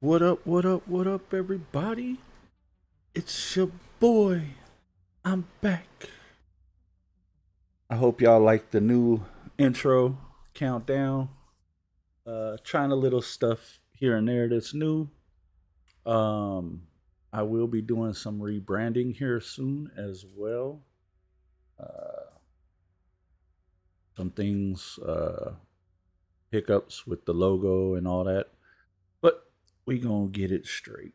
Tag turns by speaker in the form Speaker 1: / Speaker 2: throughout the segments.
Speaker 1: What up, what up, what up, everybody? It's your boy. I'm back. I hope y'all like the new intro countdown. Trying a little stuff here and there that's new. Um, I will be doing some rebranding here soon as well. Uh, some things, hiccups with the logo and all that. But we gonna get it straight.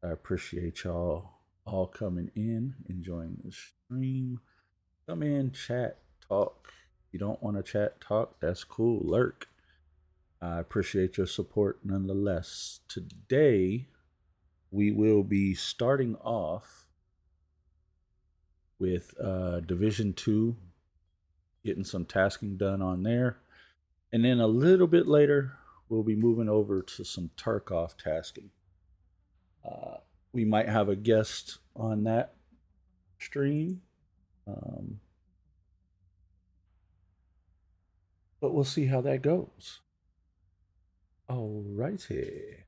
Speaker 1: I appreciate y'all all coming in, enjoying the stream. Come in, chat, talk. If you don't want to chat, talk, that's cool. Lurk. I appreciate your support nonetheless. Today, we will be starting off with Division 2, getting some tasking done on there. And then a little bit later, we'll be moving over to some Tarkov tasking. Uh, we might have a guest on that stream, um, but we'll see how that goes. Alrighty.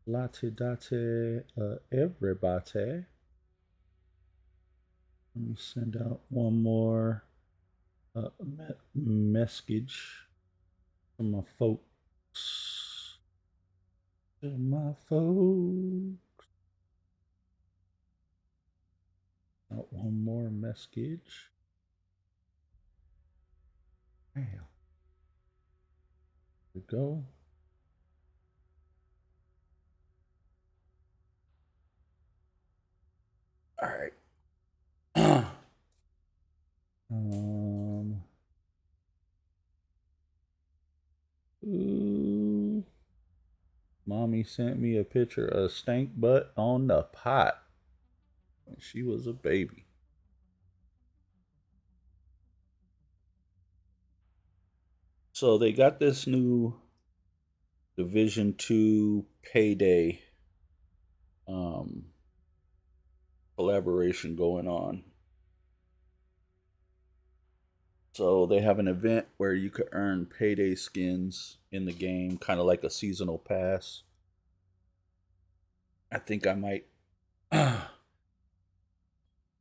Speaker 1: Latte date, everybody. Let me send out one more message to my folks. To my folks. Out one more message. There we go. All right. um. Ooh. Mommy sent me a picture of stank butt on the pot when she was a baby. So they got this new Division 2 payday um, collaboration going on. So they have an event where you could earn payday skins in the game, kind of like a seasonal pass. I think I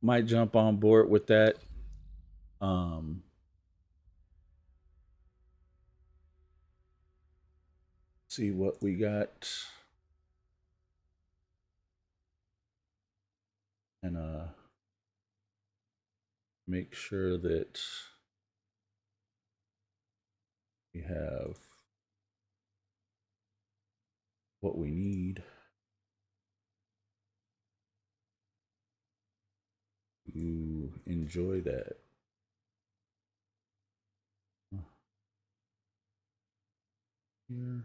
Speaker 1: might jump on board with that. Um, see what we got, and make sure that we have what we need to enjoy that. Here.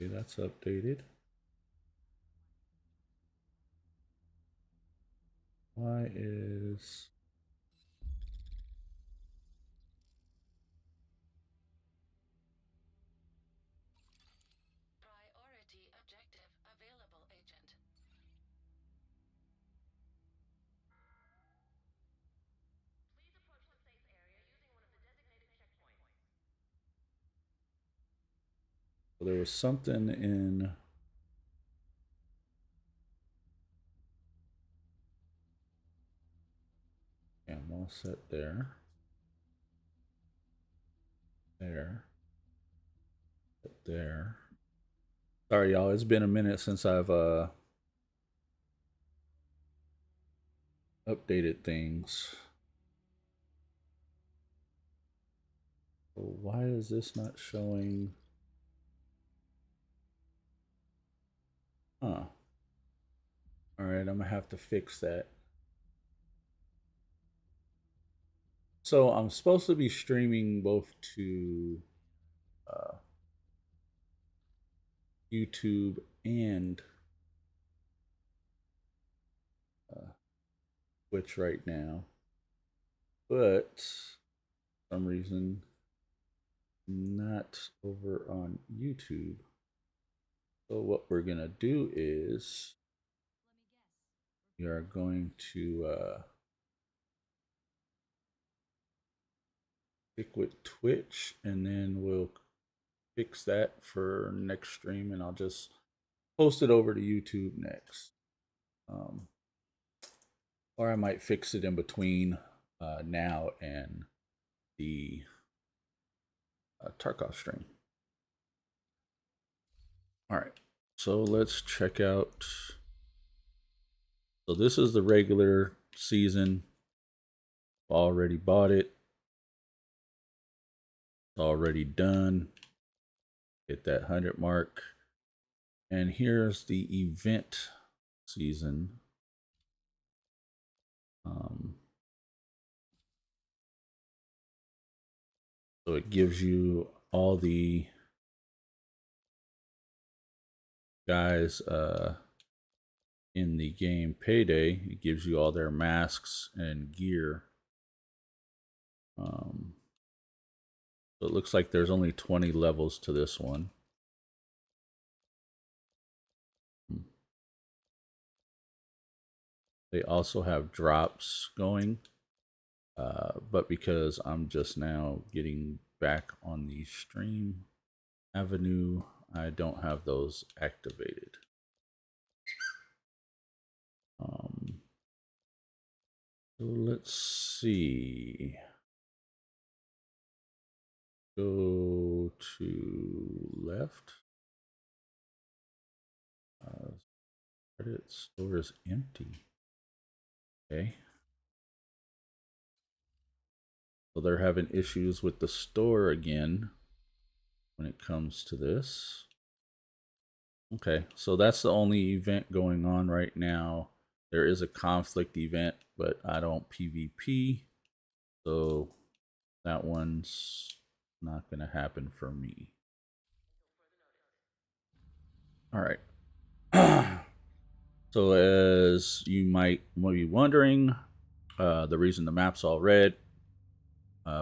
Speaker 1: Okay, that's updated. Why is there was something in yeah, I'm all set there. There. There. Sorry, y'all. It's been a minute since I've updated things. So why is this not showing? Huh. All right, I'm gonna have to fix that. So I'm supposed to be streaming both to uh, YouTube and uh, Twitch right now, but for some reason not over on YouTube. So what we're gonna do is we are going to stick with Twitch, and then we'll fix that for next stream, and I'll just post it over to YouTube next. Or I might fix it in between now and the Tarkov stream. All right, so let's check out. So this is the regular season. Already bought it. It's already done. Hit that 100 mark. And here's the event season. So it gives you all the guys in the game Payday. It gives you all their masks and gear. So it looks like there's only 20 levels to this one. They also have drops going, but because I'm just now getting back on the stream avenue, I don't have those activated. So let's see. Go to left. Credit store is empty. Okay. So they're having issues with the store again when it comes to this. Okay, so that's the only event going on right now. There is a conflict event, but I don't PvP, so that one's not going to happen for me. All right. So as you might be wondering, the reason the map's all red,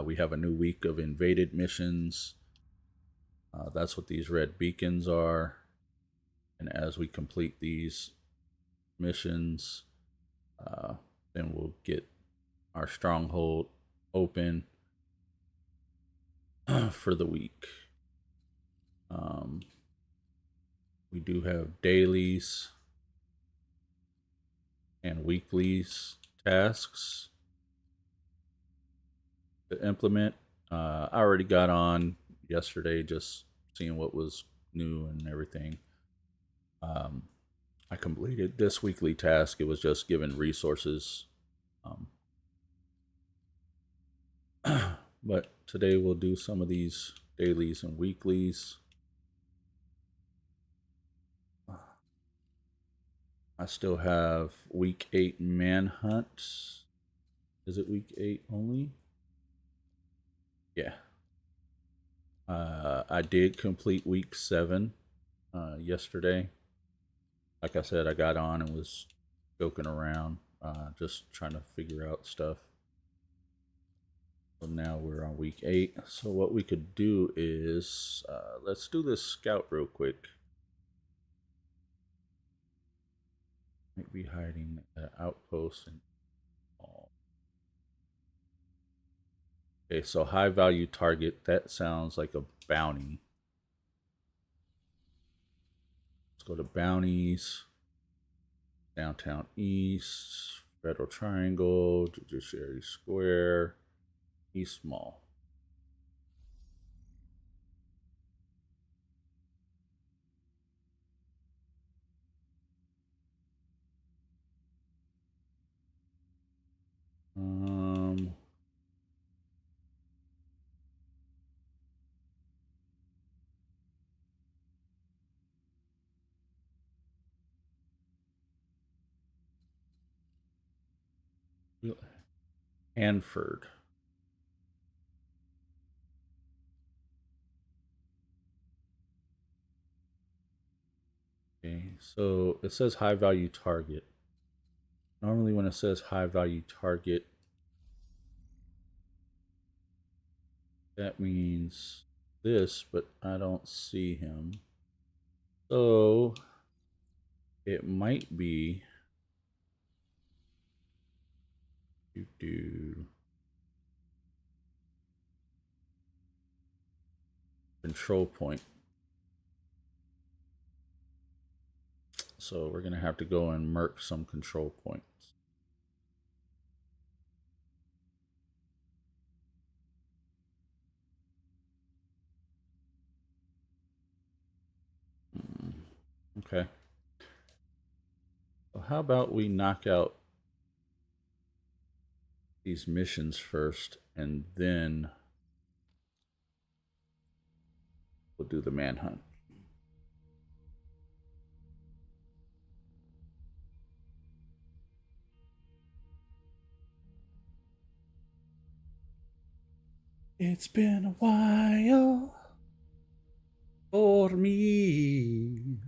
Speaker 1: we have a new week of invaded missions. That's what these red beacons are. And as we complete these missions, then we'll get our stronghold open for the week. We do have dailies and weeklies tasks to implement. I already got on yesterday, just seeing what was new and everything. I completed this weekly task. It was just given resources. But today we'll do some of these dailies and weeklies. I still have week 8 manhunt. Is it week 8 only? Yeah. I did complete week 7 yesterday. Like I said, I got on and was joking around, just trying to figure out stuff. So now we're on week 8. So what we could do is, let's do this scout real quick. Might be hiding an outpost and all. Okay, so high value target. That sounds like a bounty. Let's go to bounties. Downtown East, Federal Triangle, Judiciary Square, East Mall. Hanford. Okay, so it says high value target. Normally when it says high value target, that means this, but I don't see him. So it might be control point. So we're going to have to go and mark some control points. Okay. Well, how about we knock out these missions first, and then we'll do the manhunt. It's been a while for me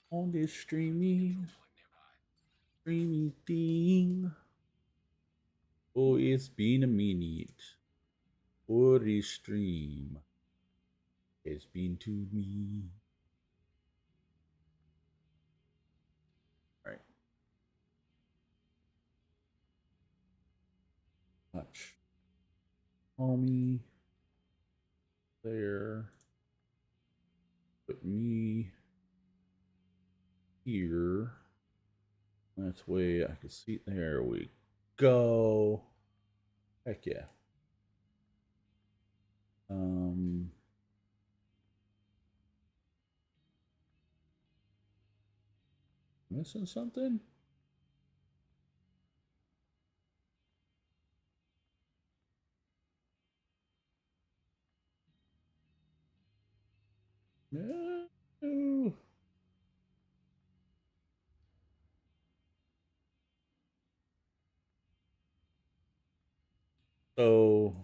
Speaker 1: on this streamy thing. Oh, it's been a minute for this stream. It's been to me. All right. Much. Homie. There. Put me here. That's way I can see. There we go. Heck yeah. Missing something? No. So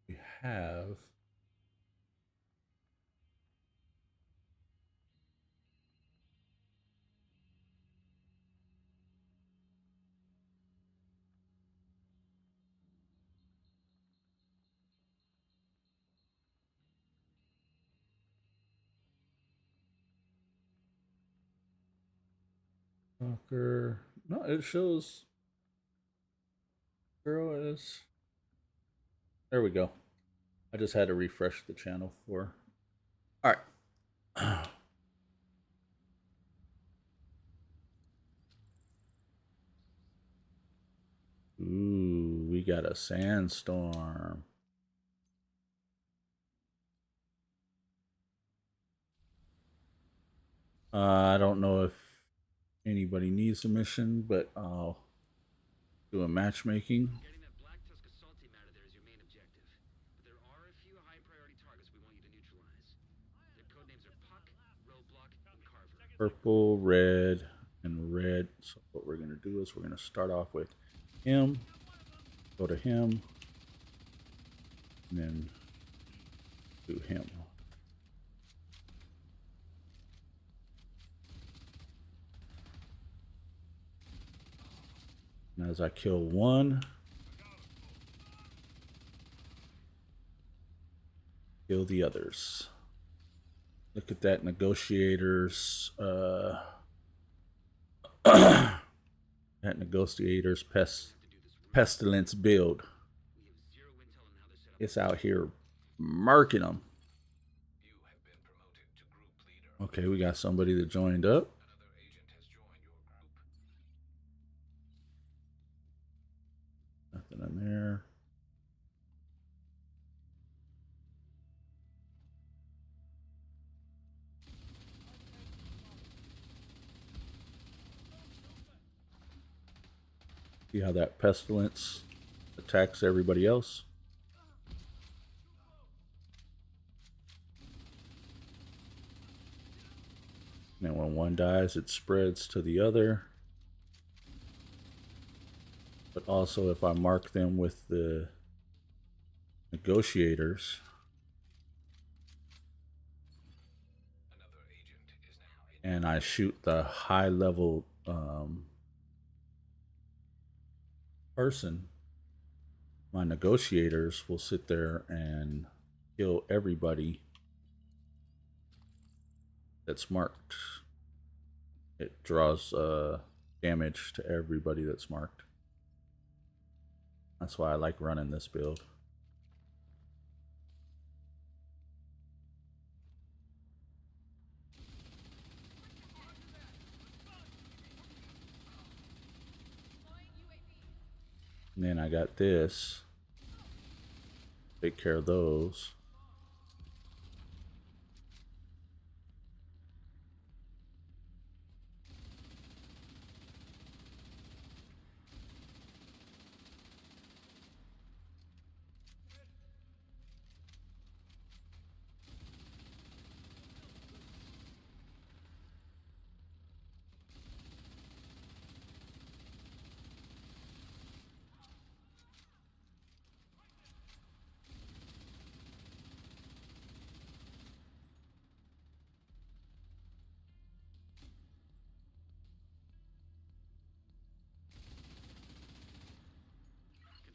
Speaker 1: we have Walker. No, it shows girl is. There we go. I just had to refresh the channel for. All right. Ooh, we got a sandstorm. I don't know if anybody needs a mission, but I'll do a matchmaking.
Speaker 2: Getting that black tusk assault team out of there is your main objective. But there are a few high priority targets we want you to neutralize. Their codenames are Puck, Roadblock, and Carver.
Speaker 1: Purple, red, and red. So what we're gonna do is we're gonna start off with him. Go to him. And then do him. And as I kill one, kill the others. Look at that negotiators. That negotiators pestilence build. It's out here marking them. Okay, we got somebody that joined up. Nothing in there. See how that pestilence attacks everybody else? And when one dies, it spreads to the other. But also, if I mark them with the negotiators, and I shoot the high level person, my negotiators will sit there and kill everybody that's marked. It draws damage to everybody that's marked. That's why I like running this build. And then I got this. Take care of those.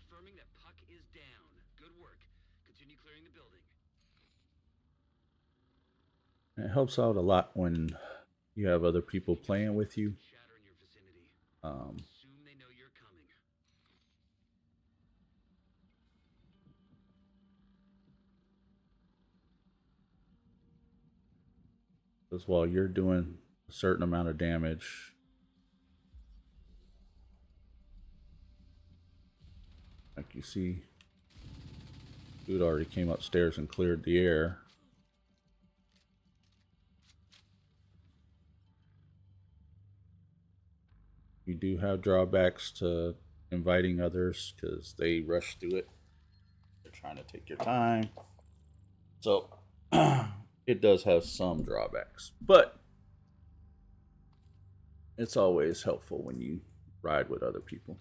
Speaker 2: Confirming that Puck is down. Good work. Continue clearing the building.
Speaker 1: It helps out a lot when you have other people playing with you.
Speaker 2: Shatter in your vicinity.
Speaker 1: Um,
Speaker 2: Assume they know you're coming.
Speaker 1: because while you're doing a certain amount of damage, like you see, dude already came upstairs and cleared the air. You do have drawbacks to inviting others because they rush through it. They're trying to take your time. So it does have some drawbacks, but it's always helpful when you ride with other people.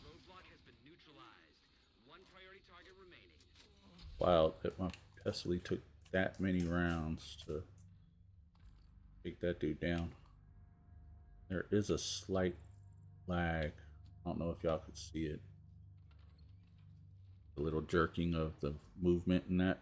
Speaker 2: Roadblock has been neutralized. One priority target remaining.
Speaker 1: Wow, that my Pestily took that many rounds to take that dude down. There is a slight lag. I don't know if y'all could see it. The little jerking of the movement in that.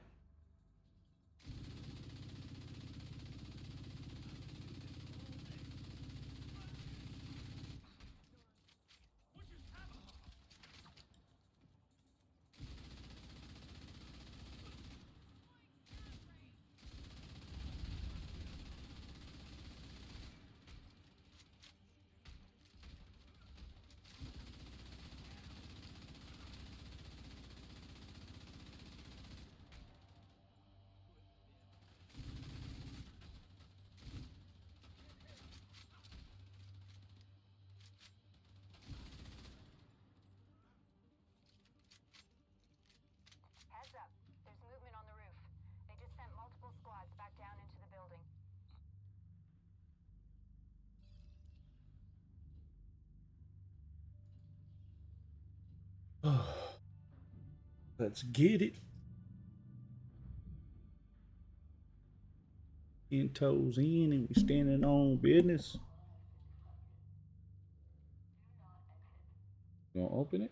Speaker 3: Heads up. There's movement on the roof. They just sent multiple squads back down into the building.
Speaker 1: Let's get it. 10 toes in and we standing on business. You gonna open it?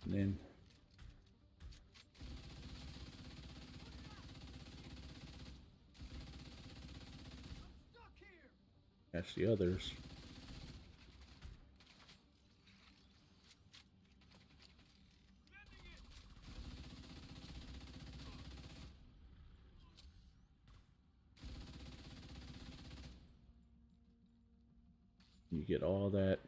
Speaker 1: And then catch the others. get all that.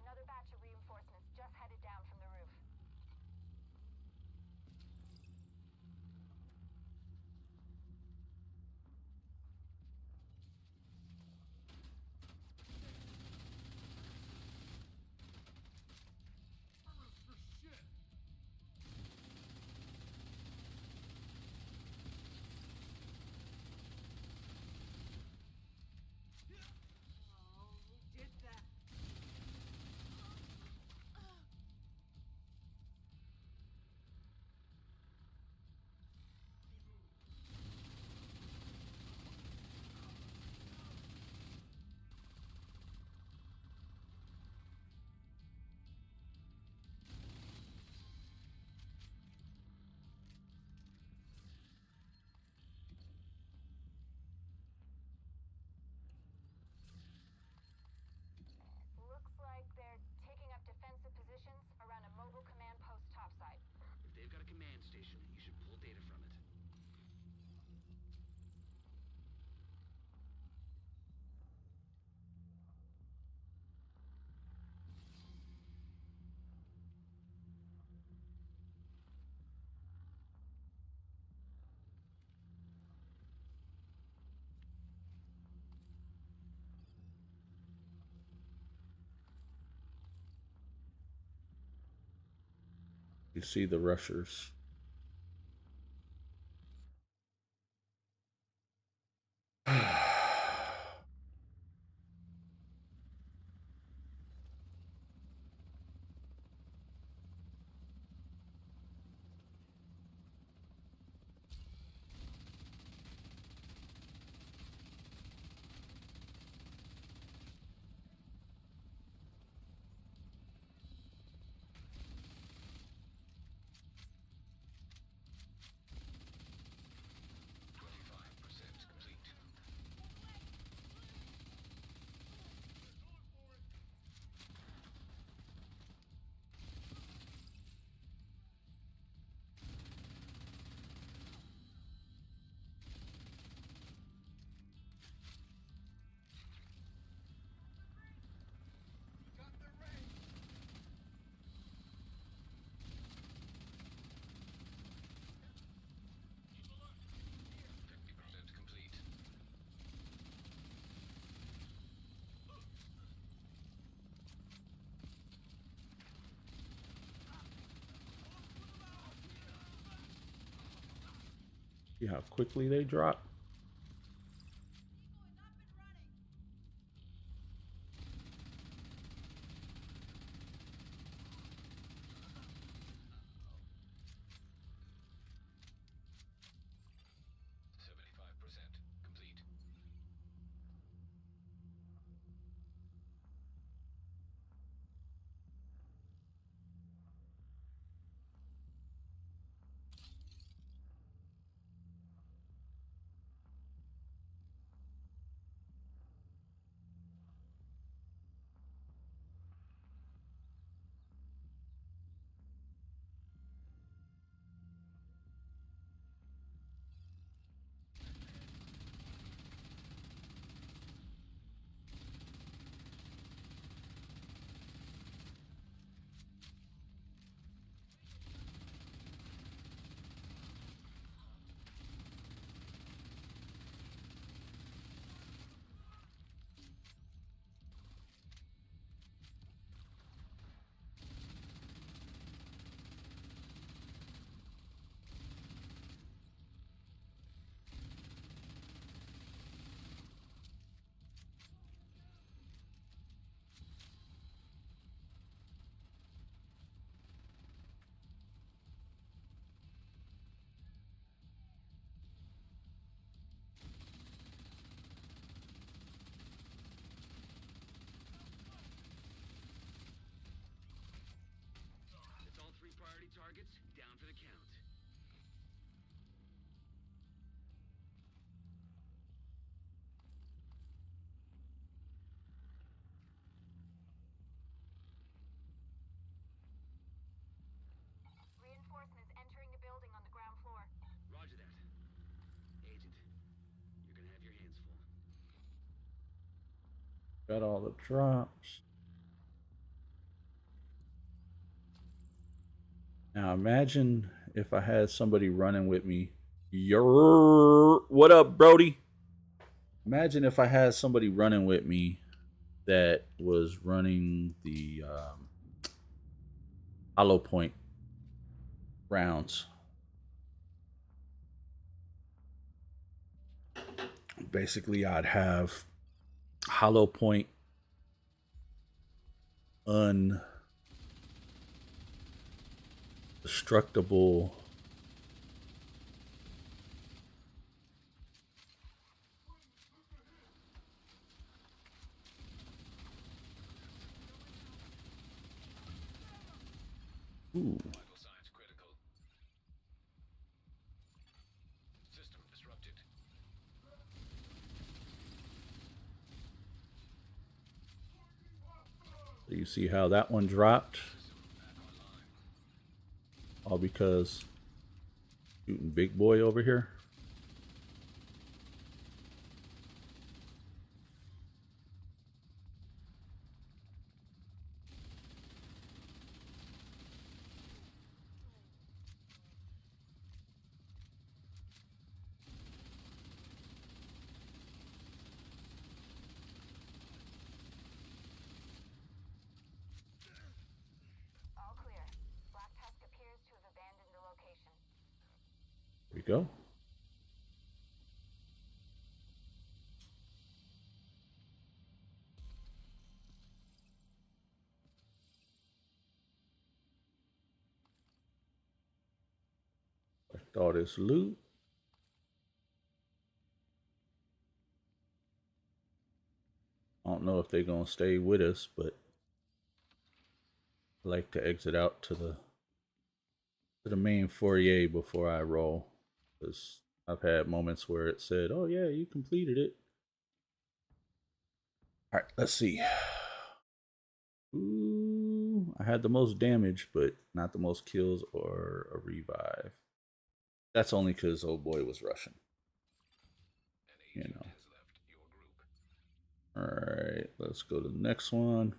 Speaker 3: Another batch of reinforcements just headed down from the roof. Looks like they're taking up defensive positions around a mobile command post topside.
Speaker 2: If they've got a command station, you should pull data from it.
Speaker 1: You see the rushers. See how quickly they drop? Got all the drops. Now imagine if I had somebody running with me. What up, Brody? Imagine if I had somebody running with me that was running the hollow point rounds. Basically, I'd have hollow point undestructible ooh.
Speaker 2: Vital signs critical. System disrupted.
Speaker 1: So you see how that one dropped? All because shooting big boy over here.
Speaker 3: All clear. Black Tusk appears to have abandoned the location.
Speaker 1: There we go. Collect all this loot. I don't know if they're gonna stay with us, but I like to exit out to the main foyer before I roll, because I've had moments where it said, "Oh yeah, you completed it." All right, let's see. Ooh, I had the most damage, but not the most kills or a revive. That's only because old boy was rushing. You know. All right, let's go to the next one.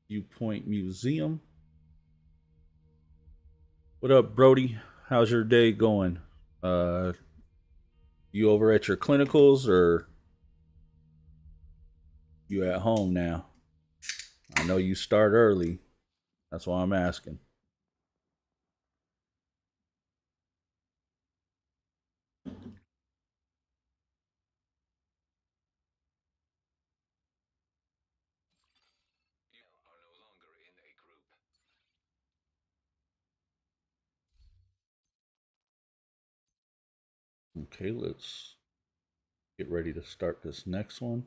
Speaker 1: Viewpoint Museum. What up, Brody? How's your day going? You over at your clinicals or you at home now? I know you start early. That's why I'm asking. Okay, let's get ready to start this next one.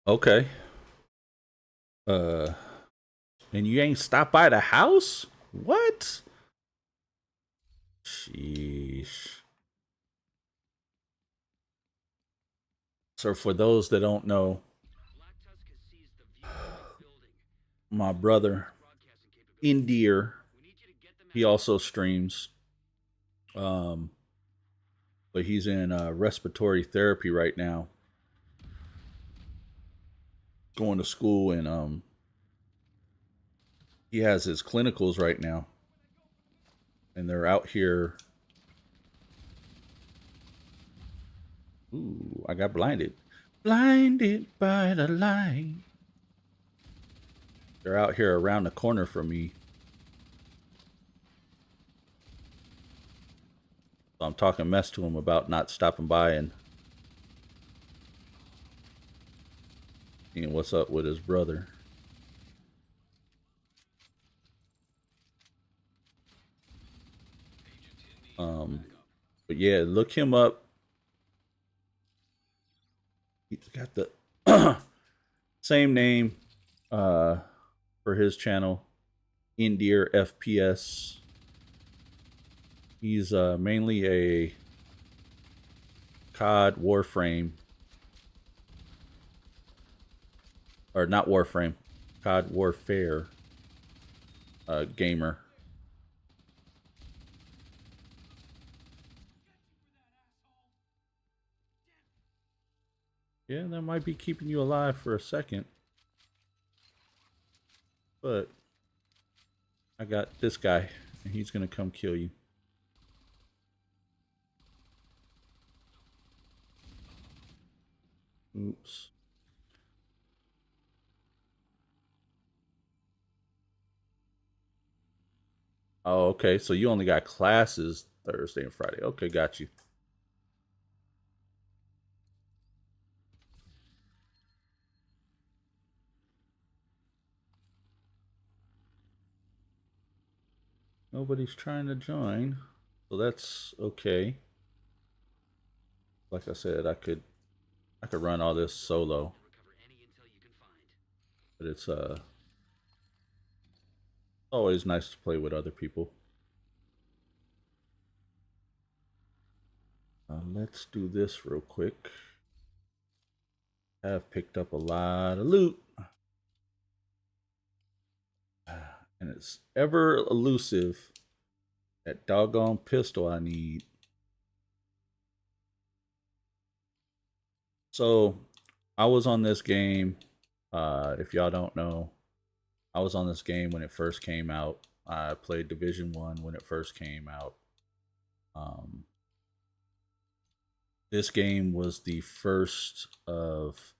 Speaker 1: Okay. And you ain't stopped by the house? What? Sheesh. So for those that don't know, my brother, Indier, he also streams. But he's in respiratory therapy right now, going to school, and he has his clinicals right now, and they're out here. Ooh, I got blinded. Blinded by the light. They're out here around the corner from me. So I'm talking mess to him about not stopping by and seeing what's up with his brother. But yeah, look him up. He's got the same name for his channel, Indier FPS. He's mainly a COD Warframe, or not Warframe, COD Warfare gamer. Yeah, that might be keeping you alive for a second. But I got this guy, and he's gonna come kill you. Oops. Oh, okay. So you only got classes Thursday and Friday. Okay, got you. Nobody's trying to join, so that's okay. Like I said, I could run all this solo,
Speaker 2: Recover any intel you can find.
Speaker 1: but it's always nice to play with other people. Let's do this real quick. I've picked up a lot of loot, and it's ever elusive. That doggone pistol I need. So I was on this game. If y'all don't know, I was on this game when it first came out. I played Division 1 when it first came out. This game was the first of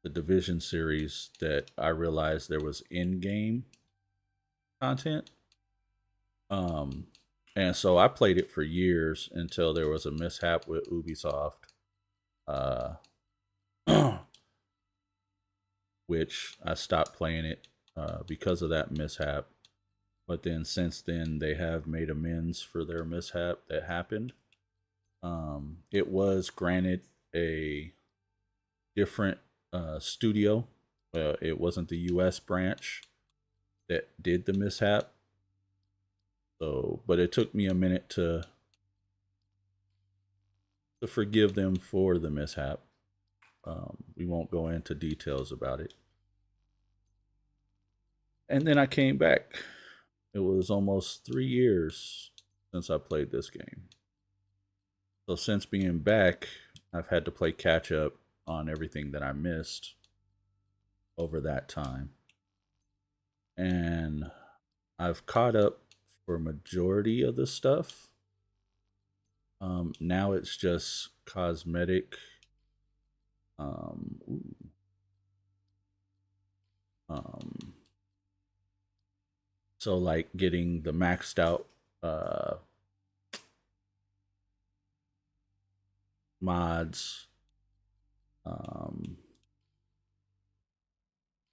Speaker 1: the Division series that I realized there was in-game content. And so I played it for years until there was a mishap with Ubisoft, which I stopped playing it because of that mishap. But then since then, they have made amends for their mishap that happened. It was granted a different studio. It wasn't the US branch that did the mishap. So, but it took me a minute to forgive them for the mishap. We won't go into details about it. And then I came back. It was almost 3 years since I played this game. So since being back, I've had to play catch up on everything that I missed over that time. And I've caught up for majority of the stuff. Now it's just cosmetic. So like getting the maxed out mods,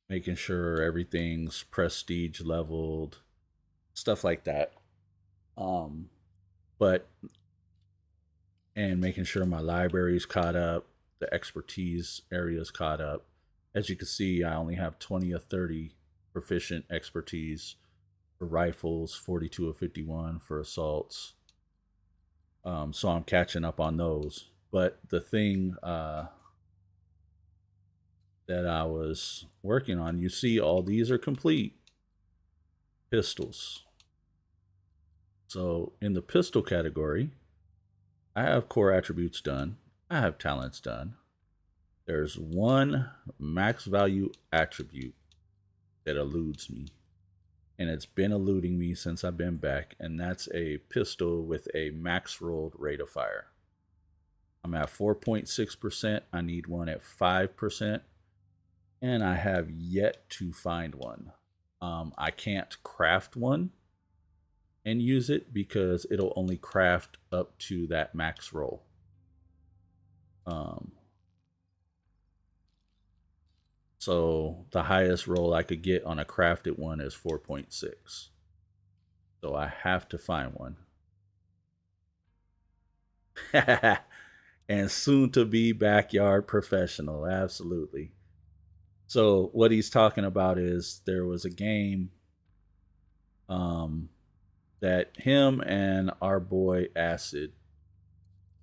Speaker 1: making sure everything's prestige leveled, stuff like that. But and making sure my library's caught up, the expertise area's caught up. As you can see, I only have 20 or 30 proficient expertise for rifles, 42 or 51 for assaults. So I'm catching up on those. But the thing that I was working on, you see all these are complete pistols. So in the pistol category, I have core attributes done. I have talents done. There's one max value attribute that eludes me. And it's been eluding me since I've been back. And that's a pistol with a max rolled rate of fire. I'm at 4.6%. I need one at 5%. And I have yet to find one. I can't craft one and use it because it'll only craft up to that max roll. So the highest roll I could get on a crafted one is 4.6. So I have to find one. And soon to be backyard professional, absolutely. So what he's talking about is there was a game that him and our boy Acid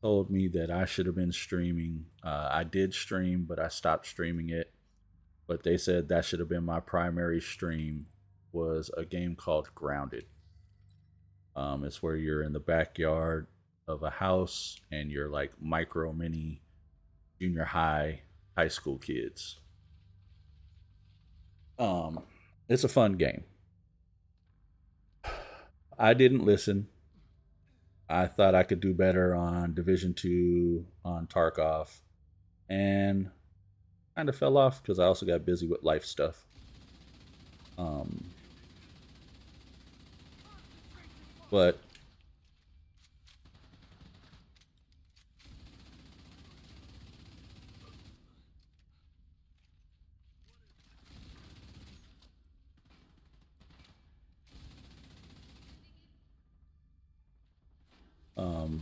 Speaker 1: told me that I should have been streaming. I did stream, but I stopped streaming it. But they said that should have been my primary stream. Was a game called Grounded. It's where you're in the backyard of a house and you're like micro mini junior high school kids. Um, it's a fun game. I didn't listen. I thought I could do better on Division 2 on Tarkov and kind of fell off because I also got busy with life stuff. Um, but um,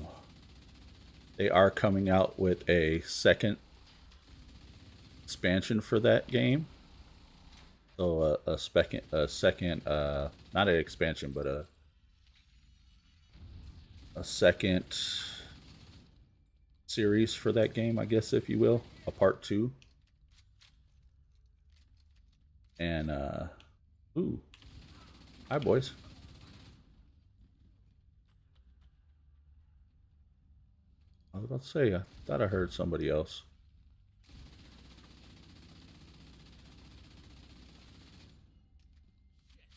Speaker 1: they are coming out with a second expansion for that game. So a second, not an expansion, but a second series for that game, I guess, if you will, a part 2. And ooh, hi boys. I was about to say, I thought I heard somebody else.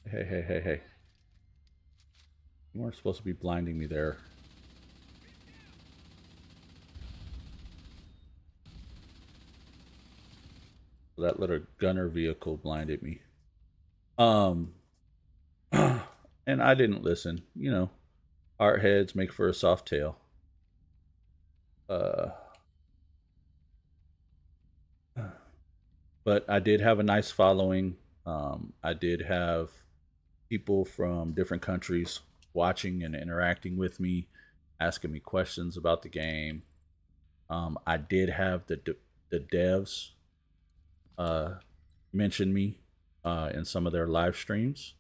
Speaker 1: Hey. You weren't supposed to be blinding me there. That little gunner vehicle blinded me. And I didn't listen. You know, hard heads make for a soft tail. But I did have a nice following. I did have people from different countries watching and interacting with me, asking me questions about the game. I did have the devs mention me in some of their live streams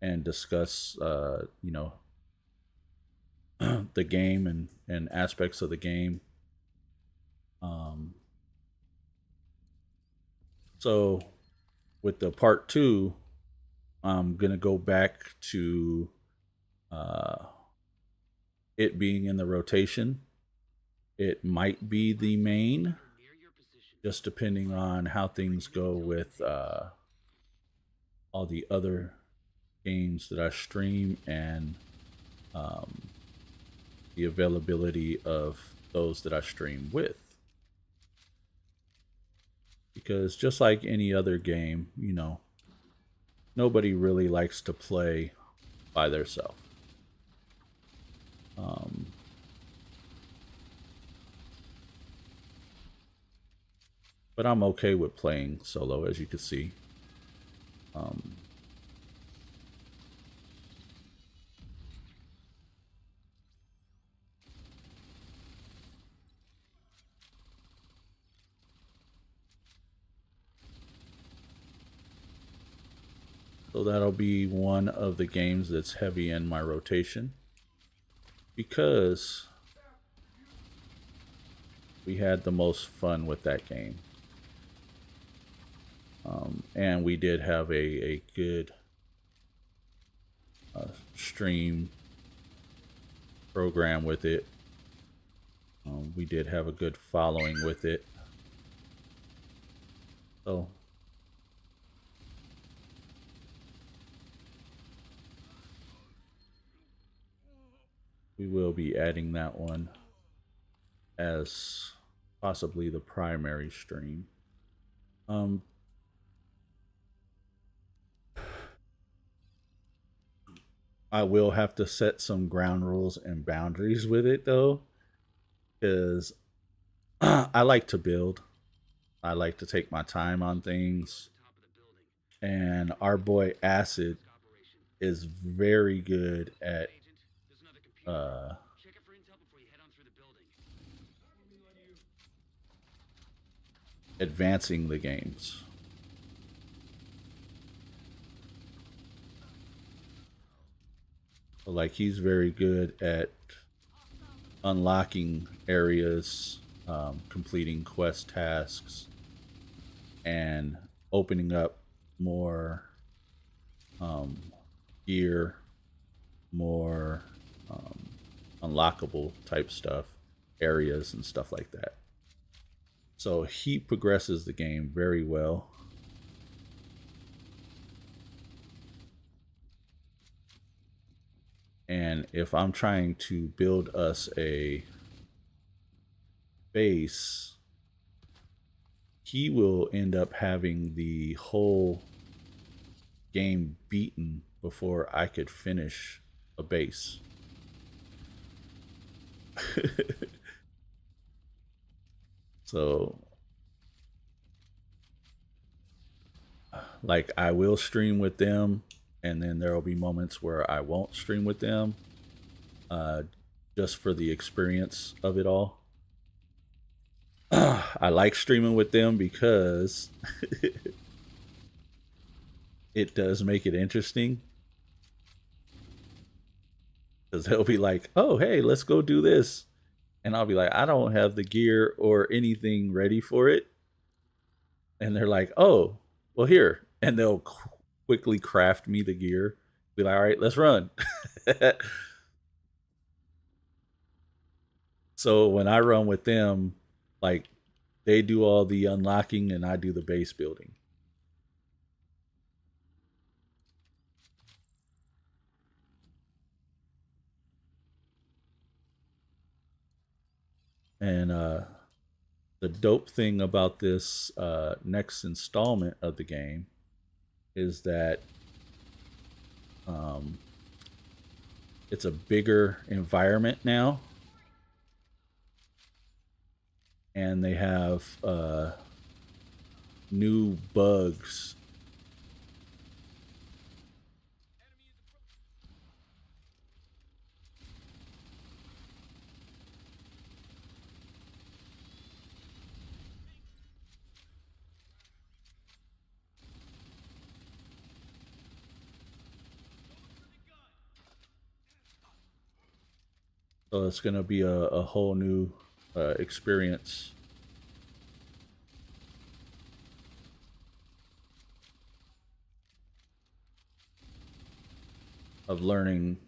Speaker 1: and discuss, you know, the game and aspects of the game. So with the part 2, I'm gonna go back to it being in the rotation. It might be the main, just depending on how things go with all the other games that I stream and the availability of those that I stream with. Because just like any other game, you know, nobody really likes to play by themselves. But I'm okay with playing solo, as you can see. So that'll be one of the games that's heavy in my rotation because we had the most fun with that game. And we did have a good stream program with it. We did have a good following with it. So we will be adding that one as possibly the primary stream. I will have to set some ground rules and boundaries with it though, because I like to build. I like to take my time on things. And our boy Acid is very good at advancing the games. So like he's very good at unlocking areas, completing quest tasks, and opening up more gear, more unlockable type stuff, areas and stuff like that. So he progresses the game very well. And if I'm trying to build us a base, he will end up having the whole game beaten before I could finish a base. So like I will stream with them, and then there will be moments where I won't stream with them, just for the experience of it all. I like streaming with them because it does make it interesting. Because they'll be like, oh, hey, let's go do this. And I'll be like, I don't have the gear or anything ready for it. And they're like, oh, well, here. And they'll quickly craft me the gear. Be like, all right, let's run. So when I run with them, like they do all the unlocking and I do the base building. And the dope thing about this next installment of the game is that it's a bigger environment now, and they have new bugs. So it's going to be a whole new experience. Of learning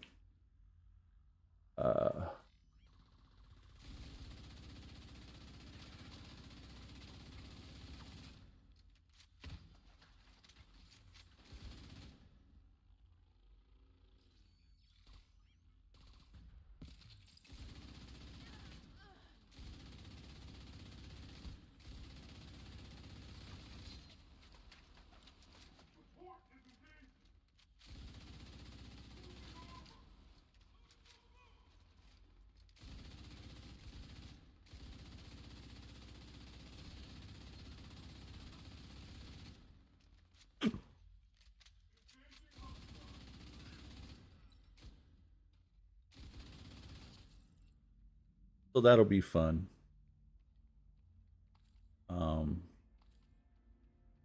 Speaker 1: so that'll be fun.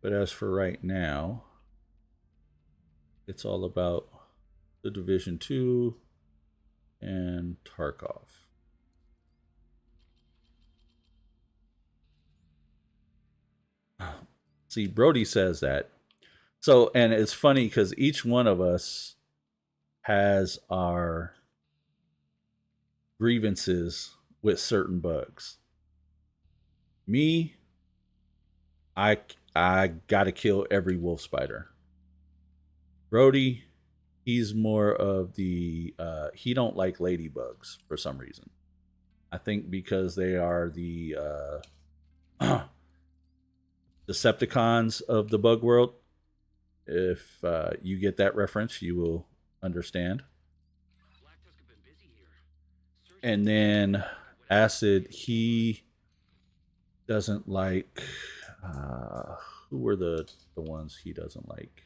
Speaker 1: But as for right now, it's all about the Division 2 and Tarkov. See, Brody says that. So, and it's funny because each one of us has our grievances with certain bugs. Me, I gotta kill every wolf spider. Brody, he's more of the he don't like ladybugs for some reason. I think because they are the Decepticons of the bug world. If you get that reference, you will understand. And then Acid, he doesn't like who were the ones he doesn't like?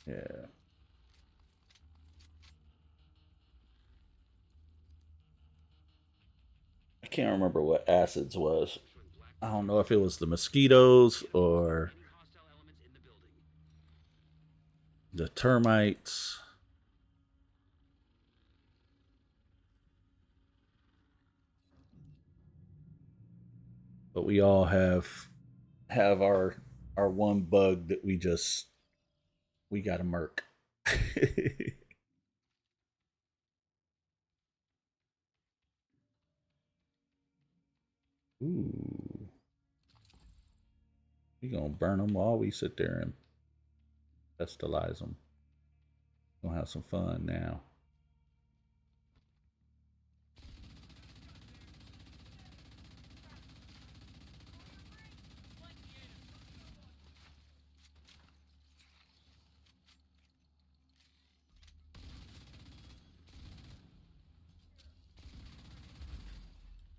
Speaker 1: Yeah. I can't remember what acids was. I don't know if it was the mosquitoes or
Speaker 2: Any hostile elements in the building.
Speaker 1: the termites. But we all have our one bug that we got to murk. Ooh, we gonna burn them while we sit there and pestilize them. Gonna have some fun now.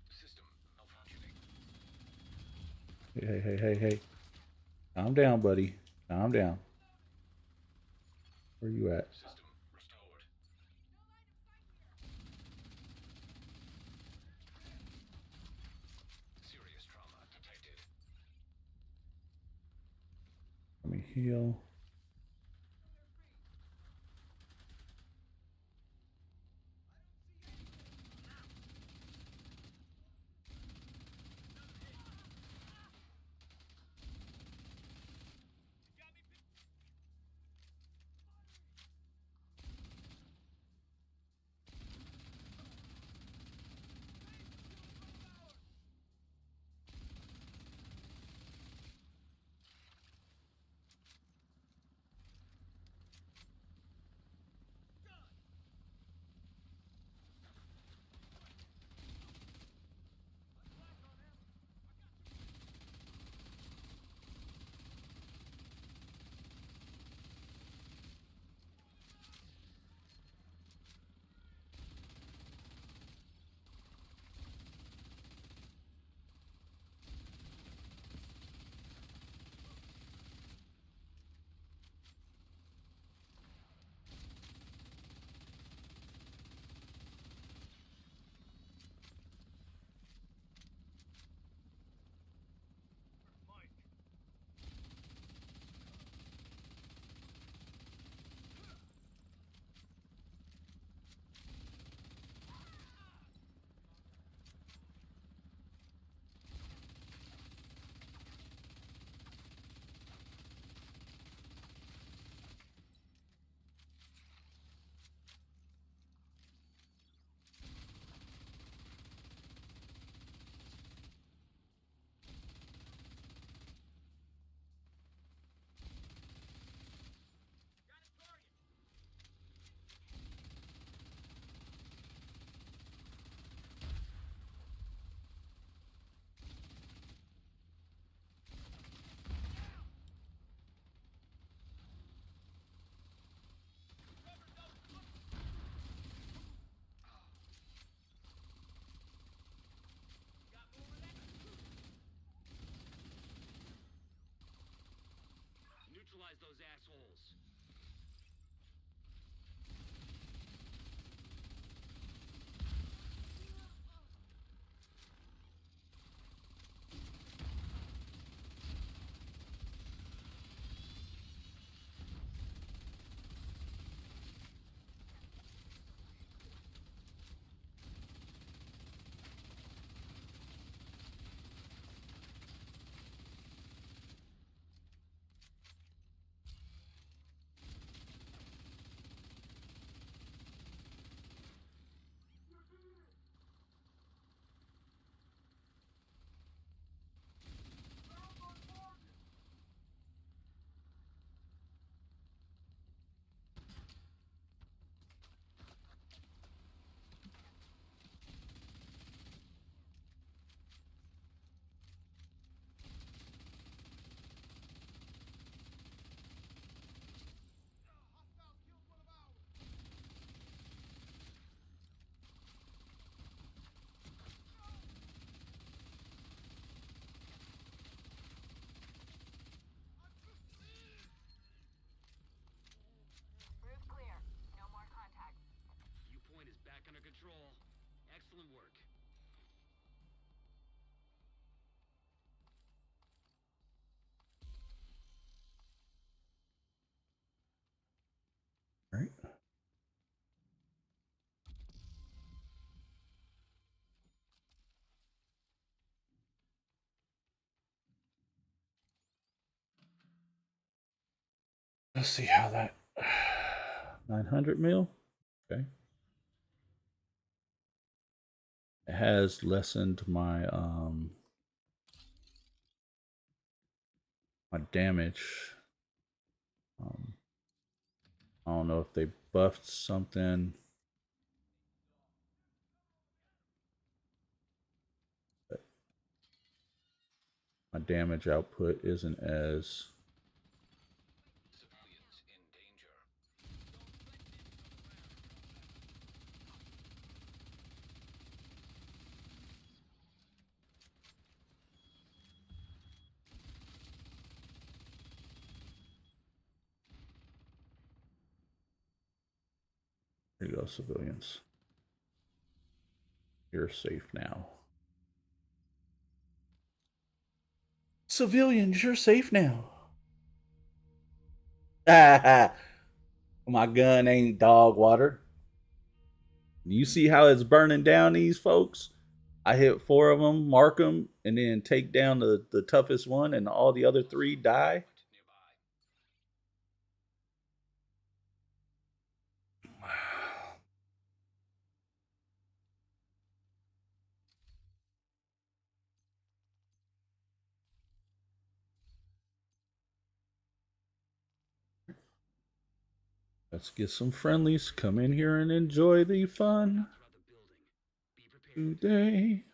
Speaker 2: System malfunctioning.
Speaker 1: Hey. Calm down, buddy. Calm down. Where you at?
Speaker 2: System restored. Serious trauma detected.
Speaker 1: Let me heal.
Speaker 2: patrol. Excellent work.
Speaker 1: All right. Let's see how that 900 mil. Okay. It has lessened my my damage. I don't know if they buffed something. But my damage output isn't as
Speaker 2: Civilians in danger.
Speaker 1: There you go, civilians. You're safe now. Civilians, you're safe now. My gun ain't dog water. You see how it's burning down these folks? I hit 4 of them, mark them, and then take down the toughest one, and all the other 3 die. Let's get some friendlies. Come in here and enjoy the fun. Today,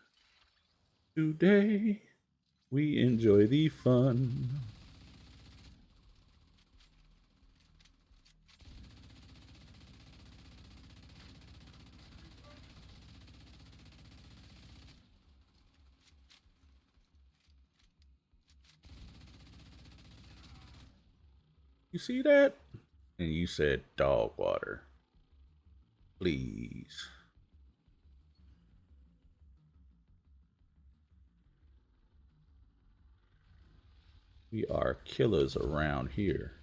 Speaker 1: we enjoy the fun. You see that? And you said dog water. Please. We are killers around here.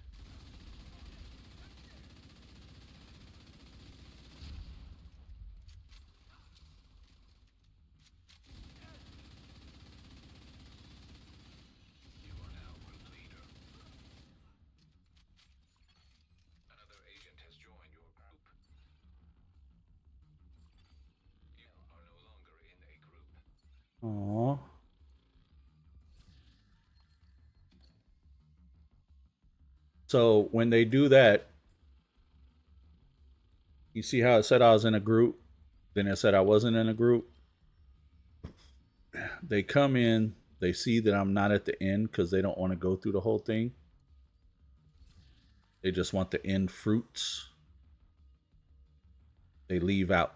Speaker 2: You are now group leader. Another agent has joined your group. You are no longer in a group.
Speaker 1: Aww. So when they do that, you see how it said I was in a group, then it said I wasn't in a group. They come in, they see that I'm not at the end because they don't want to go through the whole thing. They just want the end fruits. They leave out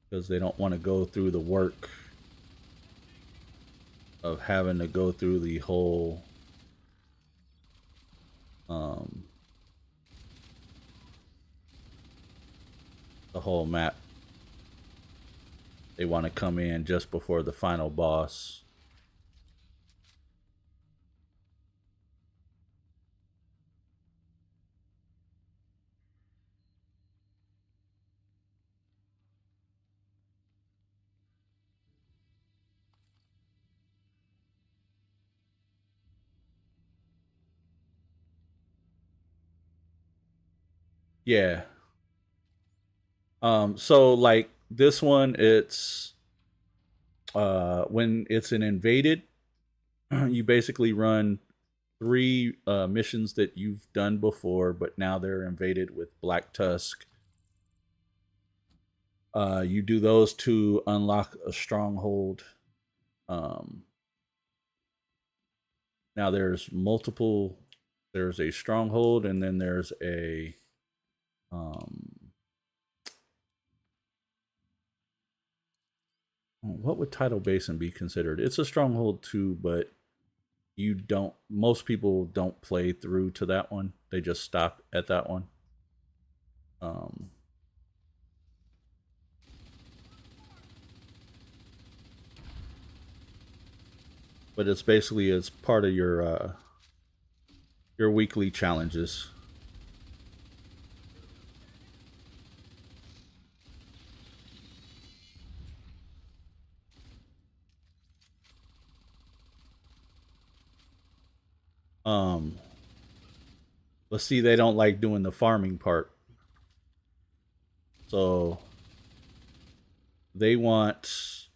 Speaker 1: because they don't want to go through the work of having to go through the whole map. They want to come in just before the final boss. Yeah. So like this one, it's when it's an invaded, you basically run 3 missions that you've done before, but now they're invaded with Black Tusk. You do those to unlock a stronghold. Now there's multiple. There's a stronghold, and then there's a what would Tidal Basin be considered? It's a stronghold too, but you don't. Most people don't play through to that one. They just stop at that one. but it's basically as part of your weekly challenges. Um, but see, they don't like doing the farming part, so they want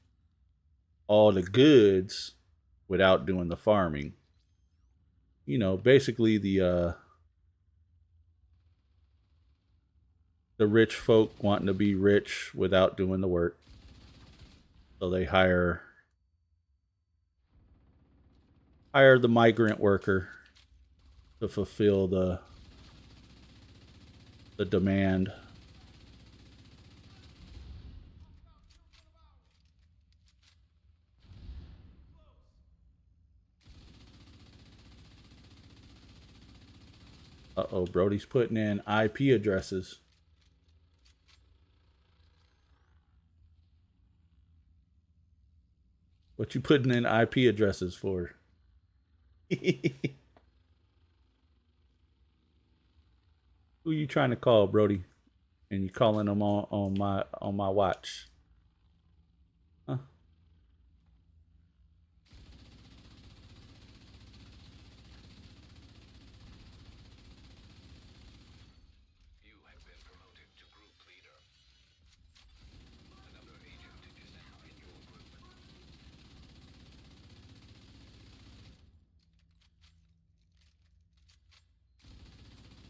Speaker 1: all the goods without doing the farming. You know, basically the rich folk wanting to be rich without doing the work. So they hire the migrant worker to fulfill the demand. Uh-oh, Brody's putting in IP addresses. What you putting in IP addresses for? Who you trying to call, Brody? And you calling them on my watch? Huh?
Speaker 2: You have been promoted to group leader. Another agent is now in your group.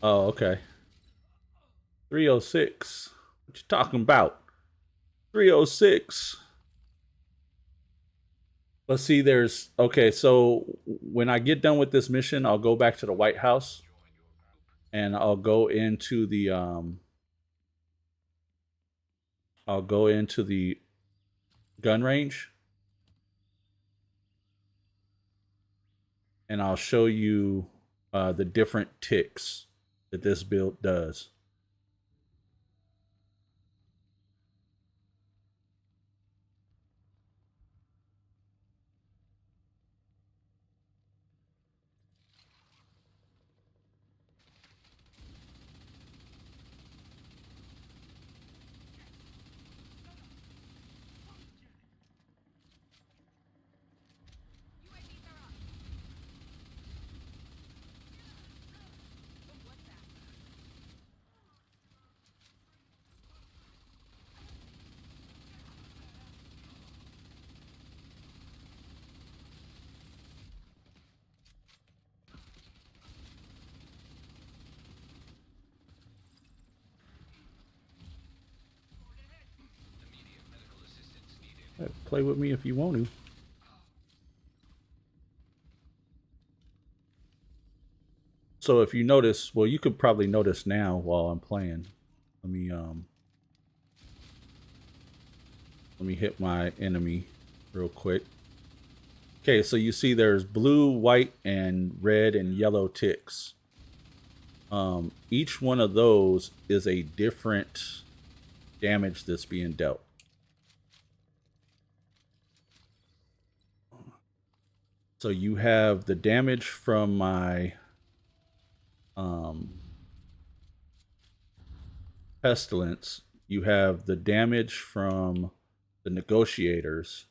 Speaker 1: Oh, okay. 306. What you talking about? 306. Let's see, there's okay, so when I get done with this mission, I'll go back to the White House and I'll go into the gun range and I'll show you the different ticks that this build does. Play with me if you want to. So if you notice, well, you could probably notice now while I'm playing. Let me hit my enemy real quick. Okay, so you see there's blue, white, and red and yellow ticks. Each one of those is a different damage that's being dealt. So you have the damage from my pestilence. You have the damage from the negotiators,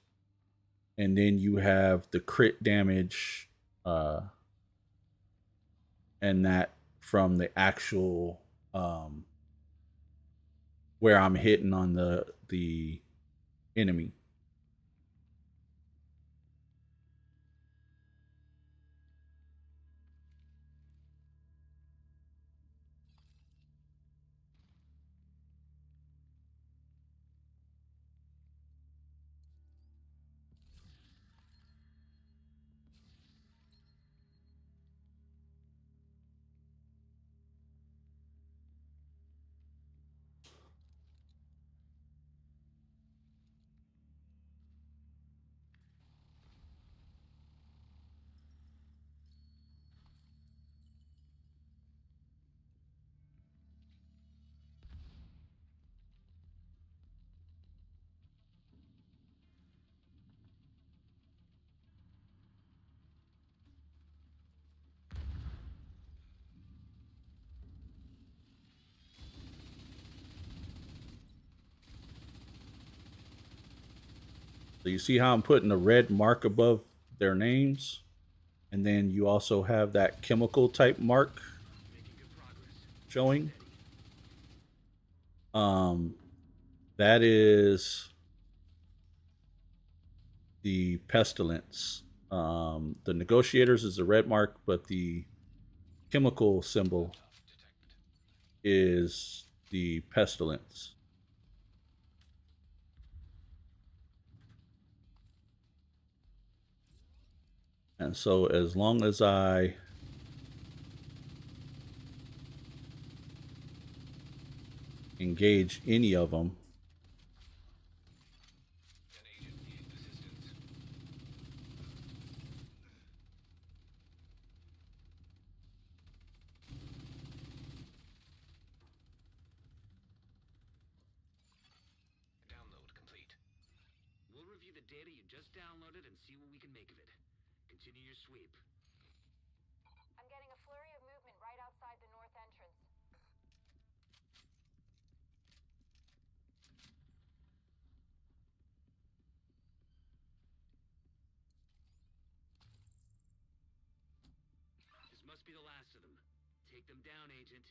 Speaker 1: and then you have the crit damage, and that from the actual where I'm hitting on the enemy. So you see how I'm putting a red mark above their names? And then you also have that chemical type mark showing. That is the pestilence. The negotiators is the red mark, but the chemical symbol is the pestilence. And so as long as I engage any of them,
Speaker 2: Download complete. We'll review the data you just downloaded and see what we can make of it. Continue your sweep.
Speaker 3: I'm getting a flurry of movement right outside the north entrance.
Speaker 2: This must be the last of them. Take them down, Agent.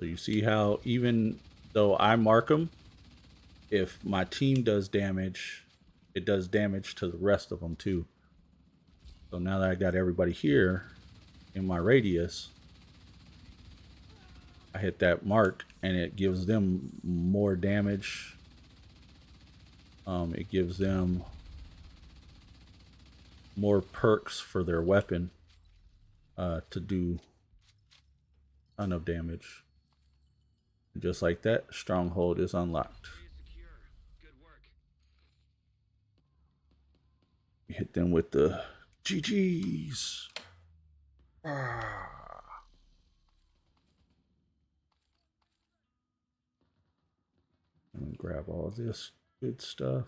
Speaker 1: so you see how even though I mark them, if my team does damage, it does damage to the rest of them too. So now that I got everybody here in my radius, I hit that mark and it gives them more damage. It gives them more perks for their weapon to do a ton of damage. And just like that, Stronghold is unlocked.
Speaker 2: Area secure. Good work.
Speaker 1: You hit them with the GGs. Let me grab all this good stuff.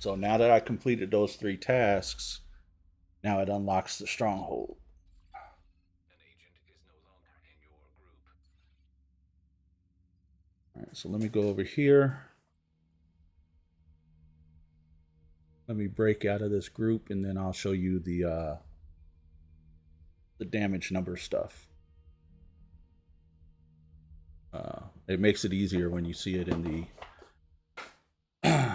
Speaker 1: So now that I completed those 3 tasks, now it unlocks the stronghold.
Speaker 2: An agent is no longer in your group.
Speaker 1: All right, so let me go over here. Let me break out of this group and then I'll show you the damage number stuff. It makes it easier when you see it in the
Speaker 2: Stronghold.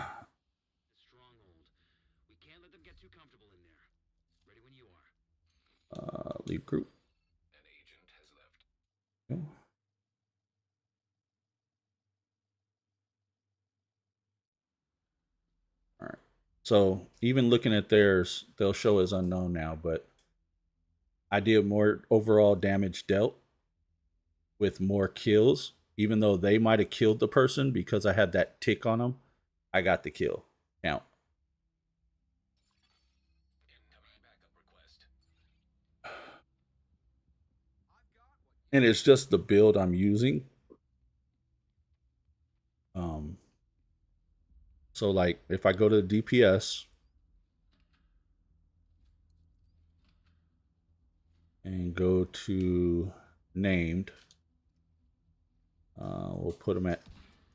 Speaker 2: We can't let them get too comfortable in there. Ready when you are.
Speaker 1: leave group.
Speaker 2: An agent has left.
Speaker 1: Oh. All right. So even looking at theirs, they'll show as unknown now, but I did more overall damage dealt with more kills. Even though they might have killed the person because I had that tick on them, I got the kill count.
Speaker 2: Incoming backup request.
Speaker 1: And it's just the build I'm using. So like if I go to the DPS and go to named, we'll put them at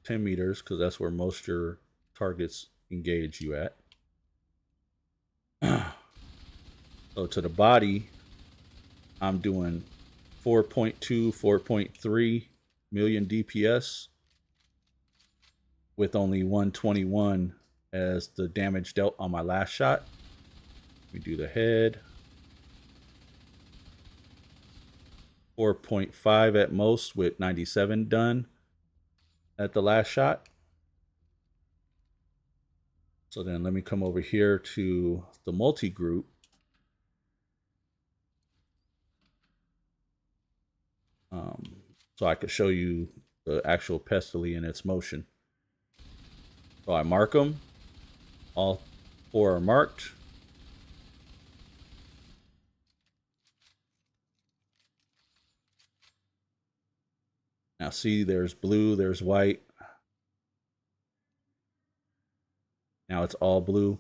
Speaker 1: 10 meters because that's where most your targets engage you at. So to the body, I'm doing 4.2, 4.3 million DPS with only 121 as the damage dealt on my last shot. We do the head. 4.5 at most with 97 done at the last shot. So then let me come over here to the multi-group. So I could show you the actual Pestily in its motion. So I mark them. All 4 are marked. Now see, there's blue, there's white. Now it's all blue.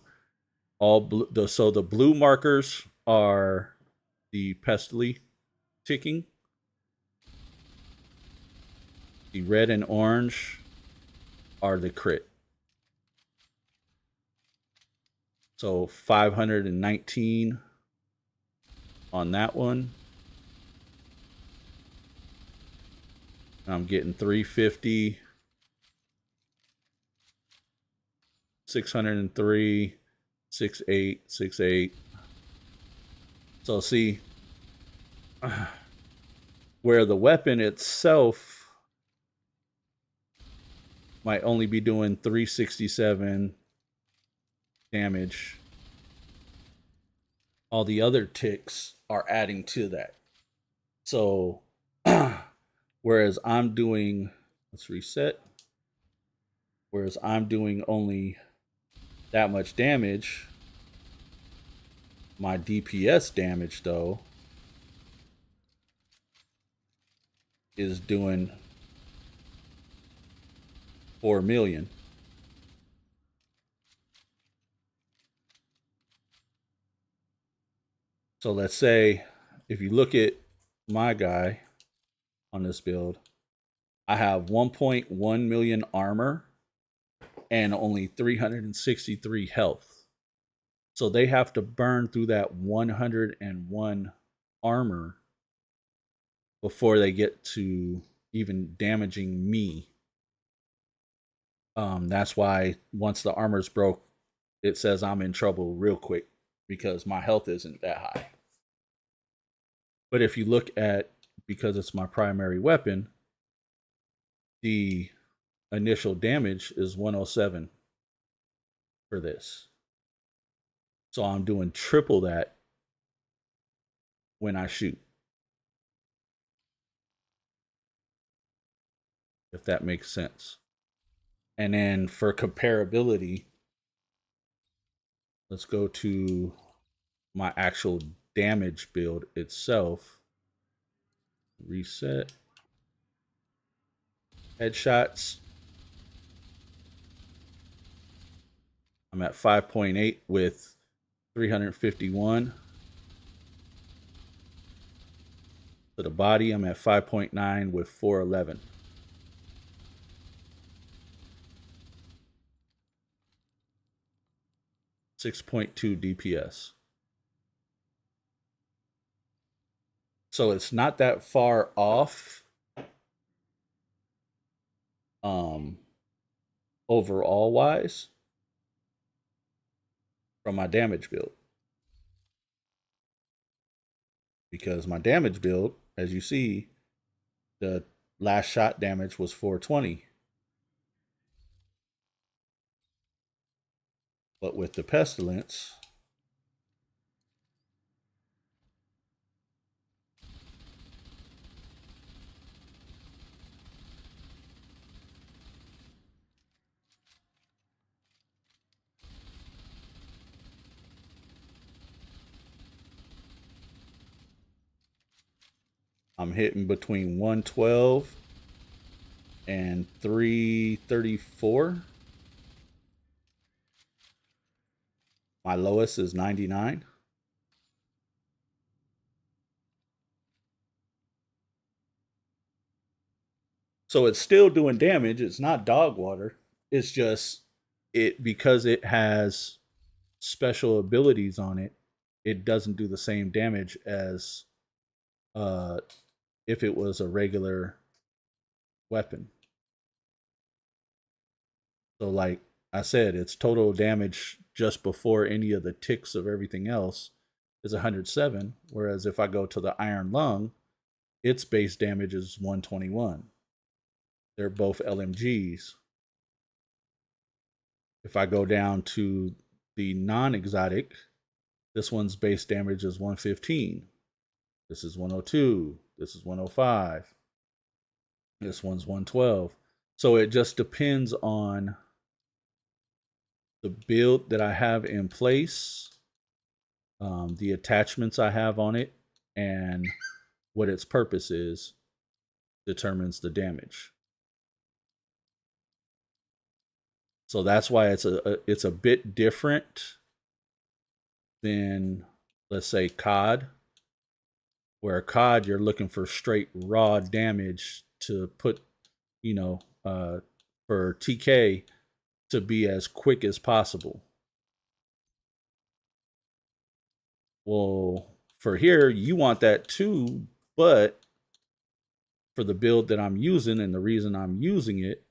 Speaker 1: All blue. So the blue markers are the Pestily ticking. The red and orange are the crit. So 519 on that one. I'm getting 350, 603, 68, 68. So see, where the weapon itself might only be doing 367 damage, all the other ticks are adding to that. So whereas I'm doing, let's reset, whereas I'm doing only that much damage, my DPS damage though is doing 4 million. So let's say if you look at my guy on this build, I have 1.1 million armor and only 363 health. So they have to burn through that 101 armor before they get to even damaging me. That's why once the armor's broke, it says I'm in trouble real quick because my health isn't that high. But if you look at, because it's my primary weapon, the initial damage is 107 for this. So I'm doing triple that when I shoot. If that makes sense. And then for comparability, let's go to my actual damage build itself. Reset. Headshots. I'm at 5.8 with 351. To the body, I'm at 5.9 with 411. .2 DPS. So it's not that far off overall wise from my damage build. Because my damage build, as you see, the last shot damage was 420. But with the pestilence, I'm hitting between 112 and 334. My lowest is 99. So it's still doing damage. It's not dog water. It's just it, because it has special abilities on it, it doesn't do the same damage as if it was a regular weapon. So like I said, its total damage just before any of the ticks of everything else is 107. Whereas if I go to the Iron Lung, its base damage is 121. They're both LMGs. If I go down to the non-exotic, this one's base damage is 115. This is 102. This is 105. This one's 112. So it just depends on the build that I have in place, the attachments I have on it, and what its purpose is determines the damage. So that's why it's a bit different than, let's say, COD, where COD you're looking for straight raw damage to put, for TK to be as quick as possible. Well, for here, you want that too, but for the build that I'm using, and the reason I'm using it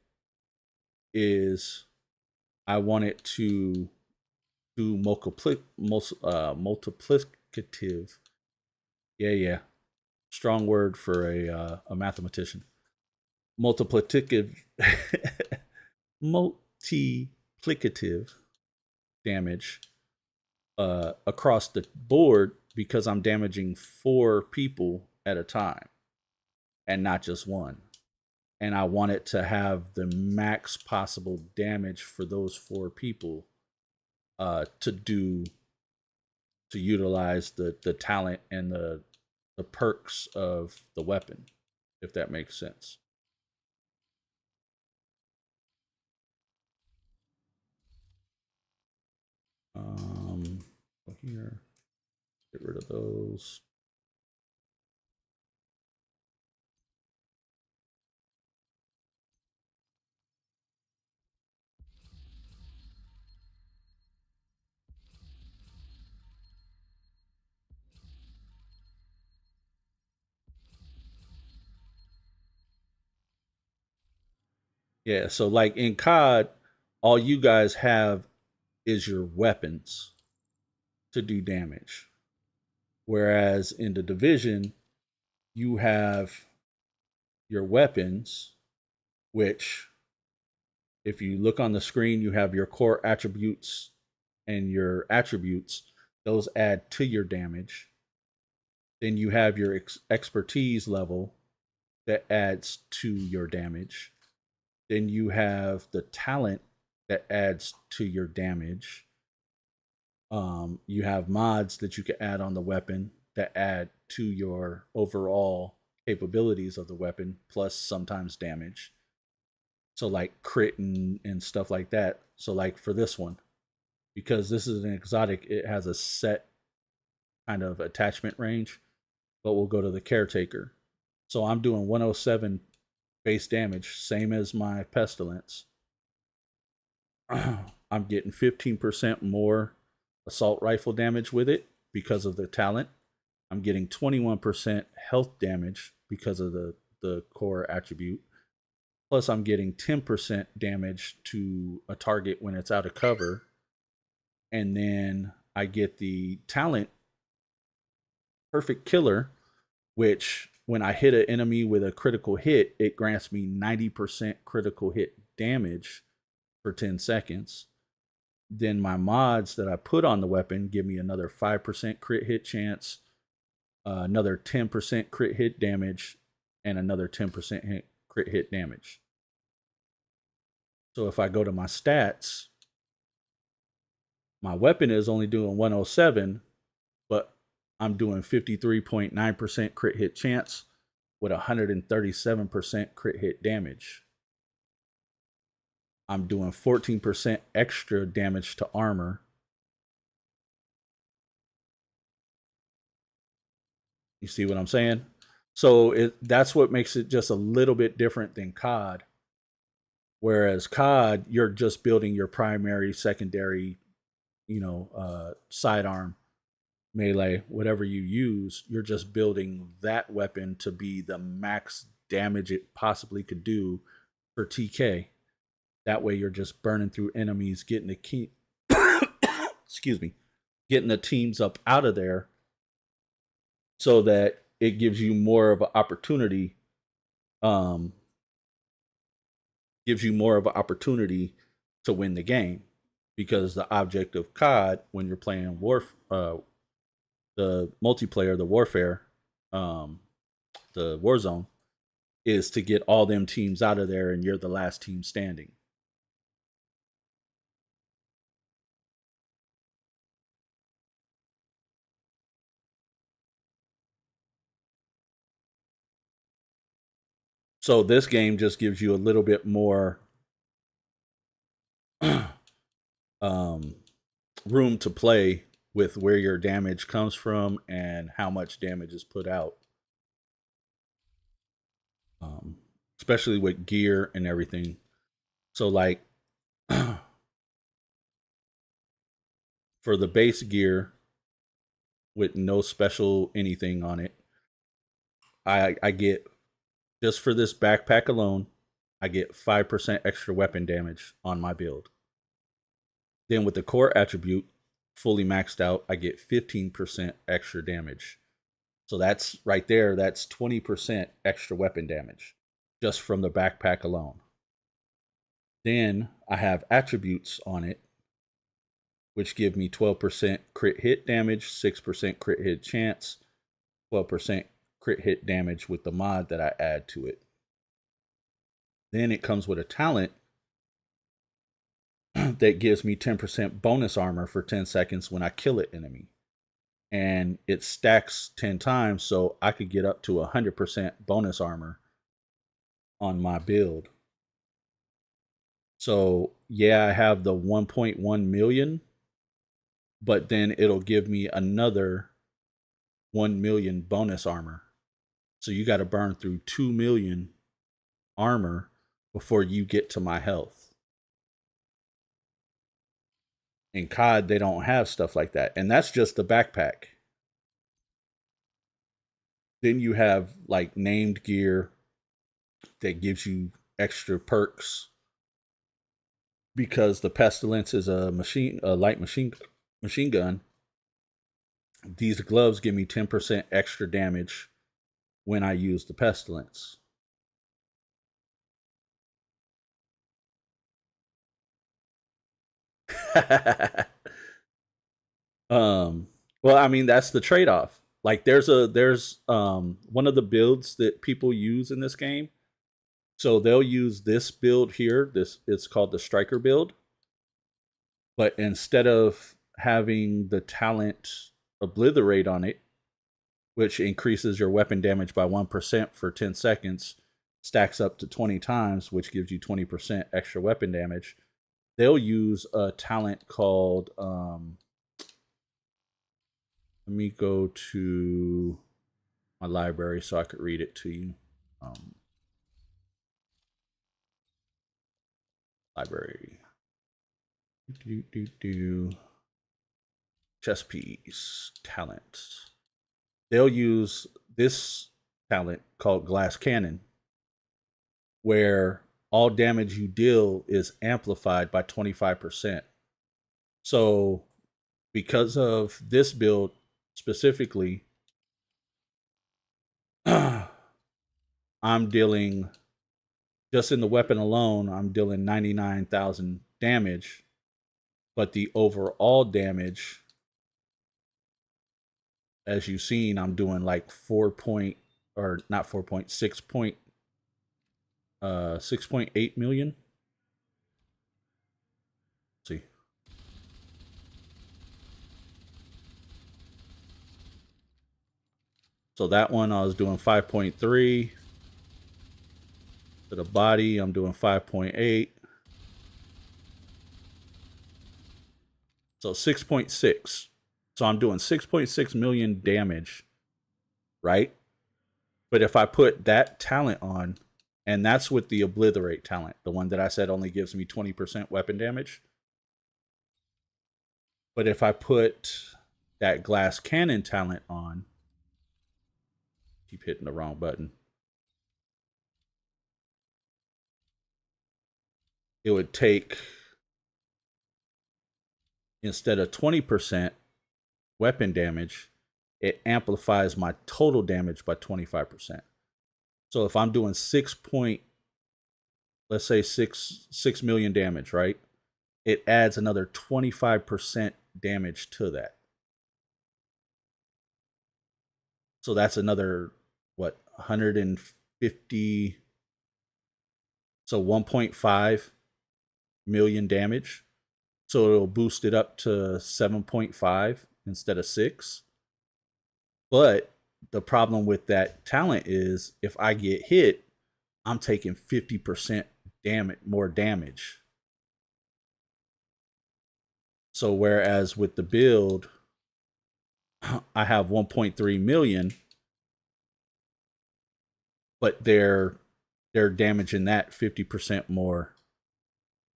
Speaker 1: is I want it to do multiplicative. Yeah. Strong word for a mathematician. Multiplicative damage across the board, because I'm damaging 4 people at a time and not just one. And I want it to have the max possible damage for those 4 people to utilize the talent and the perks of the weapon, if that makes sense. Here, get rid of those. Yeah, so like in COD, all you guys have is your weapons to do damage. Whereas in the Division, you have your weapons, which, if you look on the screen, you have your core attributes and your attributes. Those add to your damage. Then you have your expertise level that adds to your damage. Then you have the talent that adds to your damage. You have mods that you can add on the weapon that add to your overall capabilities of the weapon, plus sometimes damage. So like crit and stuff like that. So like for this one, because this is an exotic, it has a set kind of attachment range, but we'll go to the caretaker. So I'm doing 107 base damage, same as my pestilence. I'm getting 15% more assault rifle damage with it because of the talent. I'm getting 21% health damage because of the core attribute. Plus, I'm getting 10% damage to a target when it's out of cover. And then I get the talent Perfect Killer, which when I hit an enemy with a critical hit, it grants me 90% critical hit damage for 10 seconds. Then my mods that I put on the weapon give me another 5% crit hit chance, another 10% crit hit damage, and another 10% crit hit damage. So if I go to my stats, my weapon is only doing 107, but I'm doing 53.9% crit hit chance with 137% crit hit damage. I'm doing 14% extra damage to armor. You see what I'm saying? So that's what makes it just a little bit different than COD. Whereas COD, you're just building your primary, secondary, sidearm, melee, whatever you use. You're just building that weapon to be the max damage it possibly could do for TK. That way, you're just burning through enemies, getting the key. Excuse me, getting the teams up out of there, so that it gives you more of an opportunity. Gives you more of an opportunity to win the game. because the object of COD when you're playing the multiplayer, the warfare, the Warzone, is to get all them teams out of there, and you're the last team standing. So this game just gives you a little bit more room to play with where your damage comes from and how much damage is put out. Especially with gear and everything. So like for the base gear with no special anything on it, I get, just for this backpack alone, I get 5% extra weapon damage on my build. Then with the core attribute fully maxed out, I get 15% extra damage. So that's right there, that's 20% extra weapon damage just from the backpack alone. Then I have attributes on it, which give me 12% crit hit damage, 6% crit hit chance, 12% crit hit damage with the mod that I add to it. Then it comes with a talent that gives me 10% bonus armor for 10 seconds when I kill an enemy. And it stacks 10 times, so I could get up to 100% bonus armor on my build. So yeah, I have the 1.1 million, but then it'll give me another 1 million bonus armor. So you got to burn through 2 million armor before you get to my health. In COD, they don't have stuff like that. And that's just the backpack. Then you have like named gear that gives you extra perks because the pestilence is a light machine gun. These gloves give me 10% extra damage when I use the pestilence. Well, I mean, that's the trade-off. Like there's one of the builds that people use in this game. So they'll use this build here. It's called the striker build. But instead of having the talent obliterate on it, which increases your weapon damage by 1% for 10 seconds, stacks up to 20 times, which gives you 20% extra weapon damage, they'll use a talent called let me go to my library so I could read it to you. Library. Chess piece. Talent. They'll use this talent called Glass Cannon, where all damage you deal is amplified by 25%. So because of this build specifically, I'm dealing, just in the weapon alone, I'm dealing 99,000 damage, but the overall damage, as you've seen, I'm doing like 6.8 million. Let's see. So that one I was doing 5.3. To the body, I'm doing 5.8. So 6.6. So I'm doing 6.6 million damage, right? But if I put that talent on, and that's with the obliterate talent, the one that I said only gives me 20% weapon damage. But if I put that glass cannon talent on, keep hitting the wrong button, it would take, instead of 20% weapon damage, it amplifies my total damage by 25%. So if I'm doing let's say 6 million damage, right? it adds another 25% damage to that. So that's another, what, 150, so 1.5 million damage. So it'll boost it up to 7.5 instead of 6. But the problem with that talent is if I get hit, I'm taking 50% more damage. So whereas with the build, I have 1.3 million, but they're damaging that 50% more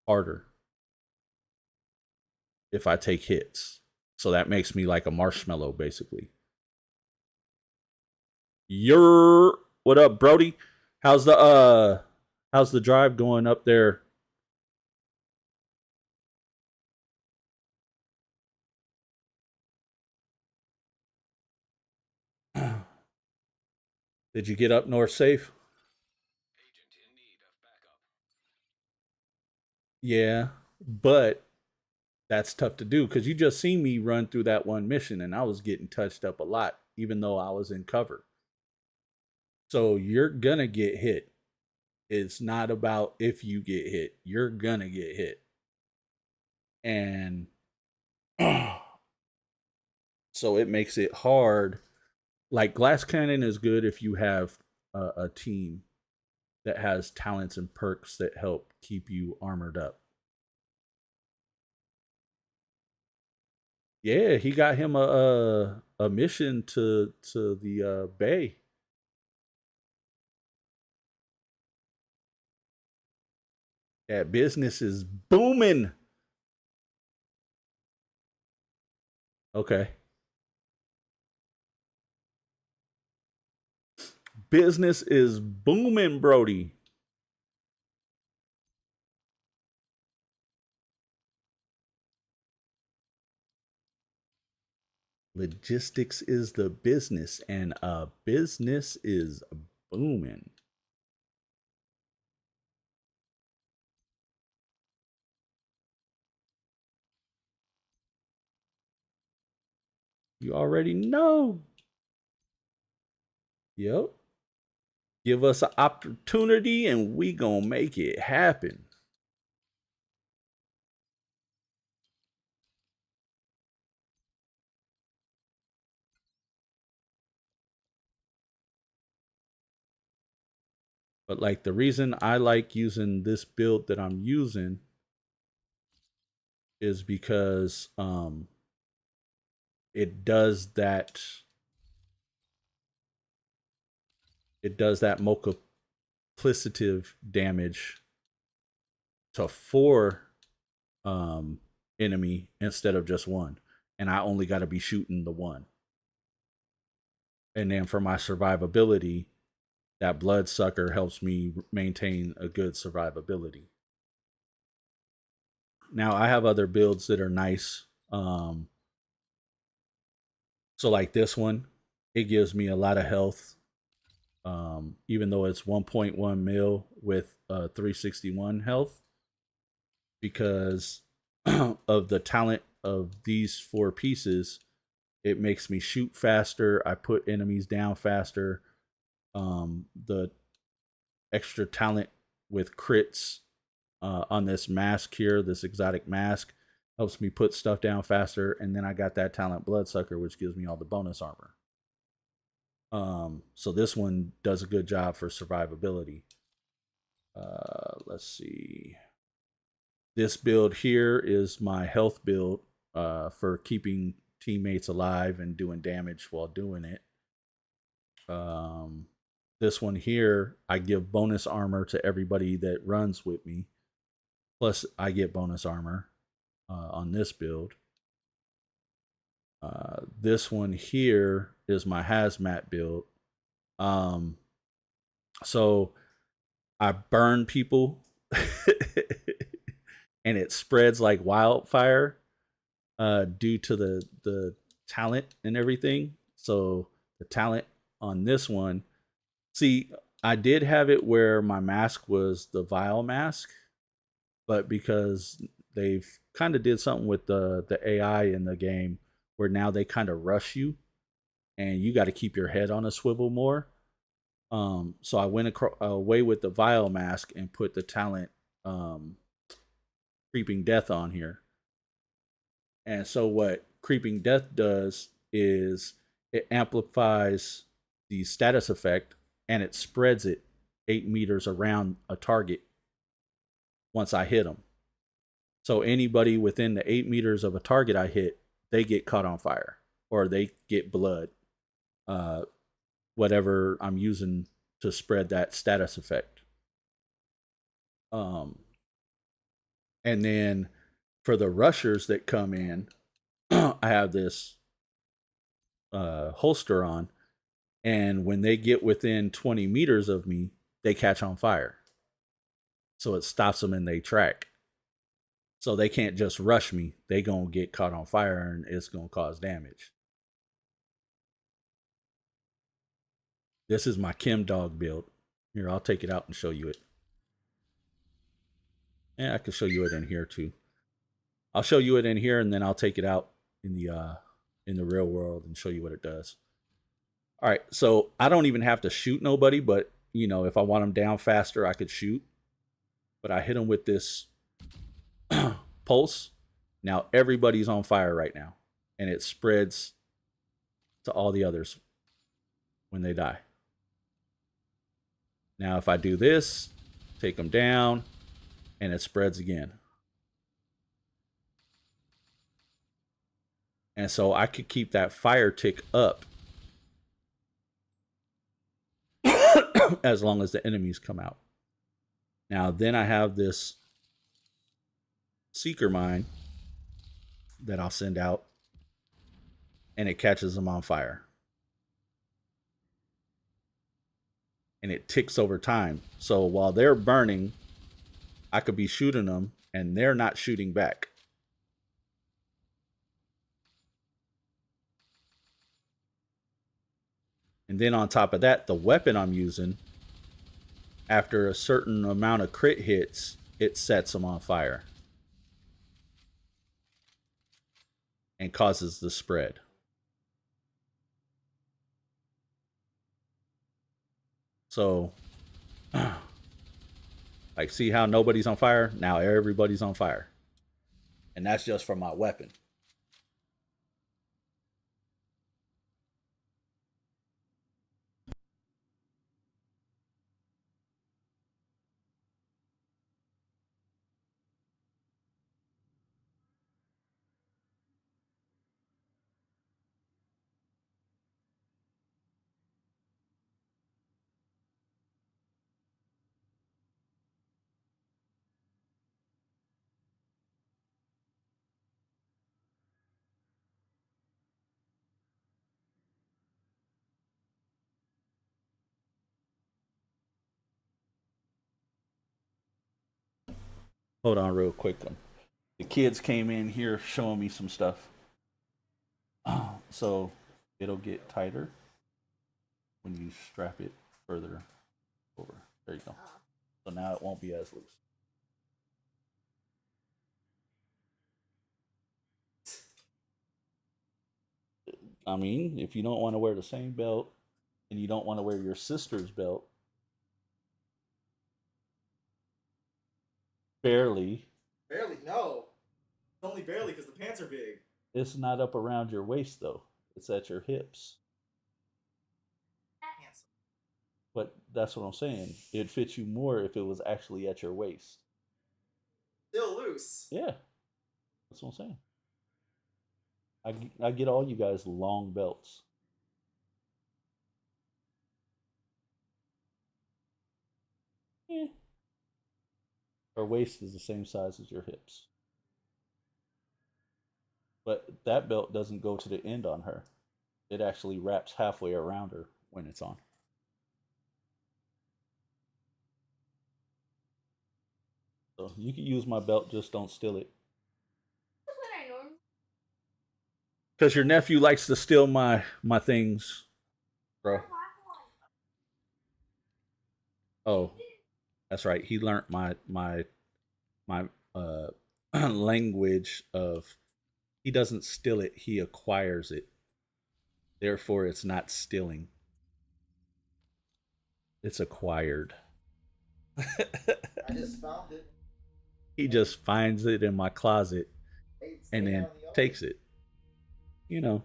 Speaker 1: harder if I take hits. So that makes me like a marshmallow, basically. What up, Brody? How's the drive going up there? Did you get up north safe?
Speaker 2: Agent in need of backup.
Speaker 1: Yeah, but that's tough to do because you just seen me run through that one mission and I was getting touched up a lot, even though I was in cover. So you're gonna get hit. It's not about if you get hit, you're gonna get hit. And so it makes it hard. Like Glass Cannon is good if you have a team that has talents and perks that help keep you armored up. Yeah, he got him a mission to the bay. That business is booming. Okay. Business is booming, Brody. Logistics is the business, and a business is booming. You already know. Yep. Give us an opportunity and we gonna make it happen. But like the reason I like using this build that I'm using is because it does that multiplicative damage to 4 enemy instead of just 1, and I only got to be shooting the 1. And then for my survivability, that bloodsucker helps me maintain a good survivability. Now I have other builds that are nice. So like this one, it gives me a lot of health. Even though it's 1.1 mil with 361 health, because of the talent of these 4 pieces, it makes me shoot faster. I put enemies down faster. The extra talent with crits on this mask here, this exotic mask, helps me put stuff down faster. And then I got that talent Bloodsucker, which gives me all the bonus armor. So this one does a good job for survivability. Let's see. This build here is my health build for keeping teammates alive and doing damage while doing it. This one here, I give bonus armor to everybody that runs with me. Plus, I get bonus armor on this build. This one here is my hazmat build. So I burn people and it spreads like wildfire due to the talent and everything. So the talent on this one, see, I did have it where my mask was the Vile mask, but because they've kind of did something with the AI in the game where now they kind of rush you, and you got to keep your head on a swivel more. So I went away with the Vile mask and put the talent Creeping Death on here. And so what Creeping Death does is it amplifies the status effect and it spreads it 8 meters around a target once I hit them. So anybody within the 8 meters of a target I hit, they get caught on fire or they get blood. Whatever I'm using to spread that status effect. And then for the rushers that come in, I have this holster on, and when they get within 20 meters of me, they catch on fire. So it stops them in their track. So they can't just rush me. They gonna get caught on fire and it's gonna cause damage. This is my Chem Dog build. Here, I'll take it out and show you it. And I can show you it in here too. I'll show you it in here and then I'll take it out in the real world and show you what it does. All right, so I don't even have to shoot nobody, but you know, if I want them down faster, I could shoot. But I hit them with this pulse. Now everybody's on fire right now, and it spreads to all the others when they die. Now if I do this, take them down, and it spreads again. And so I could keep that fire tick up as long as the enemies come out. Now then I have this Seeker Mine that I'll send out, and it catches them on fire. And it ticks over time. So while they're burning, I could be shooting them and they're not shooting back. And then on top of that, the weapon I'm using, after a certain amount of crit hits, it sets them on fire and causes the spread. So, like, see how nobody's on fire? Now everybody's on fire. And that's just for my weapon. Hold on real quick. The kids came in here showing me some stuff. So it'll get tighter when you strap it further over. There you go. So now it won't be as loose. I mean, if you don't want to wear the same belt and you don't want to wear your sister's belt, barely.
Speaker 4: Barely, no. Only barely because the pants are big.
Speaker 1: It's not up around your waist though. It's at your hips.
Speaker 4: Pants.
Speaker 1: But that's what I'm saying. It'd fit you more if it was actually at your waist.
Speaker 4: Still loose.
Speaker 1: Yeah. That's what I'm saying. I get all you guys long belts. Yeah. Her waist is the same size as your hips. But that belt doesn't go to the end on her. It actually wraps halfway around her when it's on. So you can use my belt, just don't steal it. Because your nephew likes to steal my things, bro. Oh, that's right. He learned my language of he doesn't steal it, he acquires it. Therefore, it's not stealing. It's acquired.
Speaker 5: I just found it.
Speaker 1: He just finds it in my closet and then takes it. You know.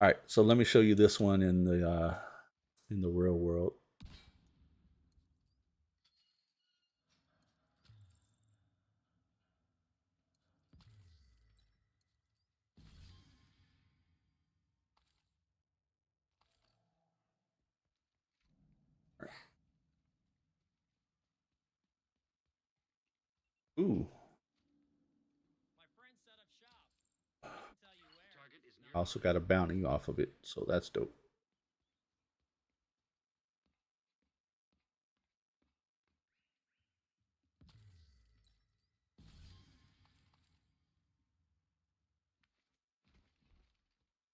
Speaker 1: All right, so let me show you this one in the real world. Ooh. I also got a bounty off of it, so that's dope.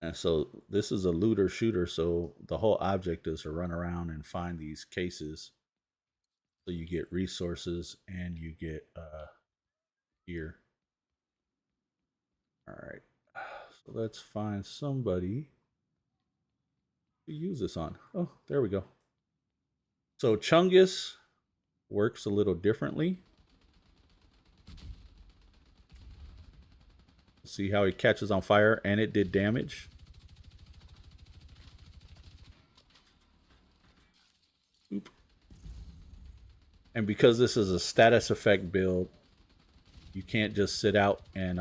Speaker 1: And so this is a looter shooter, so the whole object is to run around and find these cases. So you get resources and you get gear. All right. So let's find somebody to use this on. Oh, there we go. So Chungus works a little differently. See how he catches on fire and it did damage. Oop. And because this is a status effect build, you can't just sit out and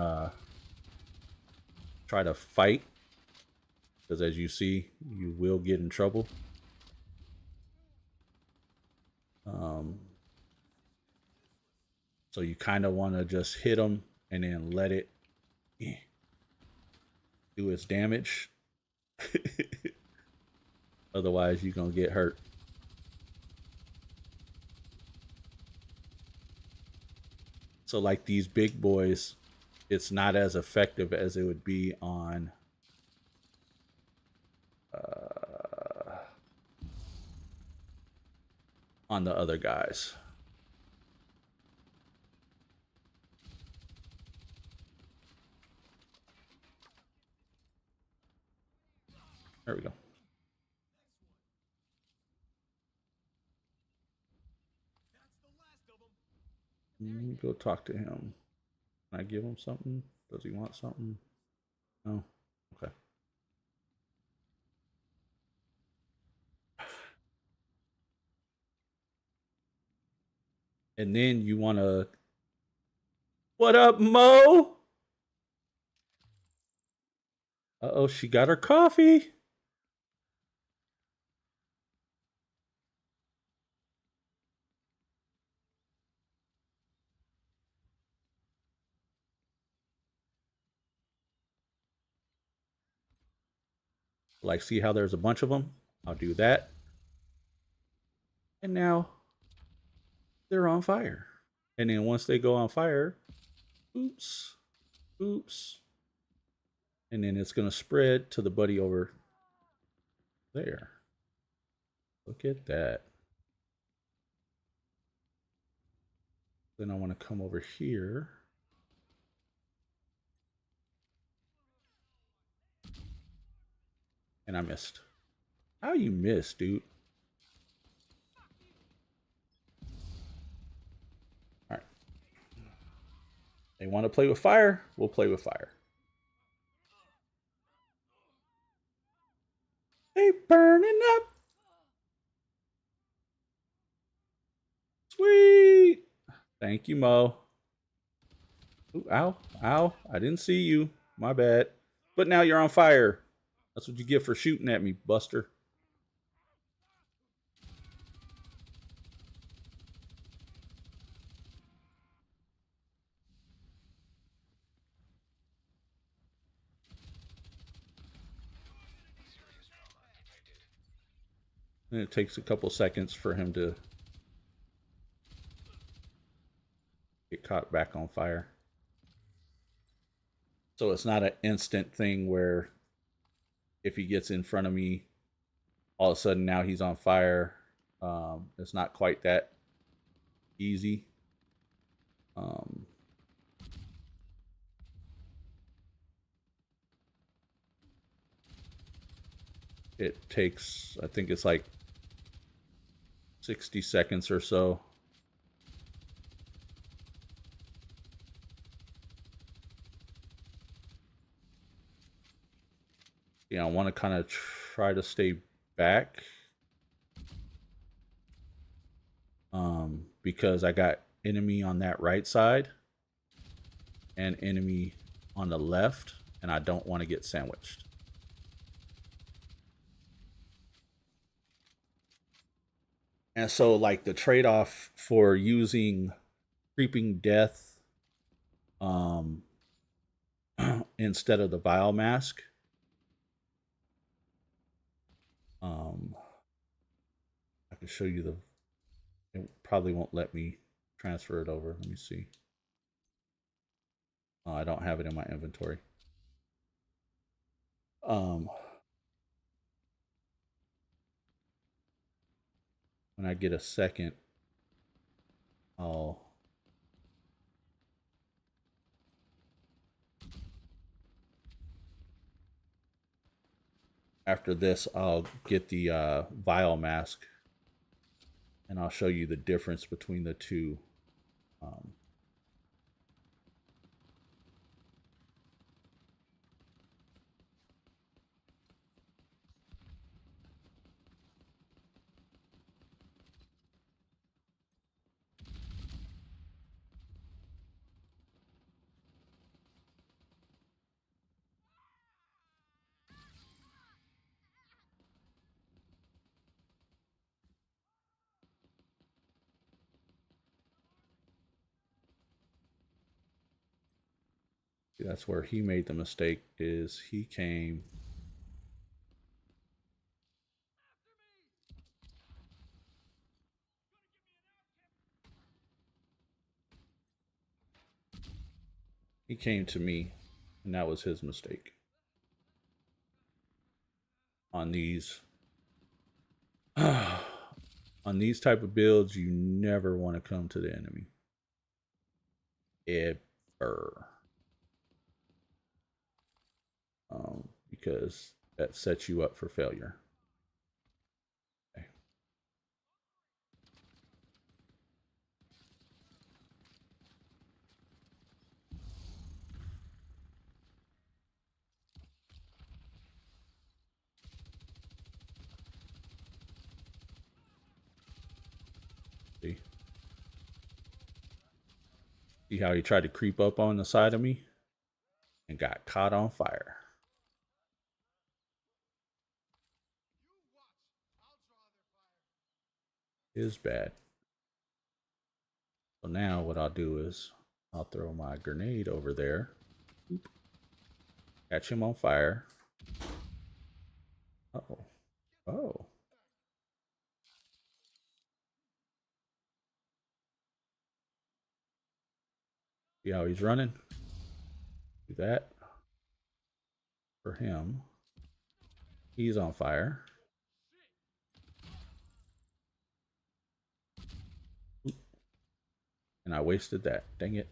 Speaker 1: try to fight, because as you see, you will get in trouble. So you kind of want to just hit them and then let it do its damage. Otherwise, you're going to get hurt. So like these big boys, it's not as effective as it would be on the other guys. There we go. Let me go talk to him. Can I give him something? Does he want something? No? Okay. And then you want to... What up, Mo? Uh-oh, she got her coffee. Like, see how there's a bunch of them? I'll do that. And now they're on fire. And then once they go on fire, oops, oops. And then it's going to spread to the buddy over there. Look at that. Then I want to come over here. And I missed. How you miss, dude? All right. They want to play with fire? We'll play with fire. They burning up. Sweet. Thank you, Mo. Ooh, ow, ow. I didn't see you. My bad. But now you're on fire. That's what you get for shooting at me, Buster. And it takes a couple seconds for him to get caught back on fire. So it's not an instant thing where if he gets in front of me, all of a sudden now he's on fire. It's not quite that. easy. It takes, I think it's like 60 seconds or so. Yeah, I want to kind of try to stay back. Because I got enemy on that right side and enemy on the left, and I don't want to get sandwiched. And so, like, the trade-off for using Creeping Death instead of the Vile Mask, I can show you the, it probably won't let me transfer it over. Let me see. Oh, I don't have it in my inventory. When I get a second, I'll after this, I'll get the Vile Mask, and I'll show you the difference between the two. See, that's where he made the mistake, is he came to me, and that was his mistake. On these on these type of builds, you never want to come to the enemy. Ever. Because that sets you up for failure. Okay. See how he tried to creep up on the side of me and got caught on fire. Is bad. So now what I'll do is I'll throw my grenade over there. Oop. Catch him on fire. Uh-oh. Oh. See how he's running? Do that for him. He's on fire. Oop. And I wasted that. Dang it.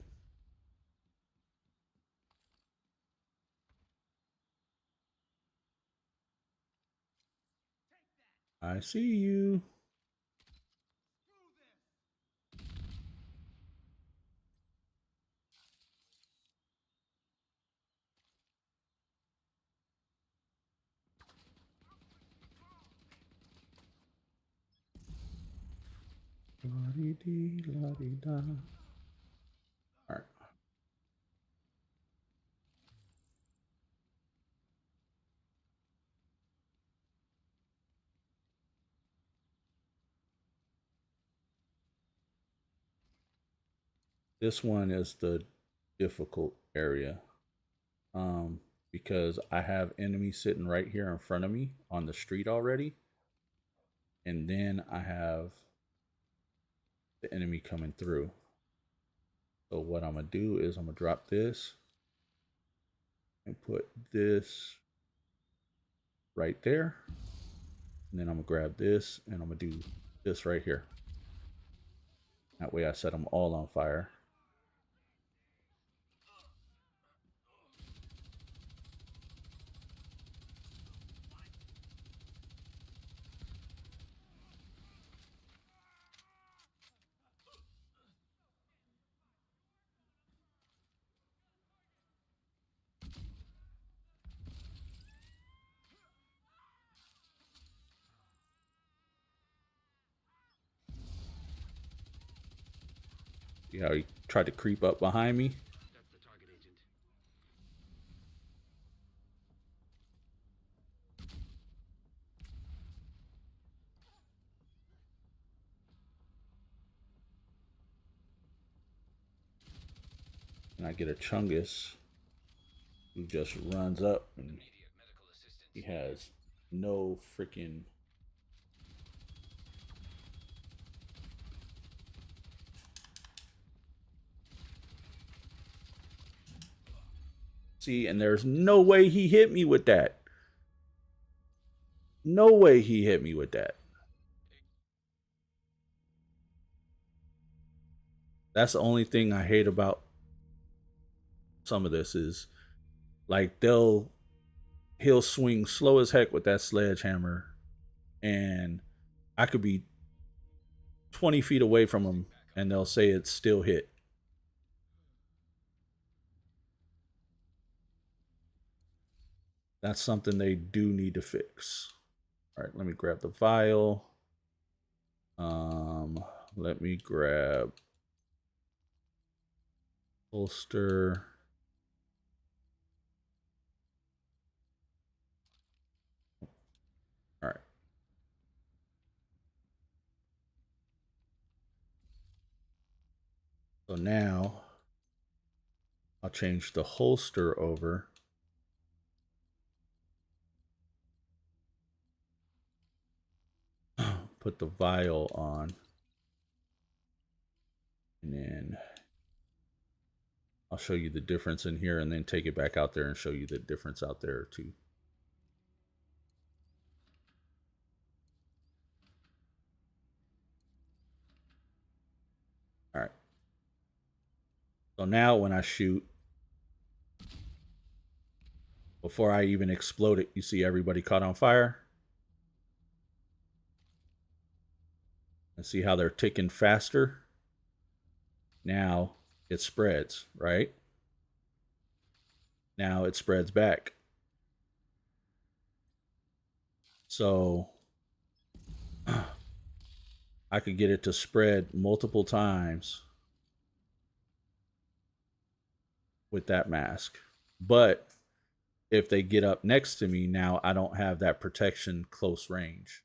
Speaker 1: I see you. La-dee-dee-la-dee-da. All right. This one is the difficult area, because I have enemies sitting right here in front of me on the street already, and then I have the enemy coming through. So what I'm gonna do is I'm gonna drop this and put this right there, and then I'm gonna grab this and I'm gonna do this right here. That way I set them all on fire. See how he tried to creep up behind me?
Speaker 2: That's the target, Agent.
Speaker 1: And I get a Chungus who just runs up and
Speaker 2: Immediate medical assistance.
Speaker 1: he has no freaking. See, and there's no way he hit me with that. No way he hit me with that. That's the only thing I hate about some of this is like he'll swing slow as heck with that sledgehammer and I could be 20 feet away from him and they'll say it's still hit. That's something they do need to fix. All right, let me grab the vial. Let me grab holster. All right. So now I'll change the holster over. Put the vial on. And then I'll show you the difference in here and then take it back out there and show you the difference out there too. All right. So now when I shoot, before I even explode it, you see everybody caught on fire? And see how they're ticking faster? Now it spreads, right? Now it spreads back. So I could get it to spread multiple times with that mask. But if they get up next to me, now I don't have that protection close range.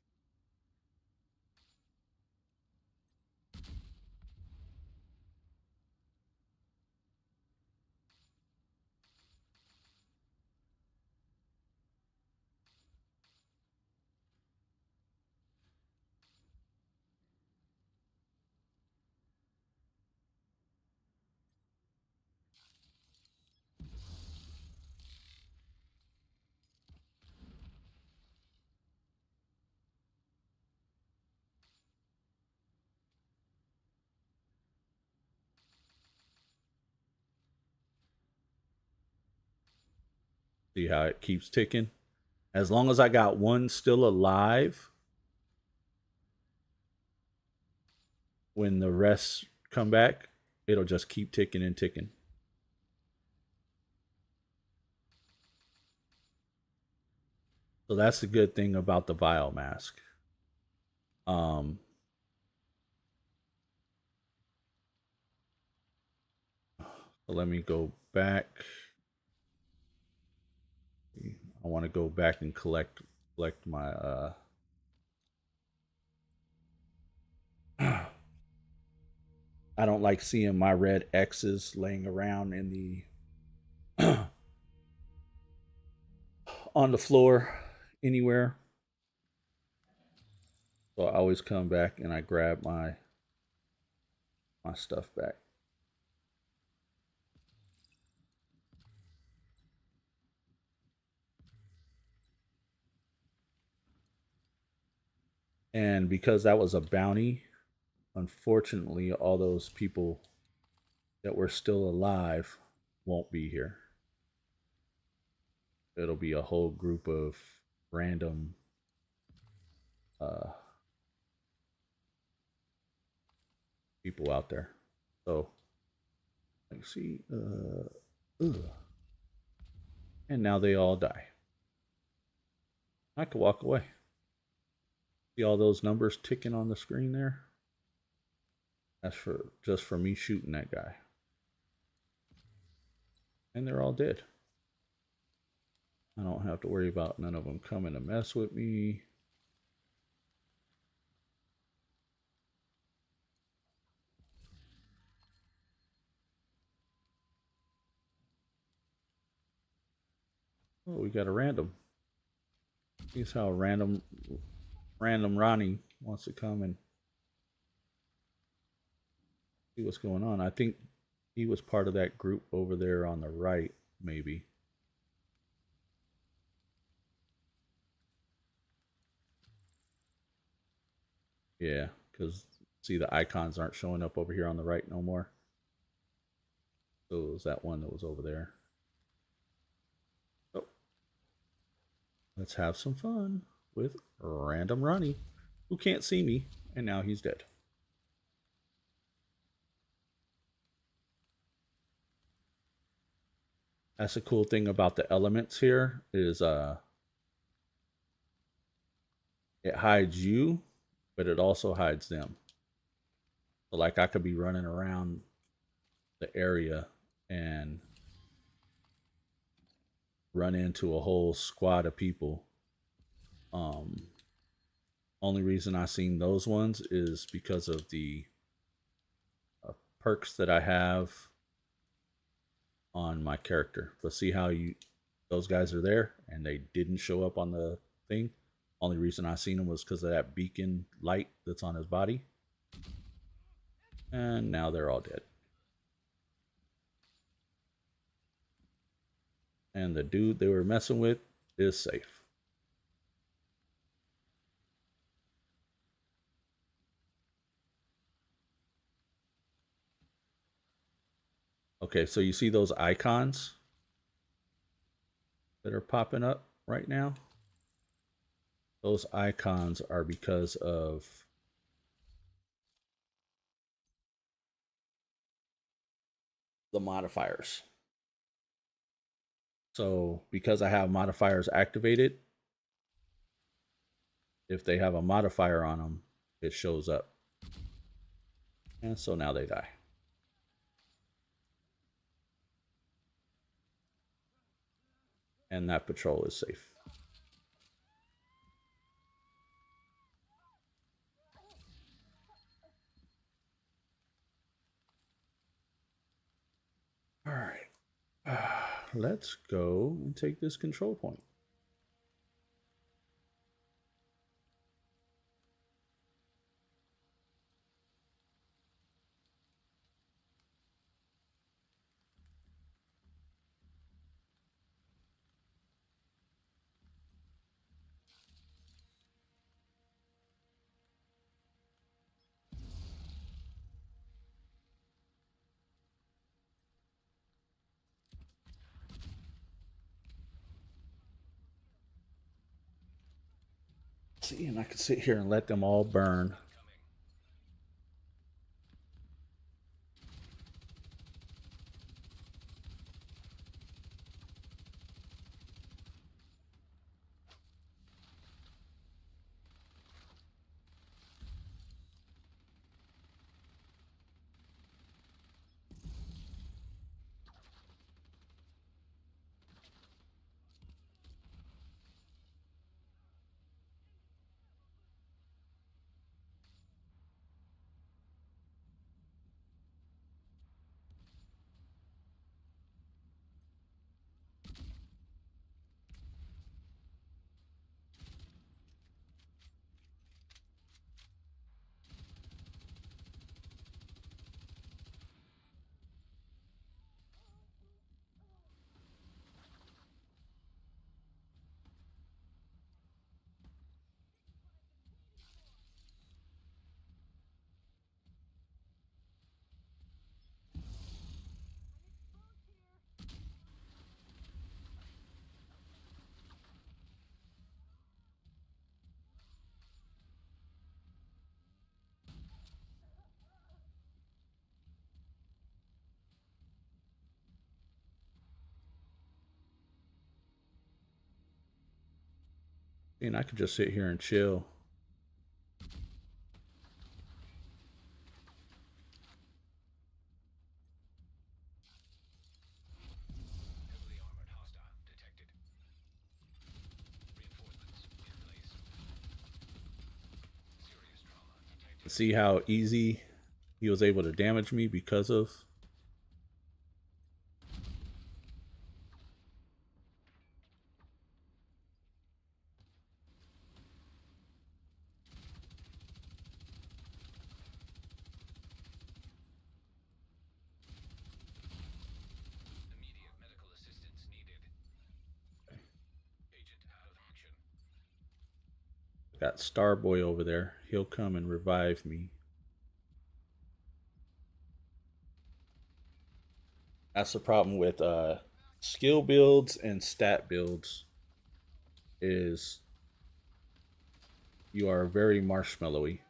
Speaker 1: See how it keeps ticking? As long as I got one still alive, when the rest come back, it'll just keep ticking and ticking. So that's the good thing about the vial mask. So let me go back. I want to go back and collect my I don't like seeing my red X's laying around in the on the floor anywhere. So I always come back and I grab my stuff back. And because that was a bounty, unfortunately, all those people that were still alive won't be here. It'll be a whole group of random people out there. So, let's see. And now they all die. I could walk away. See all those numbers ticking on the screen there? That's for just for me shooting that guy. And they're all dead. I don't have to worry about none of them coming to mess with me. Oh, we got a random. Here's how random Ronnie wants to come and see what's going on. I think he was part of that group over there on the right, maybe. Yeah, because see the icons aren't showing up over here on the right no more. So it was that one that was over there. Oh. Let's have some fun with random Ronnie, who can't see me, and now he's dead. That's the cool thing about the elements here is it hides you, but it also hides them. So like I could be running around the area and run into a whole squad of people. Only reason I seen those ones is because of the perks that I have on my character. But see how those guys are there and they didn't show up on the thing. Only reason I seen them was because of that beacon light that's on his body. And now they're all dead. And the dude they were messing with is safe. Okay, so you see those icons that are popping up right now? Those icons are because of the modifiers. So because I have modifiers activated, if they have a modifier on them, it shows up. And so now they die. And that patrol is safe. All right. Let's go and take this control point. See, and I can sit here and let them all burn. And I could just sit here and chill.
Speaker 2: Heavily armored hostile detected. Reinforcements in place. Serious trauma detected.
Speaker 1: See how easy he was able to damage me because of
Speaker 2: Immediate medical assistance needed. Agent out of action.
Speaker 1: got Starboy over there. He'll come and revive me. That's the problem with skill builds and stat builds is you are very marshmallowy.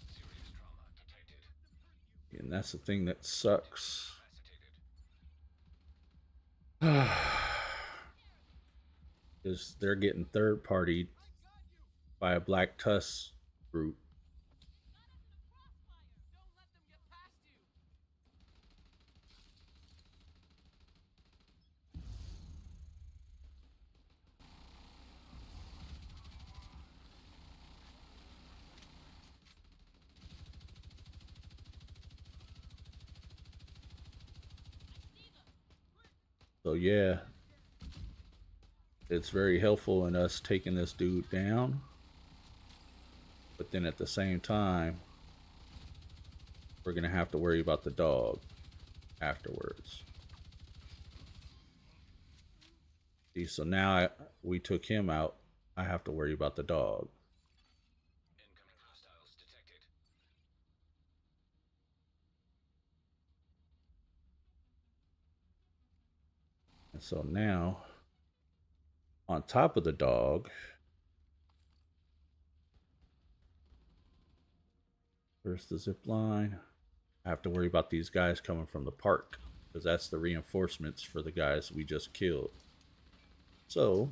Speaker 2: Serious trauma detected.
Speaker 1: And that's the thing that sucks.
Speaker 2: Incapacitated.
Speaker 1: Is they're getting third partied by a Black Tusk group. So yeah, it's very helpful in us taking this dude down. But then at the same time, we're going to have to worry about the dog afterwards. See, so now we took him out. I have to worry about the dog.
Speaker 2: Incoming hostiles detected.
Speaker 1: And so now, on top of the dog, where's the zip line? I have to worry about these guys coming from the park because that's the reinforcements for the guys we just killed. So,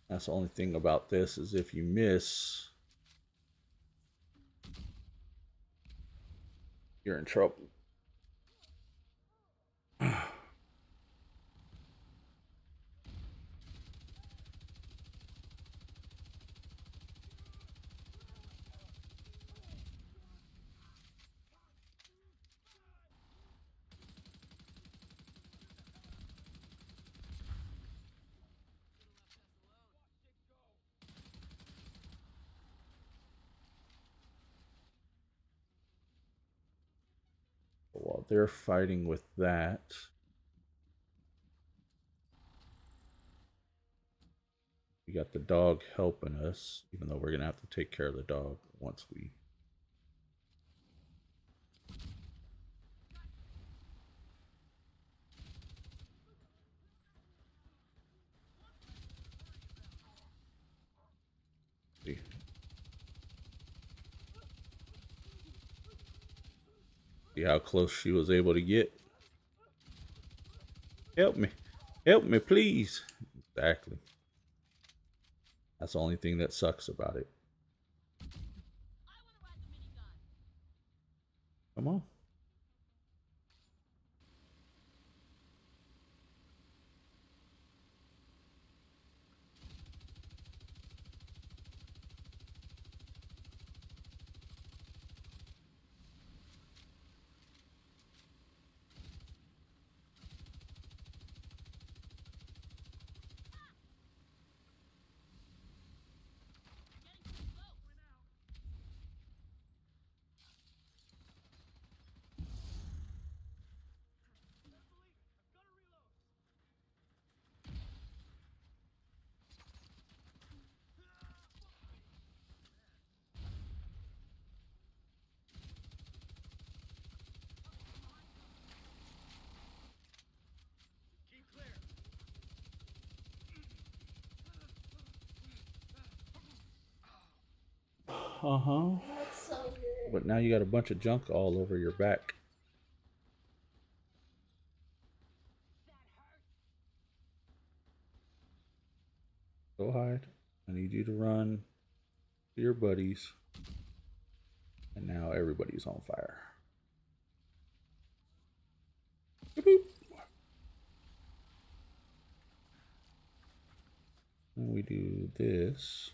Speaker 1: that's the only thing about this is if you miss, You're in trouble. While they're fighting with that, we got the dog helping us, even though we're gonna have to take care of the dog once we. See. See how close she was able to get. Help me, please. Exactly. That's the only thing that sucks about it. Come on. Uh-huh. But now you got a bunch of junk all over your back. Go hide. I need you to run to your buddies. And now everybody's on fire. Boop. And we do this.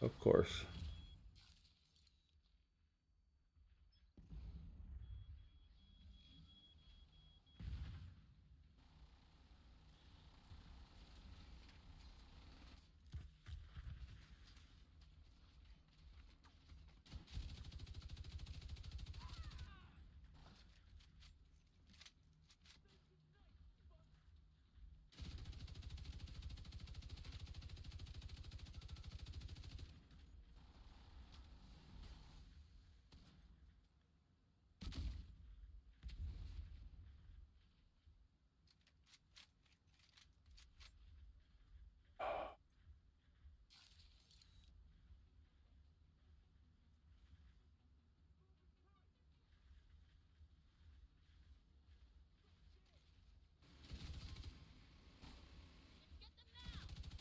Speaker 1: Of course.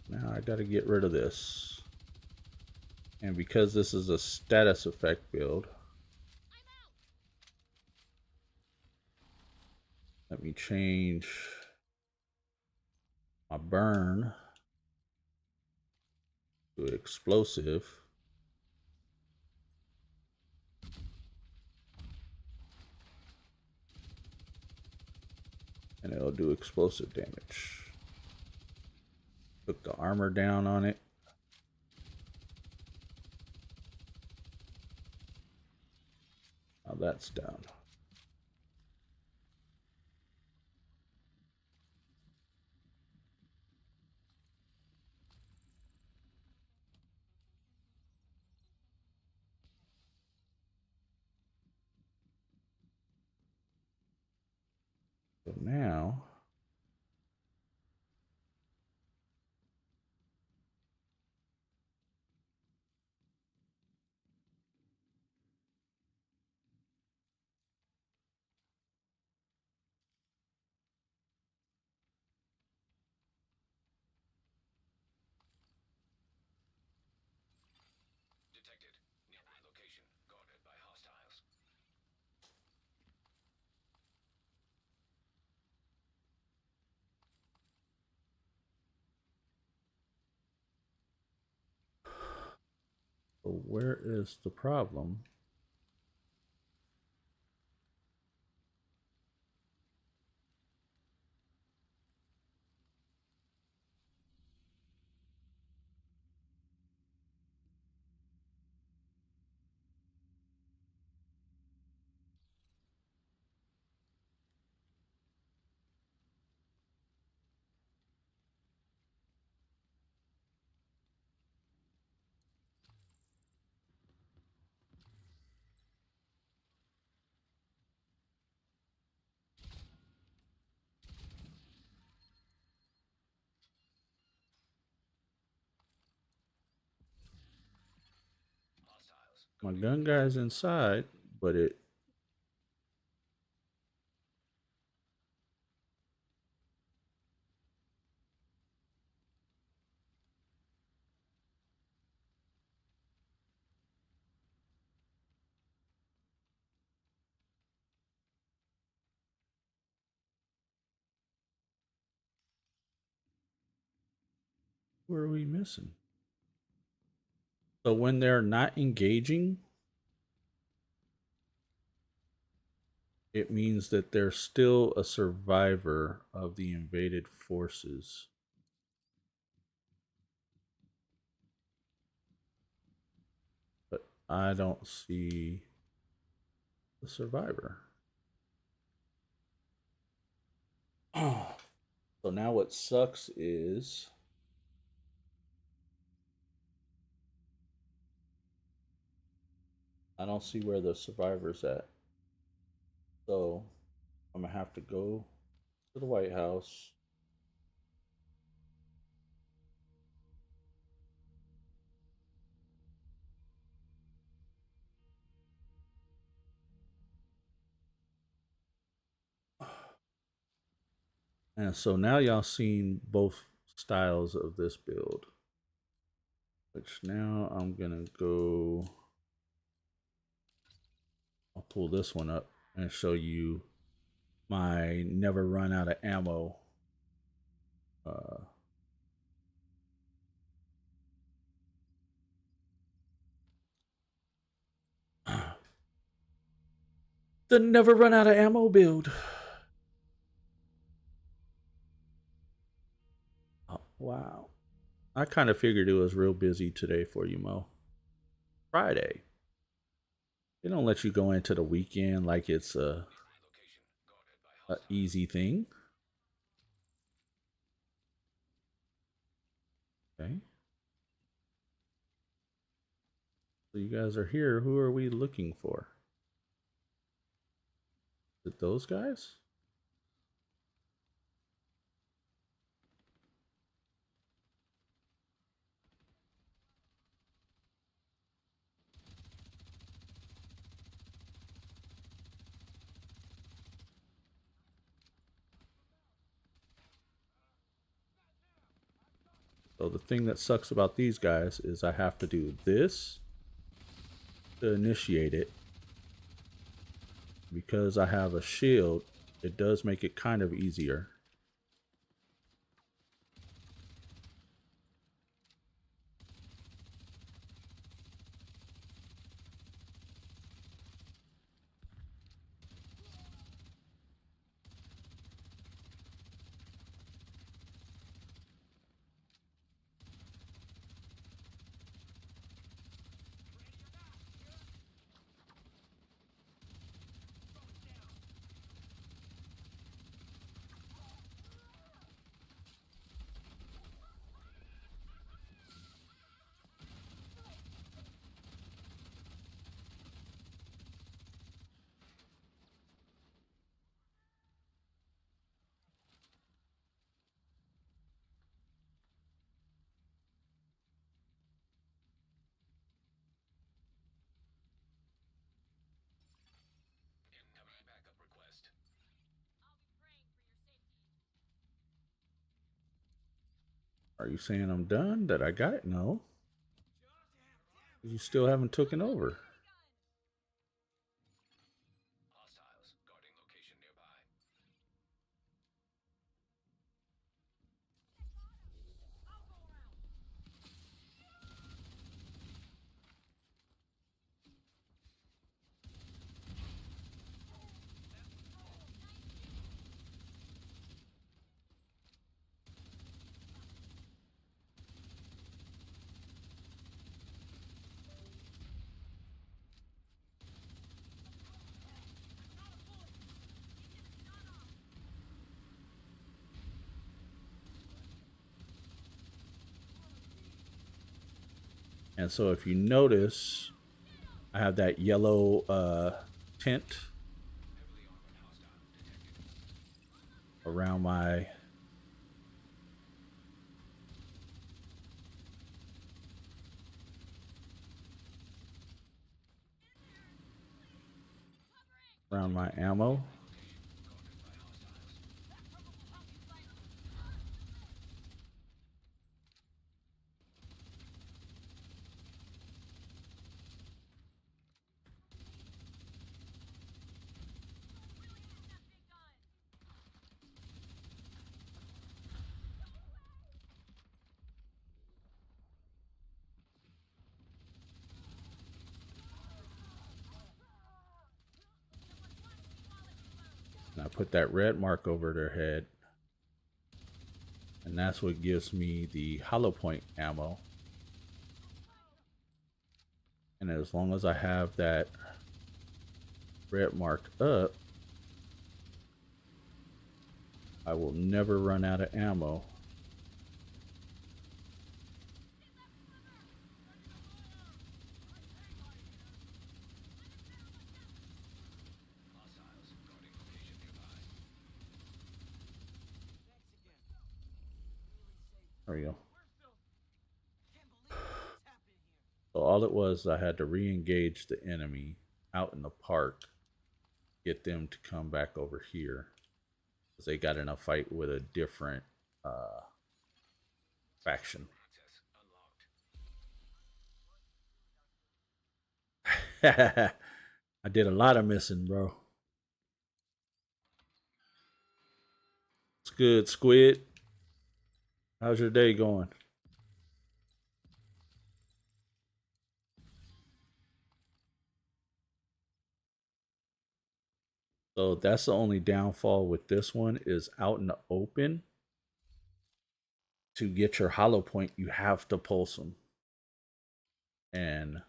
Speaker 1: Now I gotta get rid of this. And because this is a status effect build, let me change my burn to explosive. And it'll do explosive damage. Put the armor down on it. Now that's down. So now So where is the problem? My gun guy's inside, but it. Where are we missing? So when they're not engaging, it means that they're still a survivor of the invaded forces. But I don't see the survivor. So now what sucks is I don't see where the survivor's at. So I'm gonna have to go to the White House. And so now y'all seen both styles of this build. Which now I'm gonna go. I'll pull this one up and show you my never run out of ammo. The never run out of ammo build. Oh, wow. I kind of figured it was real busy today for you, Mo. Friday. They don't let you go into the weekend like it's a easy thing. Okay. So you guys are here. Who are we looking for? Is it those guys? So the thing that sucks about these guys is I have to do this to initiate it. Because I have a shield, it does make it kind of easier. Are you saying I'm done? That I got it? No. You still haven't taken over. And so if you notice, I have that yellow tint around my ammo. And I put that red mark over their head. And that's what gives me the hollow point ammo. And as long as I have that red mark up, I will never run out of ammo. There we go. So all it was, I had to re-engage the enemy out in the park, get them to come back over here, because they got in a fight with a different faction. I did a lot of missing, bro. It's good, Squid. How's your day going? So that's the only downfall with this one, is out in the open. To get your hollow point, you have to pulse them. And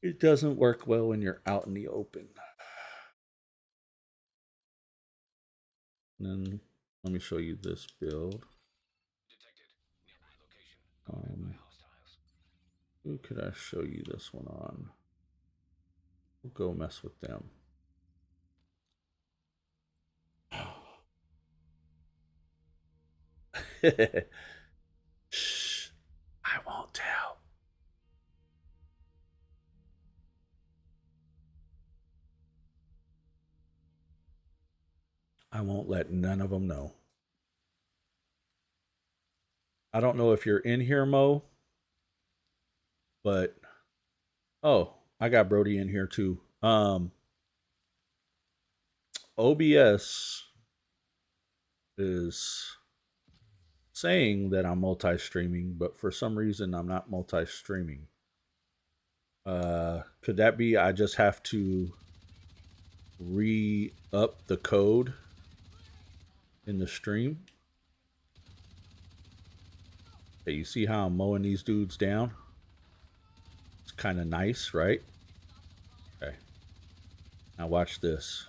Speaker 1: it doesn't work well when you're out in the open. And then let me show you this build. Who could I show you this one on? We'll go mess with them. Shh, I won't tell. I won't let none of them know. I don't know if you're in here, Mo, but oh, I got Brody in here too. OBS is saying that I'm multi-streaming, but for some reason I'm not multi-streaming. Could that be I just have to re-up the code in the stream? Hey, you see how I'm mowing these dudes down? It's kind of nice, right? Okay. Now watch this.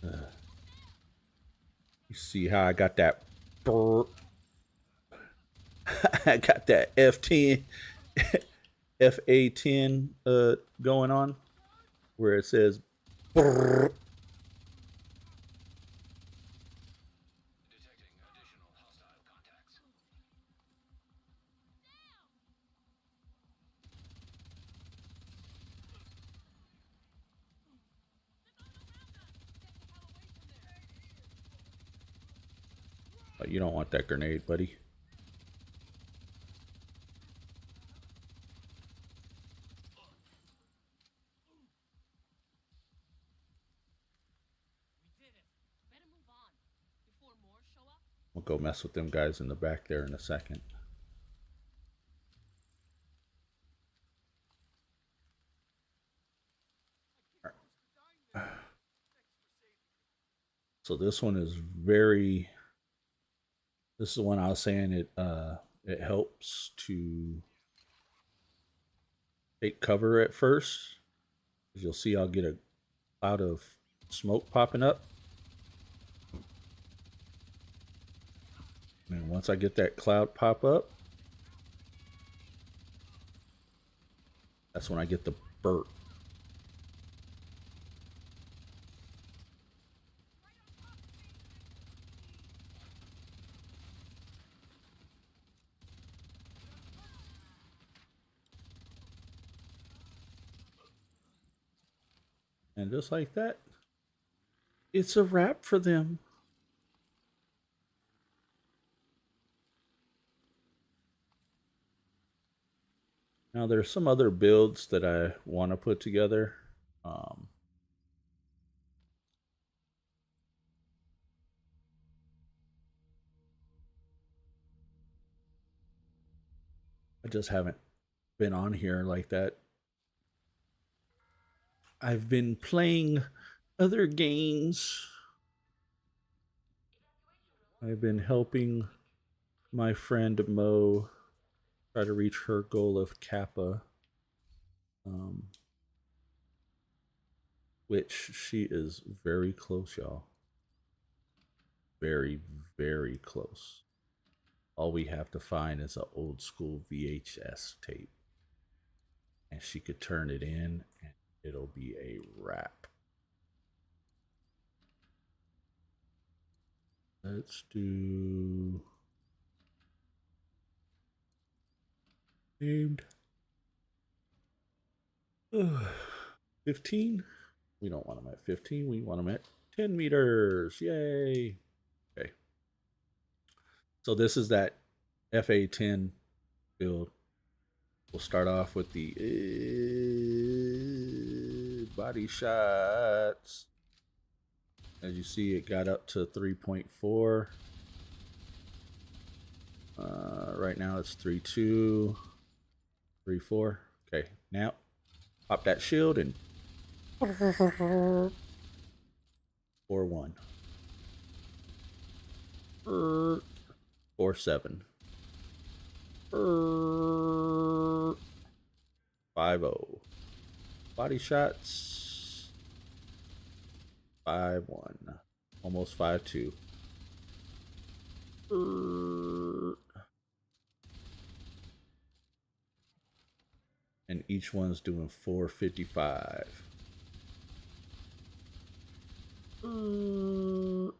Speaker 1: You see how I got that I got that F10 FA10 going on, where it says brr. Oh, you don't want that grenade, buddy. We'll go mess with them guys in the back there in a second. So this one is very, this is the one I was saying it helps to take cover at first. As you'll see, I'll get a cloud of smoke popping up. And once I get that cloud pop up, that's when I get the burp. And just like that, it's a wrap for them. Now there's some other builds that I want to put together. I just haven't been on here like that. I've been playing other games. I've been helping my friend Mo try to reach her goal of Kappa, which she is very close, y'all. Very, very close. All we have to find is an old school VHS tape, and she could turn it in, and it'll be a wrap. Let's do named 15. We don't want them at 15. We want them at 10 meters. Yay. Okay. So this is that FA10 build. We'll start off with the body shots. As you see, it got up to 3.4. Right now it's 3.2, 3.4. Okay, now pop that shield and 4.1. 4.7. 5.0. Body shots 5.1. Almost 5.2. And each one's doing 4.55. And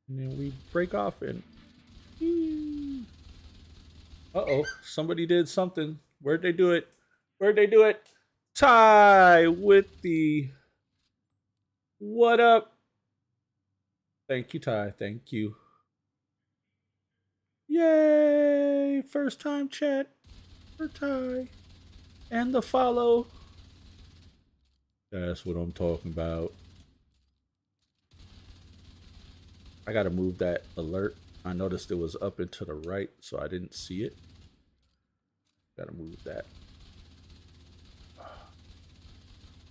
Speaker 1: then we break off and uh-oh, somebody did something. Where'd they do it? Where'd they do it? Ty with the what up? Thank you, Ty. Thank you. Yay! First time chat for Ty. And the follow. That's what I'm talking about. I gotta move that alert. I noticed it was up and to the right, so I didn't see it. Gotta move that.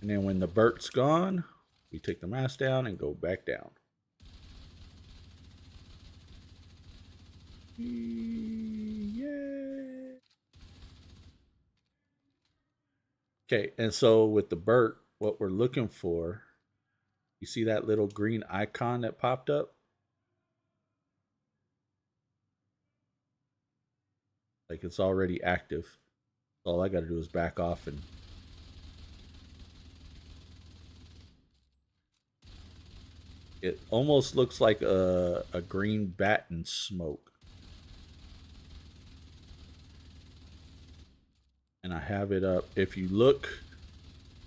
Speaker 1: And then when the Bert's gone, we take the mask down and go back down. Yeah. Okay, and so with the Bert, what we're looking for, you see that little green icon that popped up? Like it's already active. All I got to do is back off and it almost looks like a green bat in smoke. And I have it up. If you look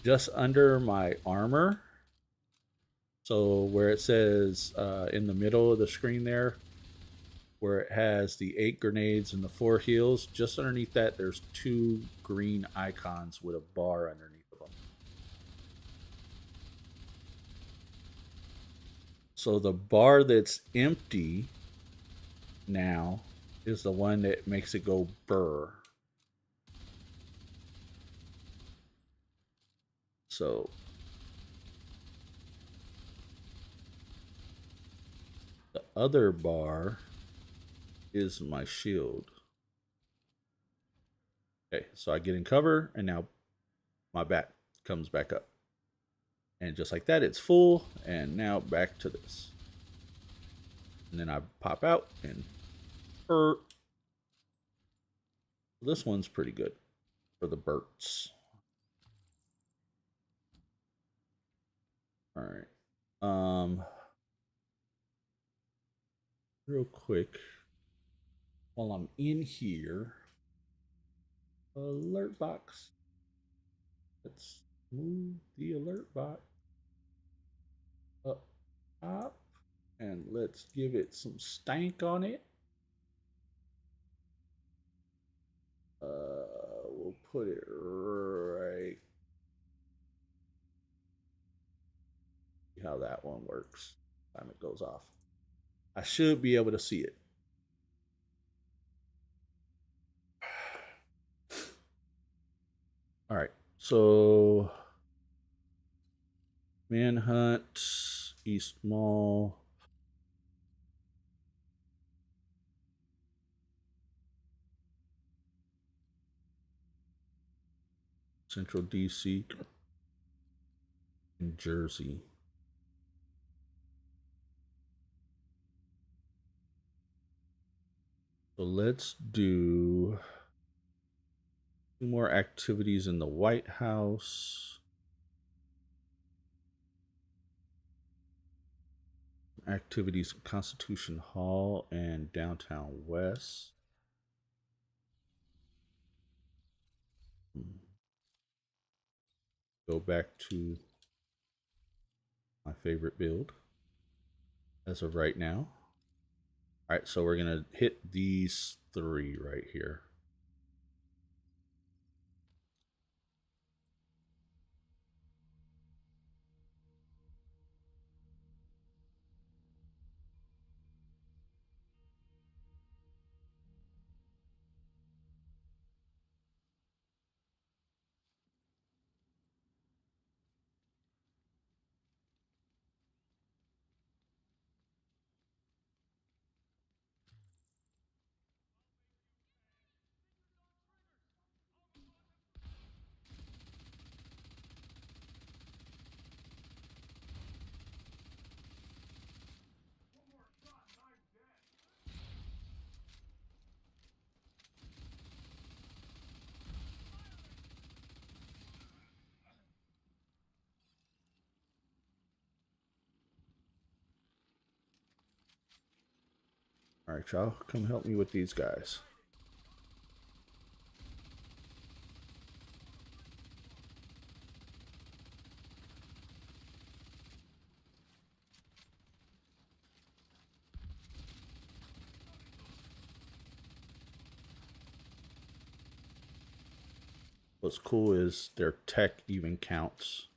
Speaker 1: just under my armor, so where it says in the middle of the screen there, where it has the 8 grenades and the 4 heals, just underneath that there's 2 green icons with a bar underneath of them. So the bar that's empty now is the one that makes it go burr. So the other bar is my shield. Okay, so I get in cover and now my bat comes back up. And just like that, it's full. And now back to this. And then I pop out and this one's pretty good for the burts. All right. Real quick, while I'm in here, alert box. Let's move the alert box up top and let's give it some stank on it. We'll put it right. See how that one works. Time it goes off. I should be able to see it. All right, so Manhunt, East Mall. Central DC and Jersey. So let's do 2 more activities in the White House. Activities in Constitution Hall and Downtown West. Go back to my favorite build as of right now. All right, so we're gonna hit these 3 right here. All right, y'all, come help me with these guys. What's cool is their tech even counts.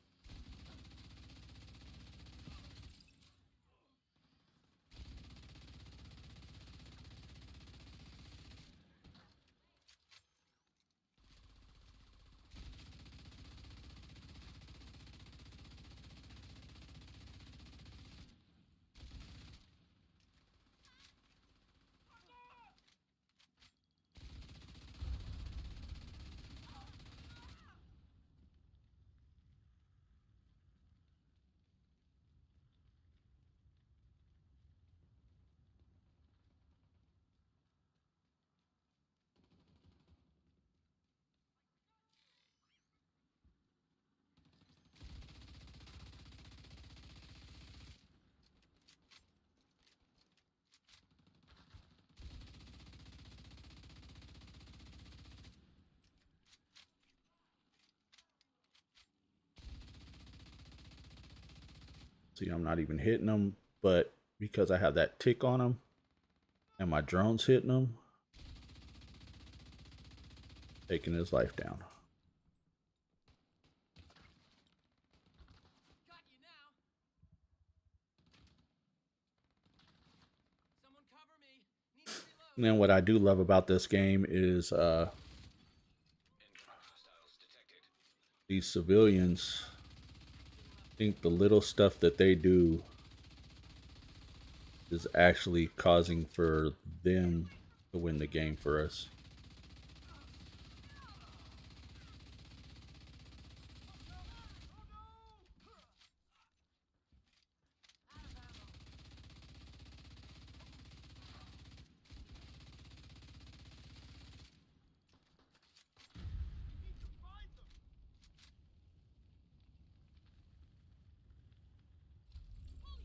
Speaker 1: See, I'm not even hitting them, but because I have that tick on them and my drone's hitting them, taking his life down.
Speaker 6: Got you now. Someone cover me. Need to reload.
Speaker 1: And then what I do love about this game is these civilians think the little stuff that they do is actually causing for them to win the game for us.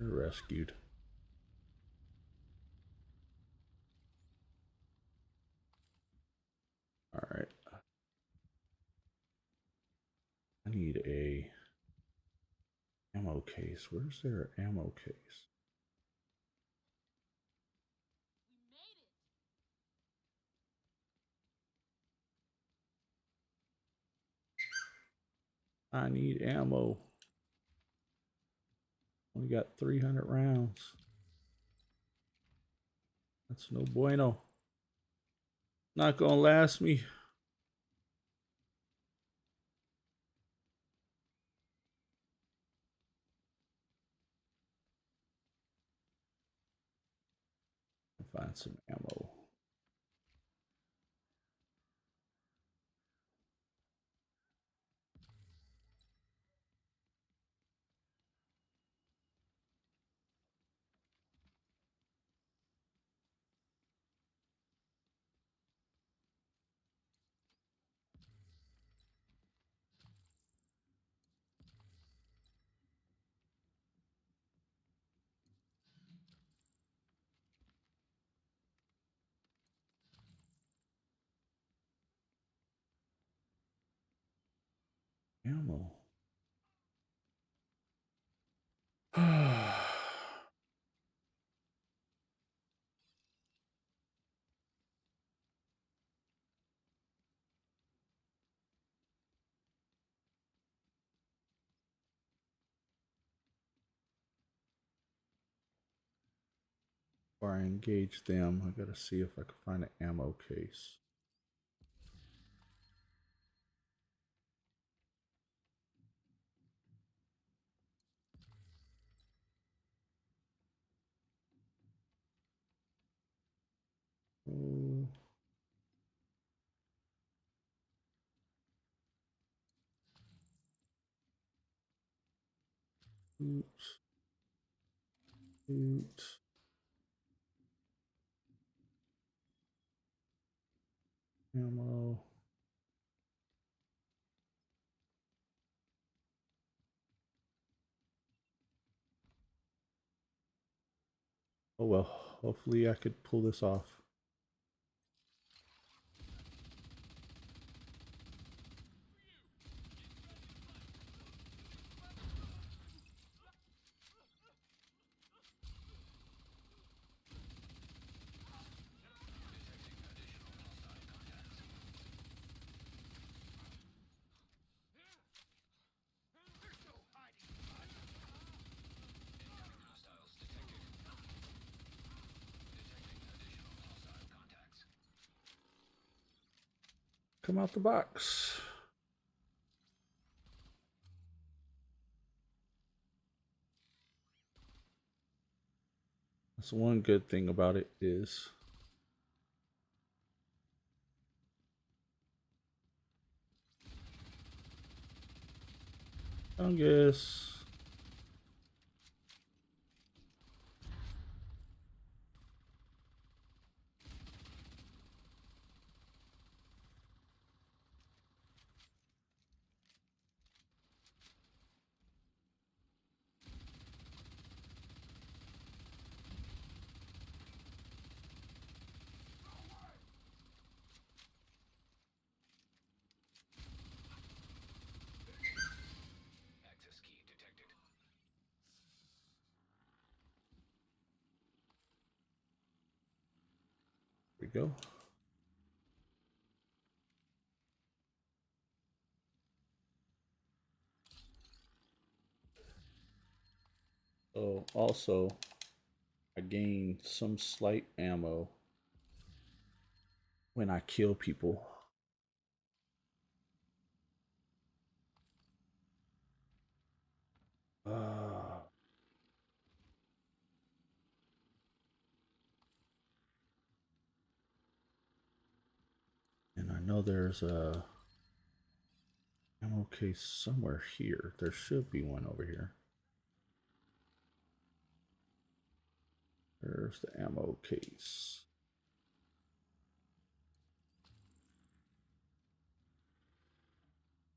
Speaker 1: They're rescued. All right. I need a ammo case. Where's their ammo case? I need ammo. Only got 300 rounds. That's no bueno. Not gonna last me. Find some ammo. Ammo. Before I engage them, I gotta see if I can find an ammo case. Oh. Oops. Oops. Ammo. Oh well, hopefully I could pull this off. Come out the box. That's one good thing about it is fungus.
Speaker 2: Access key detected.
Speaker 1: Here we go. So also, I gain some slight ammo when I kill people. And I know there's a ammo case somewhere here. There should be one over here. There's the ammo case.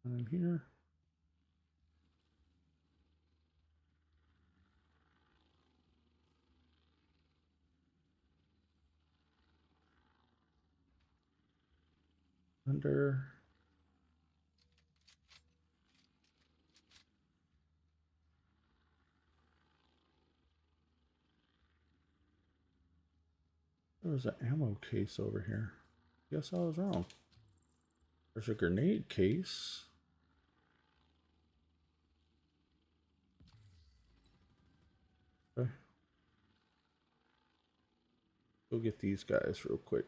Speaker 1: And in here. Under. There was an ammo case over here. Guess I was wrong. There's a grenade case. Okay. Go get these guys real quick.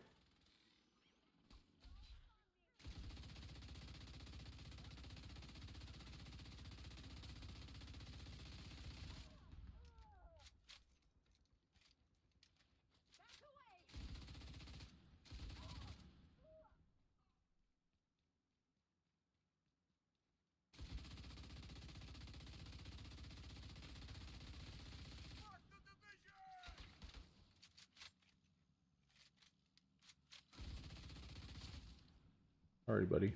Speaker 1: Sorry, buddy.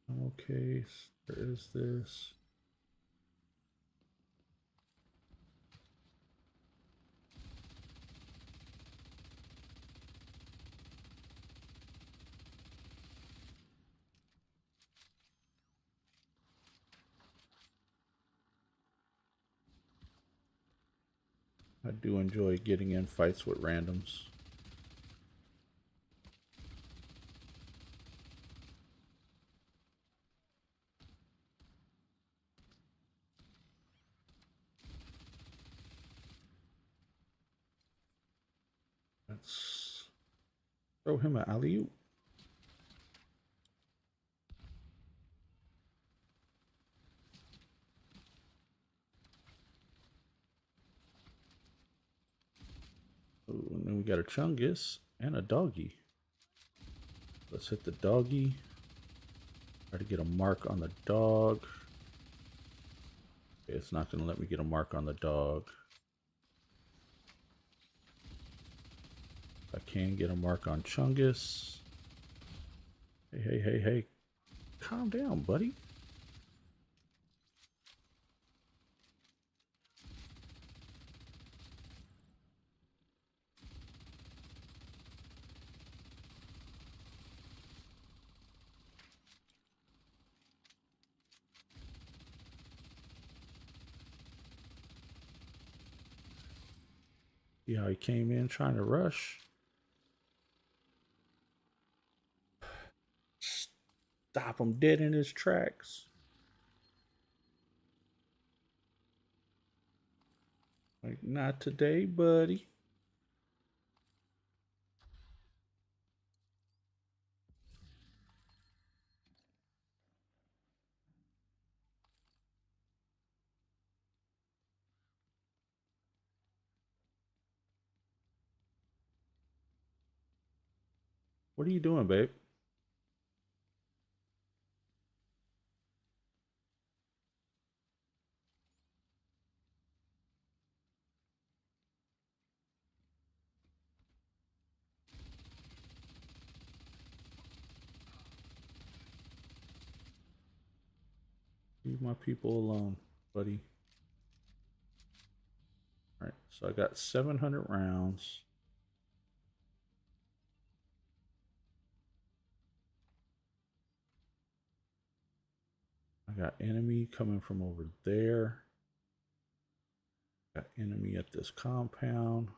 Speaker 1: Okay, there is this. I do enjoy getting in fights with randoms. Let's throw him an alley-oop. Ooh, and then we got a Chungus and a doggy. Let's hit the doggy. Try to get a mark on the dog. Okay, it's not going to let me get a mark on the dog. I can get a mark on Chungus. Hey, hey, hey, hey. Calm down, buddy. See how he came in trying to rush? Stop him dead in his tracks. Like, not today, buddy. What are you doing, babe? Leave my people alone, buddy. All right, so I got 700 rounds. I got enemy coming from over there. Got enemy at this compound.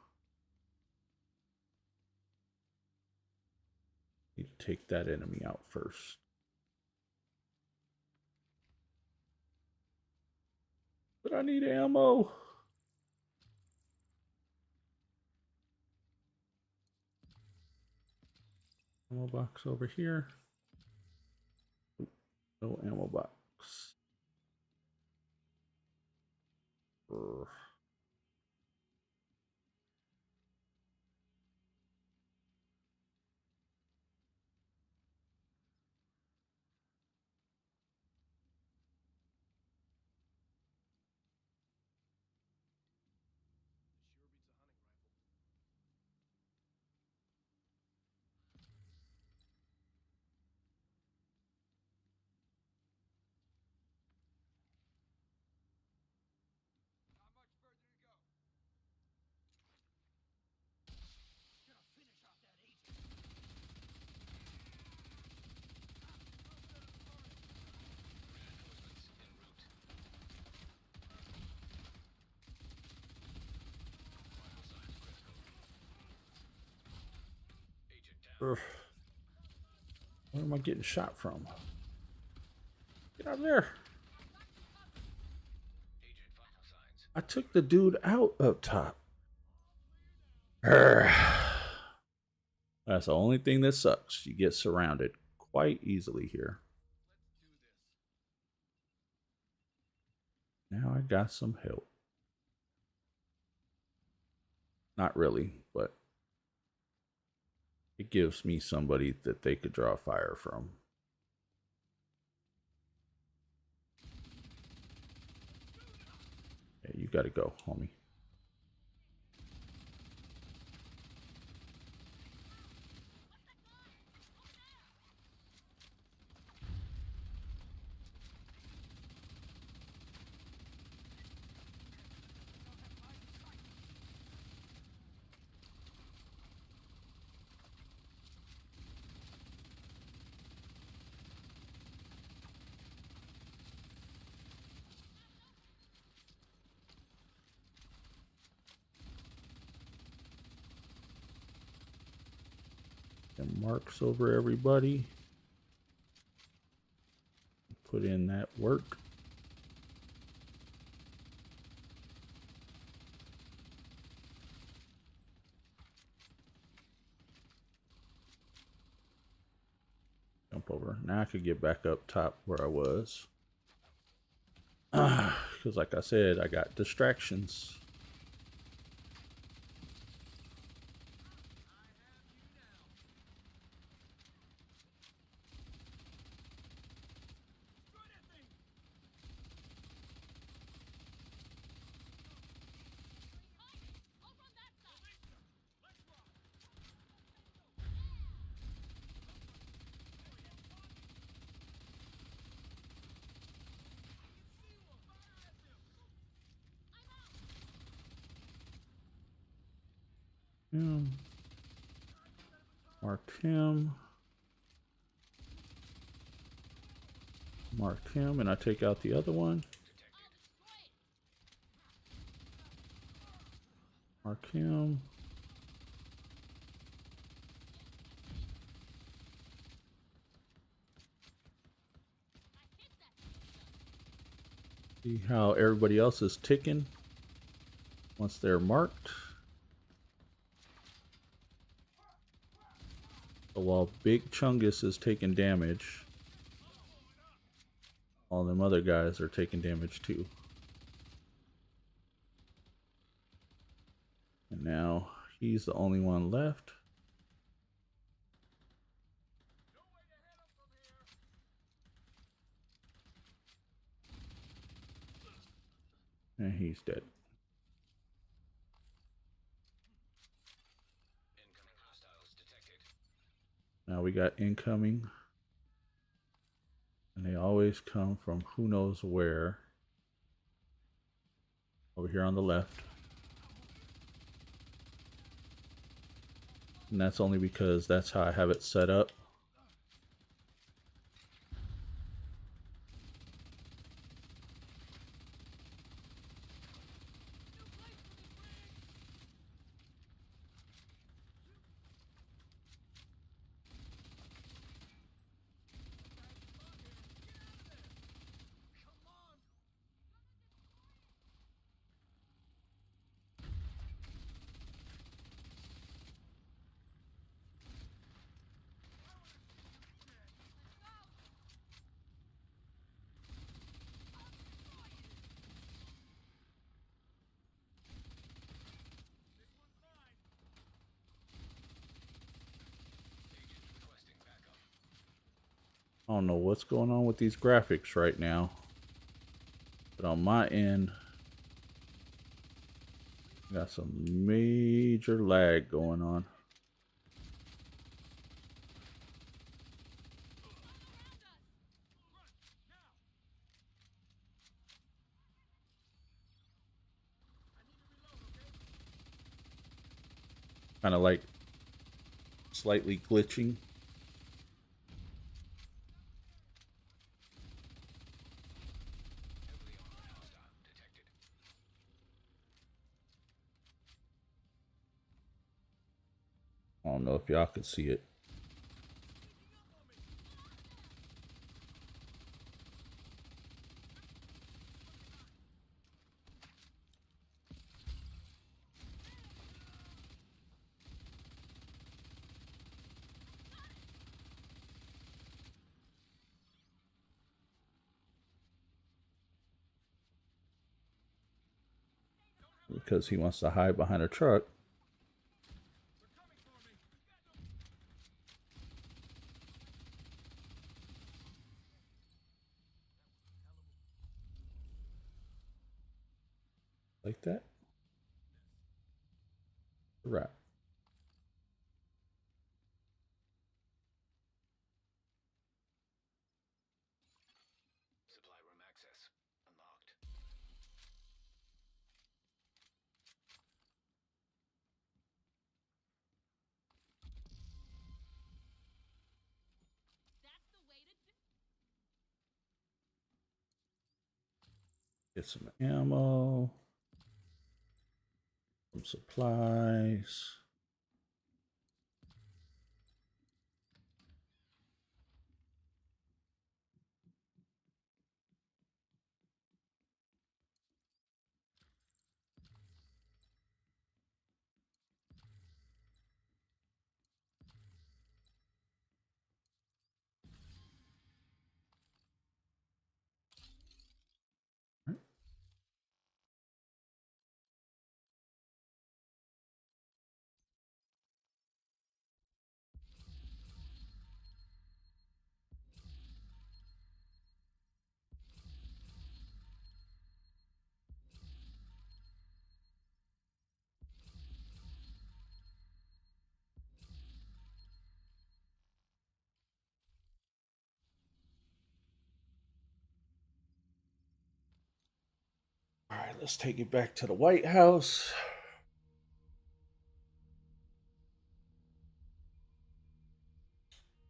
Speaker 1: Need to take that enemy out first. But I need ammo. Ammo box over here. No ammo box. Urgh. Ugh. Where am I getting shot from? Get out of there. I took the dude out up top. Urgh. That's the only thing that sucks. You get surrounded quite easily here. Now I got some help. Not really, but it gives me somebody that they could draw fire from. Yeah, you gotta go, homie. And marks over everybody. Put in that work. Jump over. Now I could get back up top where I was. Because like I said, I got distractions. Mark him. Mark him, and I take out the other one. Mark him. See how everybody else is ticking once they're marked. So while Big Chungus is taking damage, all them other guys are taking damage too. And now he's the only one left. And he's dead. Now we got incoming. And they always come from who knows where. Over here on the left. And that's only because that's how I have it set up. I don't know what's going on with these graphics right now, but on my end, got some major lag going on. Kind of like slightly glitching. I don't know if y'all can see it. because he wants to hide behind a truck. Like that. Right.
Speaker 2: Supply room access unlocked.
Speaker 6: That's the way to do.
Speaker 1: Get some ammo. Some supplies. All right, let's take it back to the White House.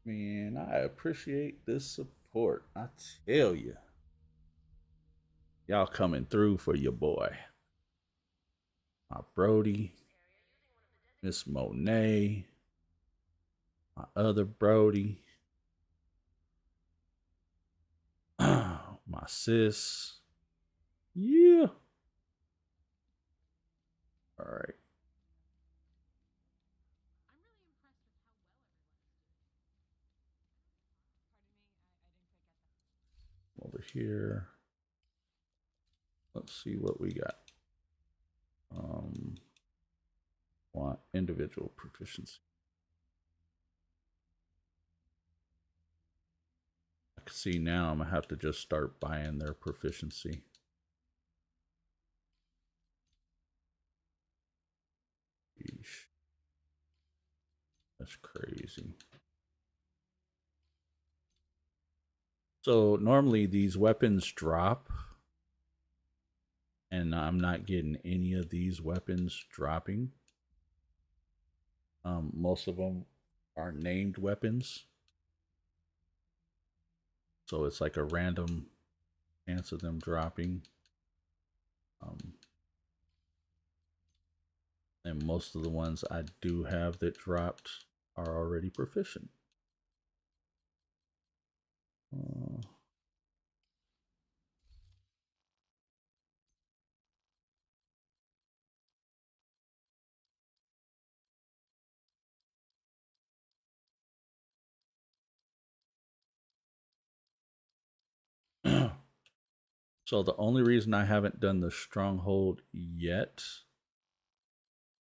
Speaker 1: Man, I appreciate this support. I tell you. Y'all coming through for your boy. My Brody. Miss Monet. My other Brody. My sis. Yeah. All right. Over here. Let's see what we got. Want individual proficiency. I can see now I'm gonna have to just start buying their proficiency. Yeesh. That's crazy. So normally these weapons drop, and I'm not getting any of these weapons dropping. Most of them are named weapons, so it's like a random chance of them dropping. And most of the ones I do have that dropped are already proficient. So the only reason I haven't done the stronghold yet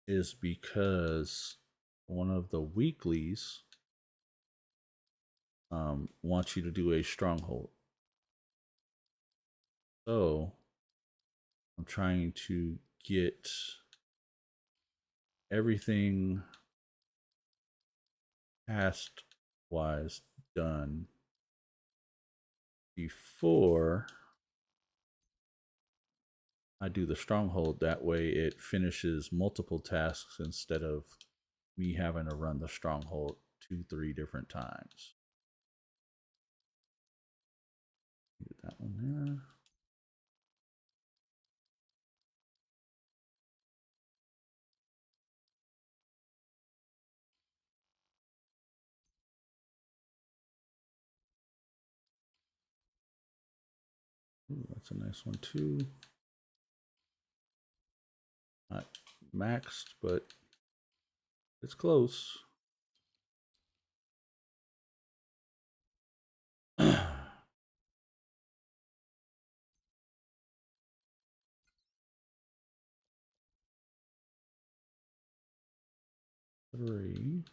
Speaker 1: is because one of the weeklies wants you to do a stronghold. So I'm trying to get everything past wise done before I do the stronghold. That way it finishes multiple tasks instead of me having to run the stronghold 2-3 different times. Get that one there. Ooh, that's a nice one too. Not maxed, but it's close. 3.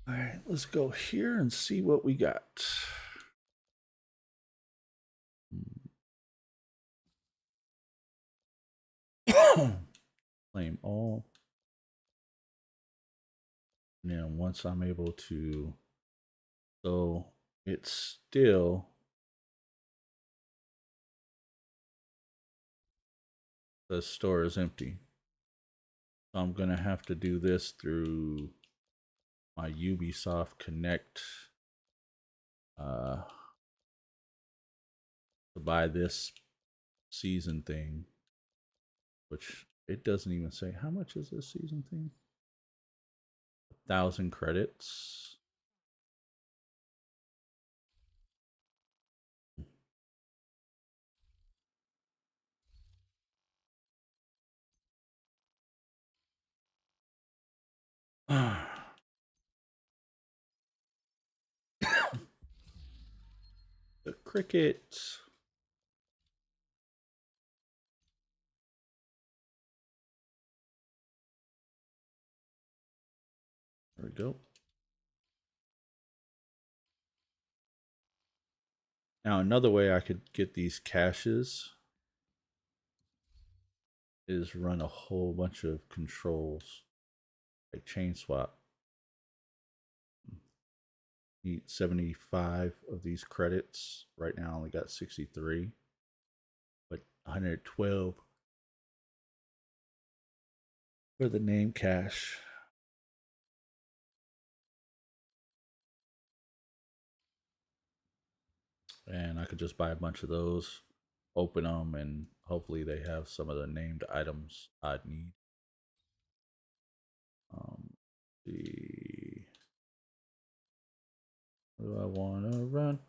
Speaker 1: All right, let's go here and see what we got. Claim all. And then once I'm able to, so it's still the store is empty. So I'm gonna have to do this through my Ubisoft Connect to buy this season thing, which it doesn't even say how much is this season thing. 1,000 credits. The crickets. There we go. Now another way I could get these caches is run a whole bunch of controls, like chain swap. Need 75 of these credits. Right now I only got 63, but 112 for the name cache. And I could just buy a bunch of those, open them, and hopefully they have some of the named items I'd need. See, what do I want to run?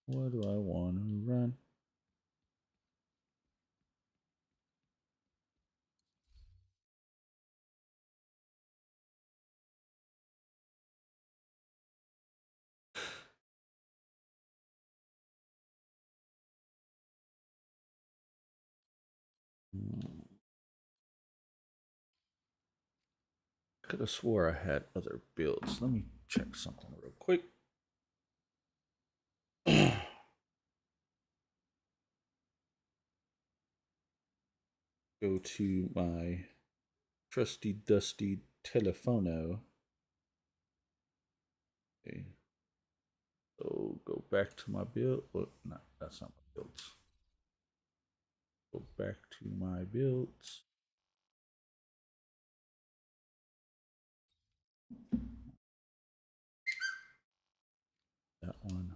Speaker 1: What do I want to run? I could have swore I had other builds. Let me check something real quick. Go to my trusty dusty telephono. Okay. So go back to my build. Well, no, that's not my builds. Go back to my builds. That one.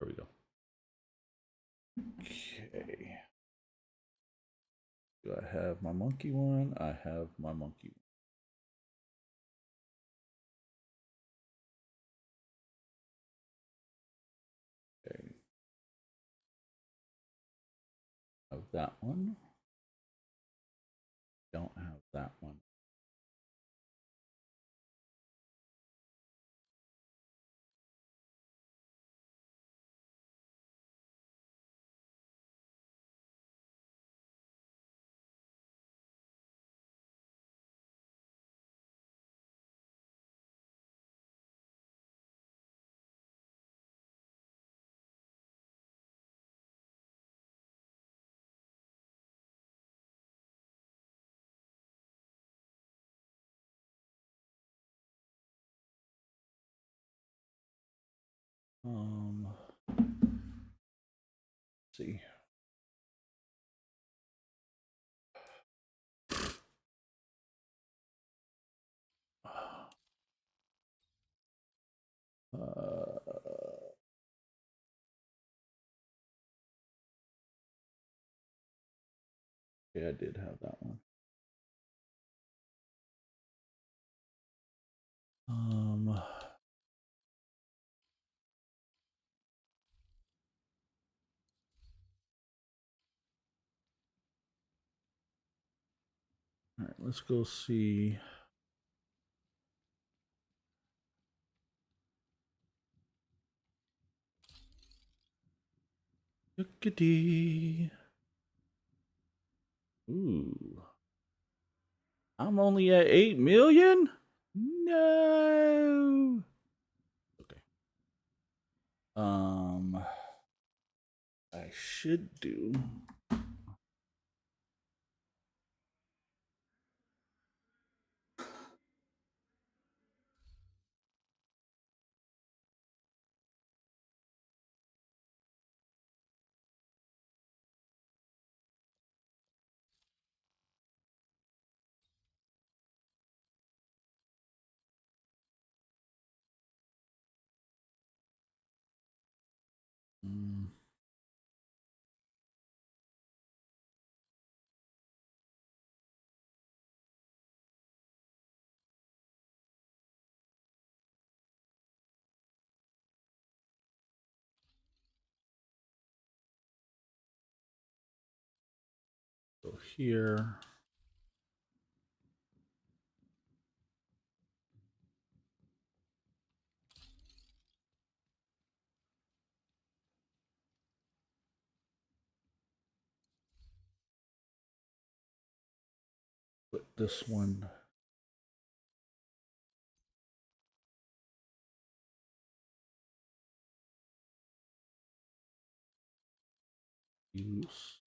Speaker 1: There we go. Okay. Do I have my monkey one? I have my monkey one. Okay. Have that one. Don't have that one. Let's see. Yeah, I did have that one. Um. All right, let's go see. Look-a-dee. Ooh. I'm only at 8 million? No. Okay. I should do. Mm. So here. Put this one. Use.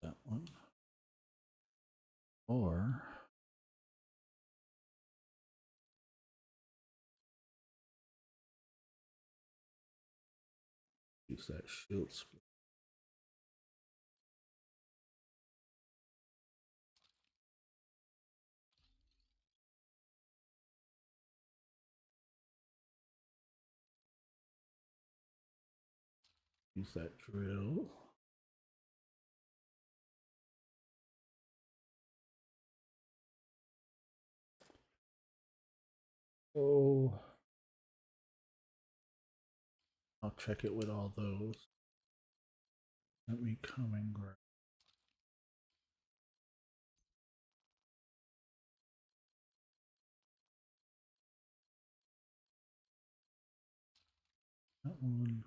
Speaker 1: That one. Or use that shield split. Use that drill. Oh, I'll check it with all those. Let me come and grab. That one.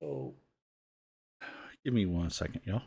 Speaker 1: So, give me 1 second, y'all.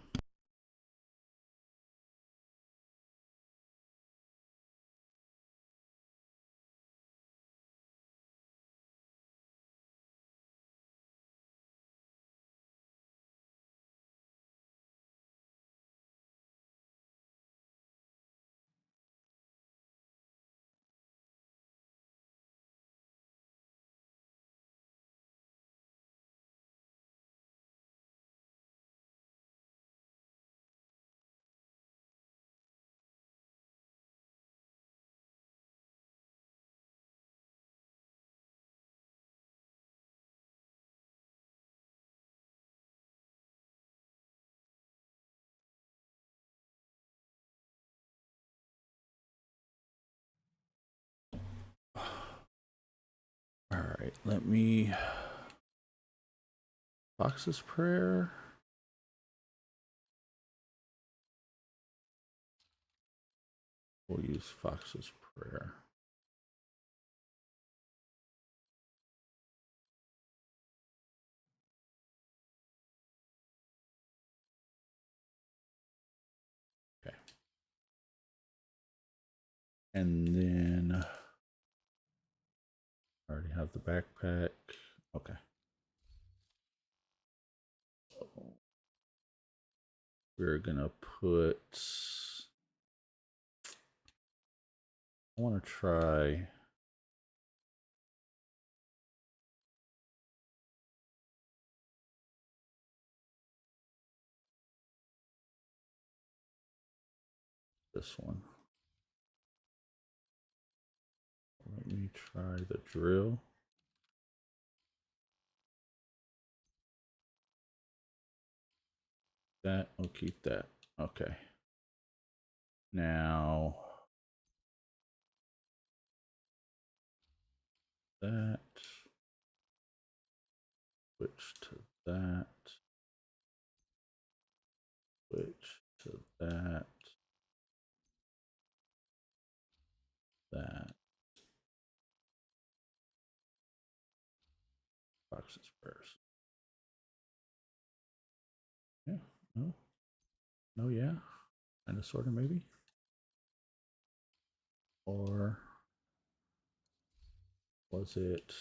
Speaker 1: All right, let me. Fox's Prayer. We'll use Fox's Prayer. And then I already have the backpack. Okay. So we're gonna put, I want to try this one. Let me try the drill. That, we'll keep that. Okay. Now that, switch to that, switch to that, that. Boxes first. Yeah, no, no, yeah. Kind of, sort of, maybe. Or was it?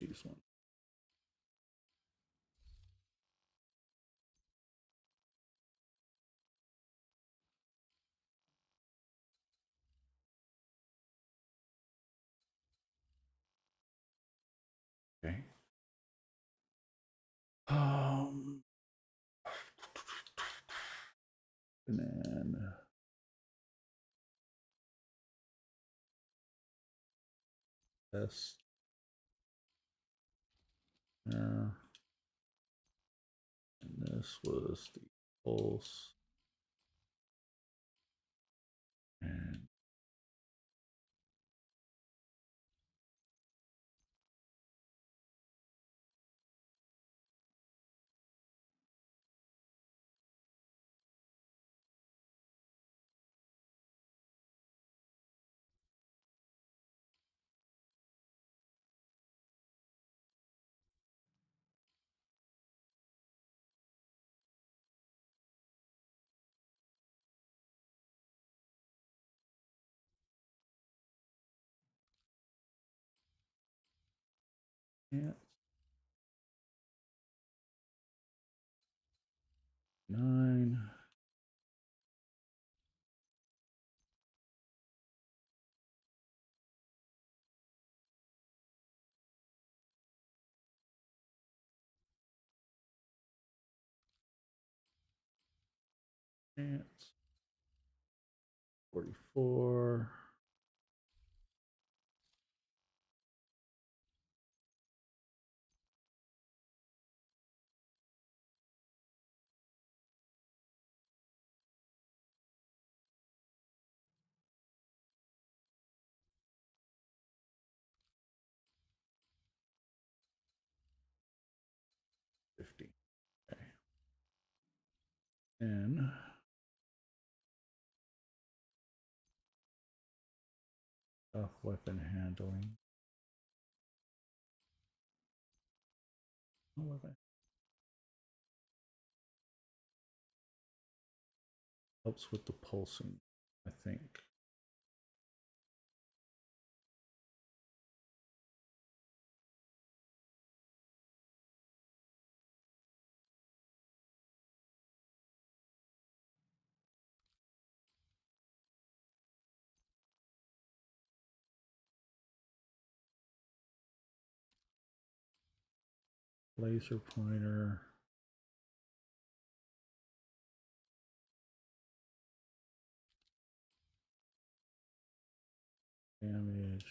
Speaker 1: These ones. Okay. And then this. There. And this was the pulse. And yeah. 9. And 44. $50. Okay. And weapon handling. No weapon. Helps with the pulsing, I think. Laser pointer. Damage.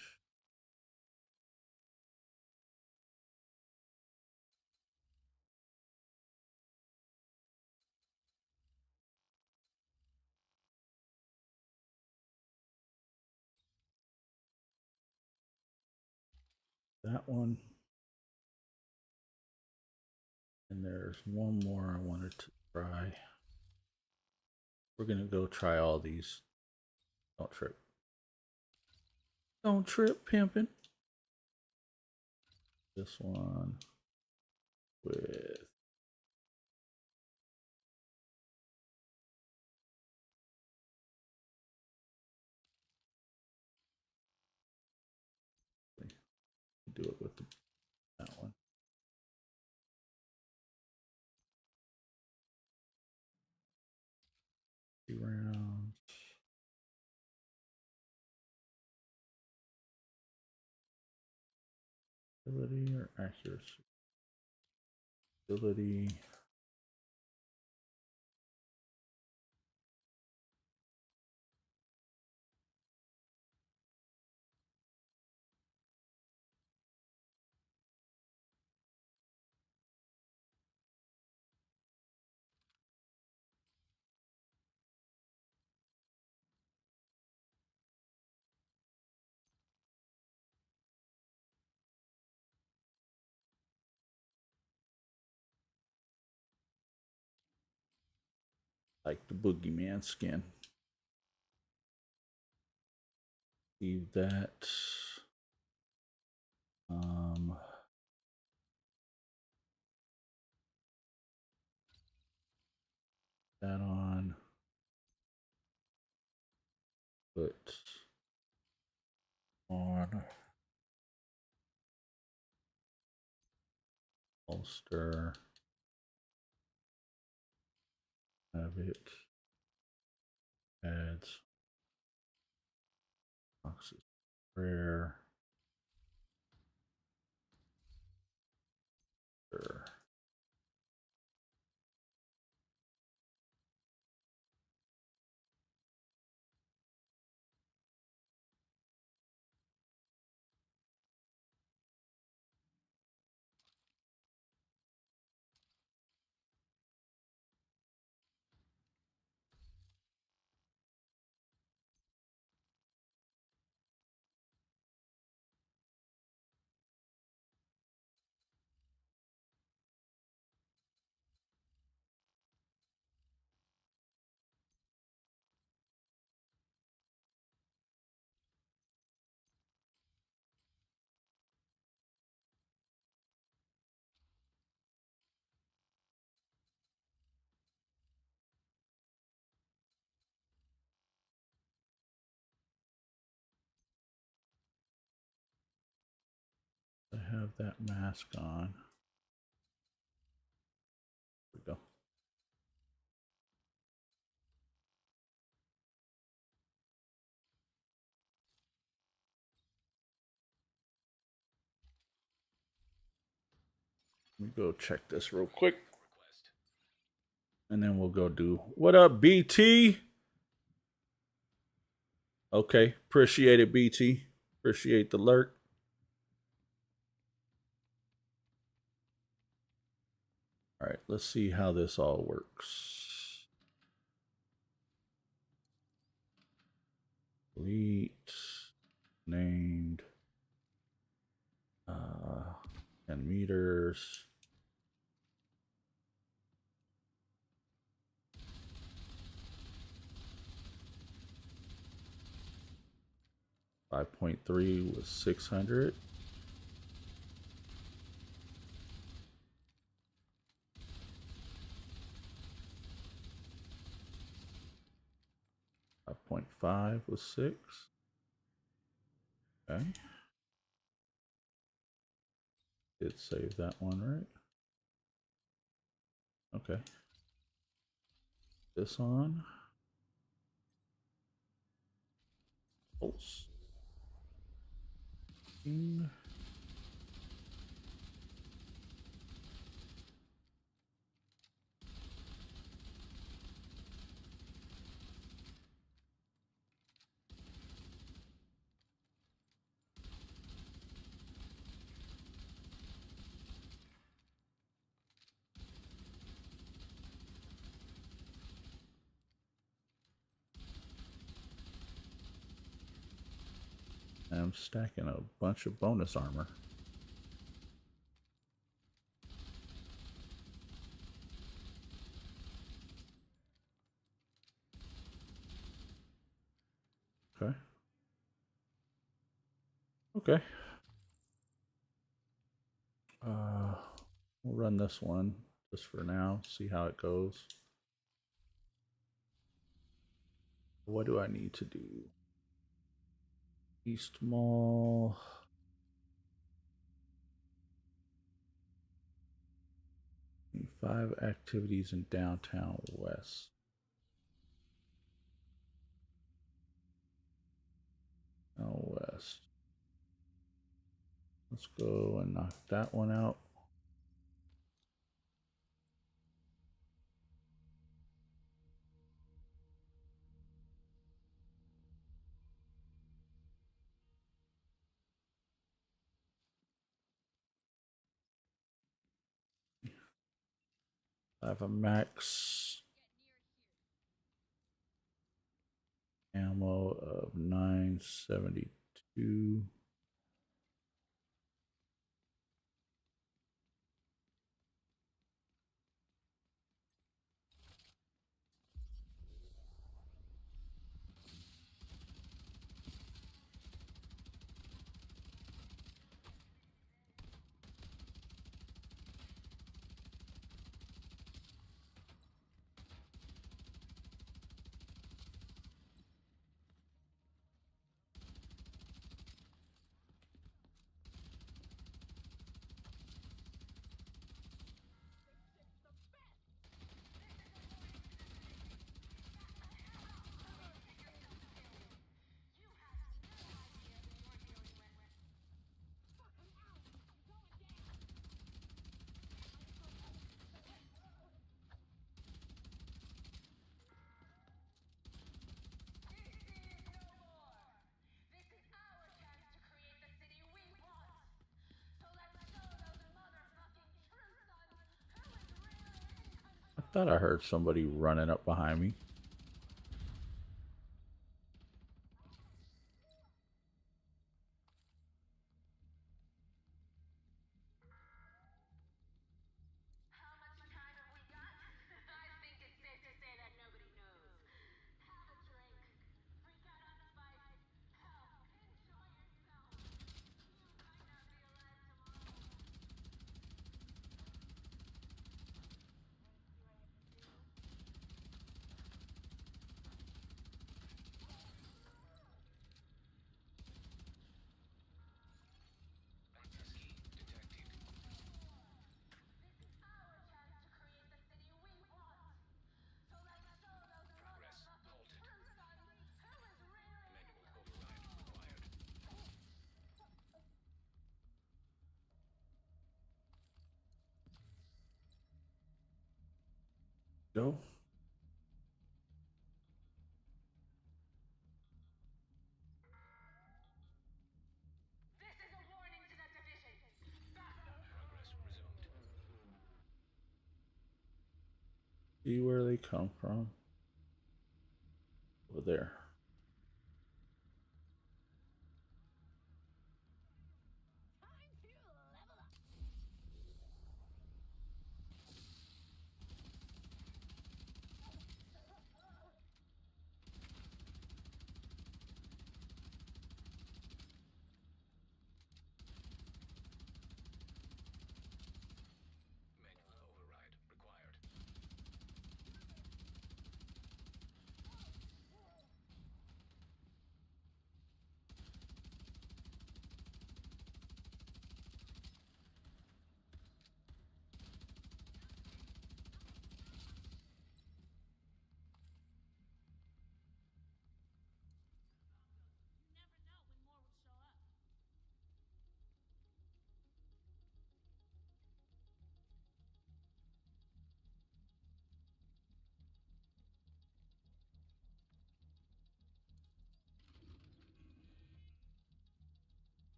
Speaker 1: That one. And there's one more I wanted to try. We're gonna go try all these. Don't trip. Don't trip, pimpin'. This one. with do it with that one. 2 rounds. Ability or accuracy? Ability. Like the boogeyman skin. Leave that. That on. Put on holster. Have it. Adds. Boxes. Rare. Sure. I have that mask on. There we go. Let me go check this real quick. And then we'll go do what up, BT? Okay, appreciate it, BT. Appreciate the alert. All right, let's see how this all works. Delete named 10 meters. .3 was 600. .5 was 6. Okay. Did save that one, right? Okay. This on. Pulse. I'm stacking a bunch of bonus armor. Okay. Okay. We'll run this one just for now, see how it goes. What do I need to do? East Mall. Five activities in downtown West. West. Let's go and knock that one out. I have a max ammo of 972. I thought I heard somebody running up behind me. Go. See where they come from. Over there.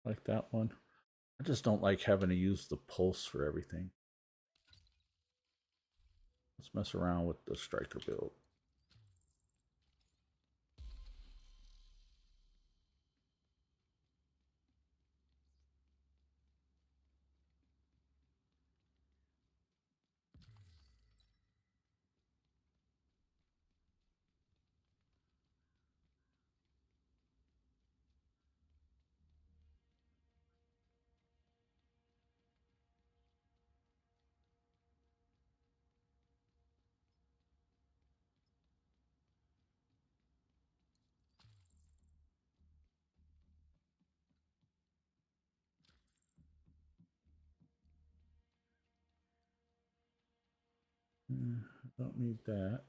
Speaker 1: Like that one. I just don't like having to use the pulse for everything. Let's mess around with the striker build. Don't need that.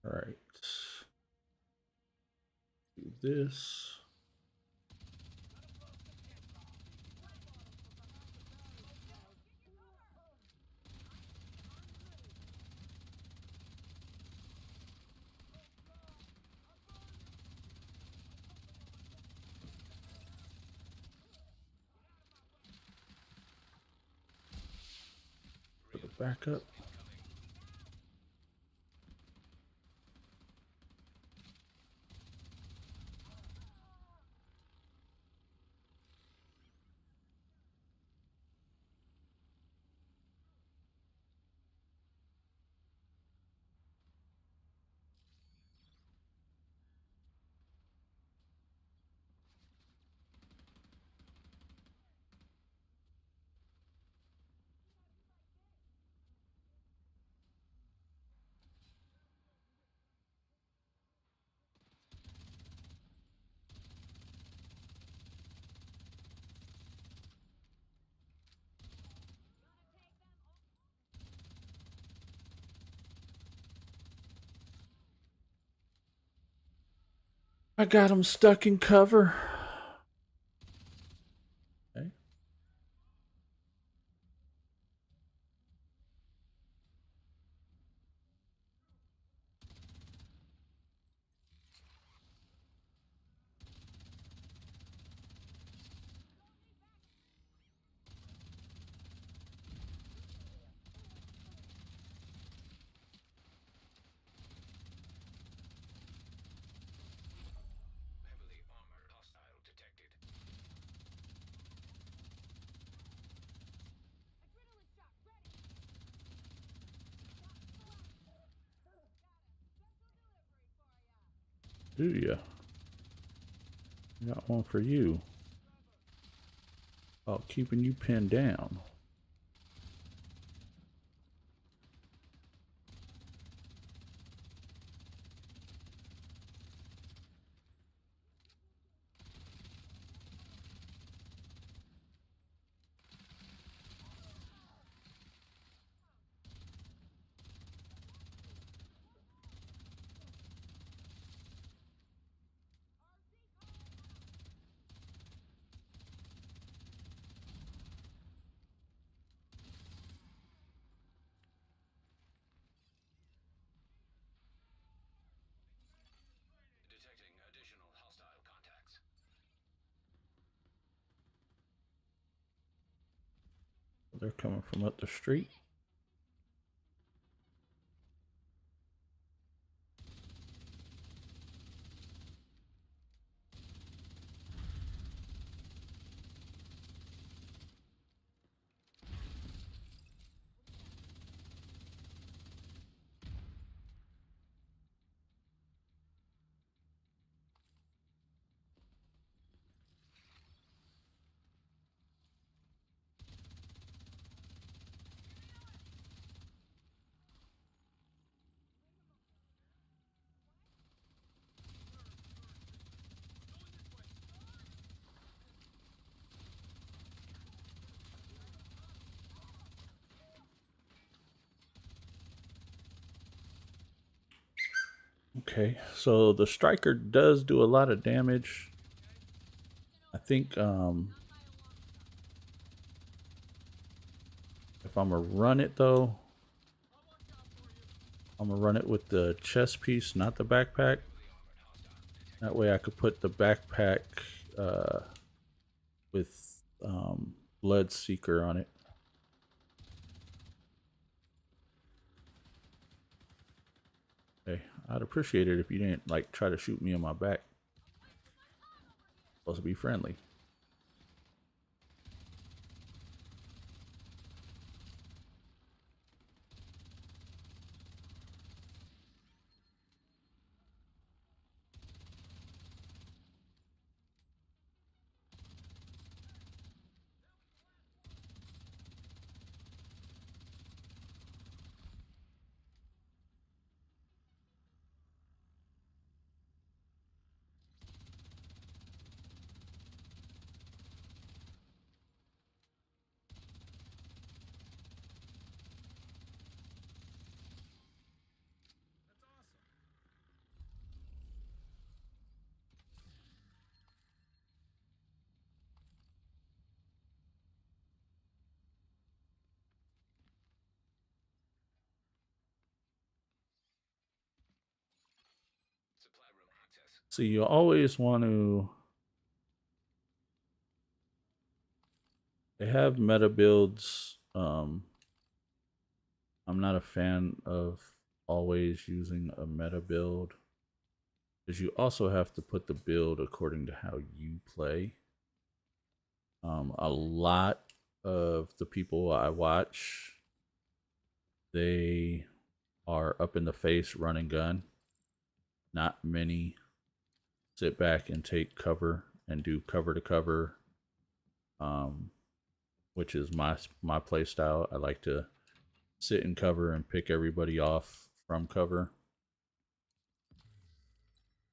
Speaker 1: All right. Do this. Put it back up. I got him stuck in cover. Okay.
Speaker 2: Heavily armored hostile detected.
Speaker 1: Do ya? Got one for you. About keeping you pinned down.
Speaker 2: Detecting additional hostile contacts.
Speaker 1: They're coming from up the street. Okay, so the striker does do a lot of damage. I think if I'm gonna run it though, I'm gonna run it with the chest piece, not the backpack. That way I could put the backpack with Blood Seeker on it. Hey, I'd appreciate it if you didn't like try to shoot me in my back. Supposed to be friendly. So you always want to. They have meta builds. I'm not a fan of always using a meta build because you also have to put the build according to how you play. A lot of the people I watch, they are up in the face, run and gun. Not many sit back and take cover and do cover to cover, which is my play style. I like to sit in cover and pick everybody off from cover.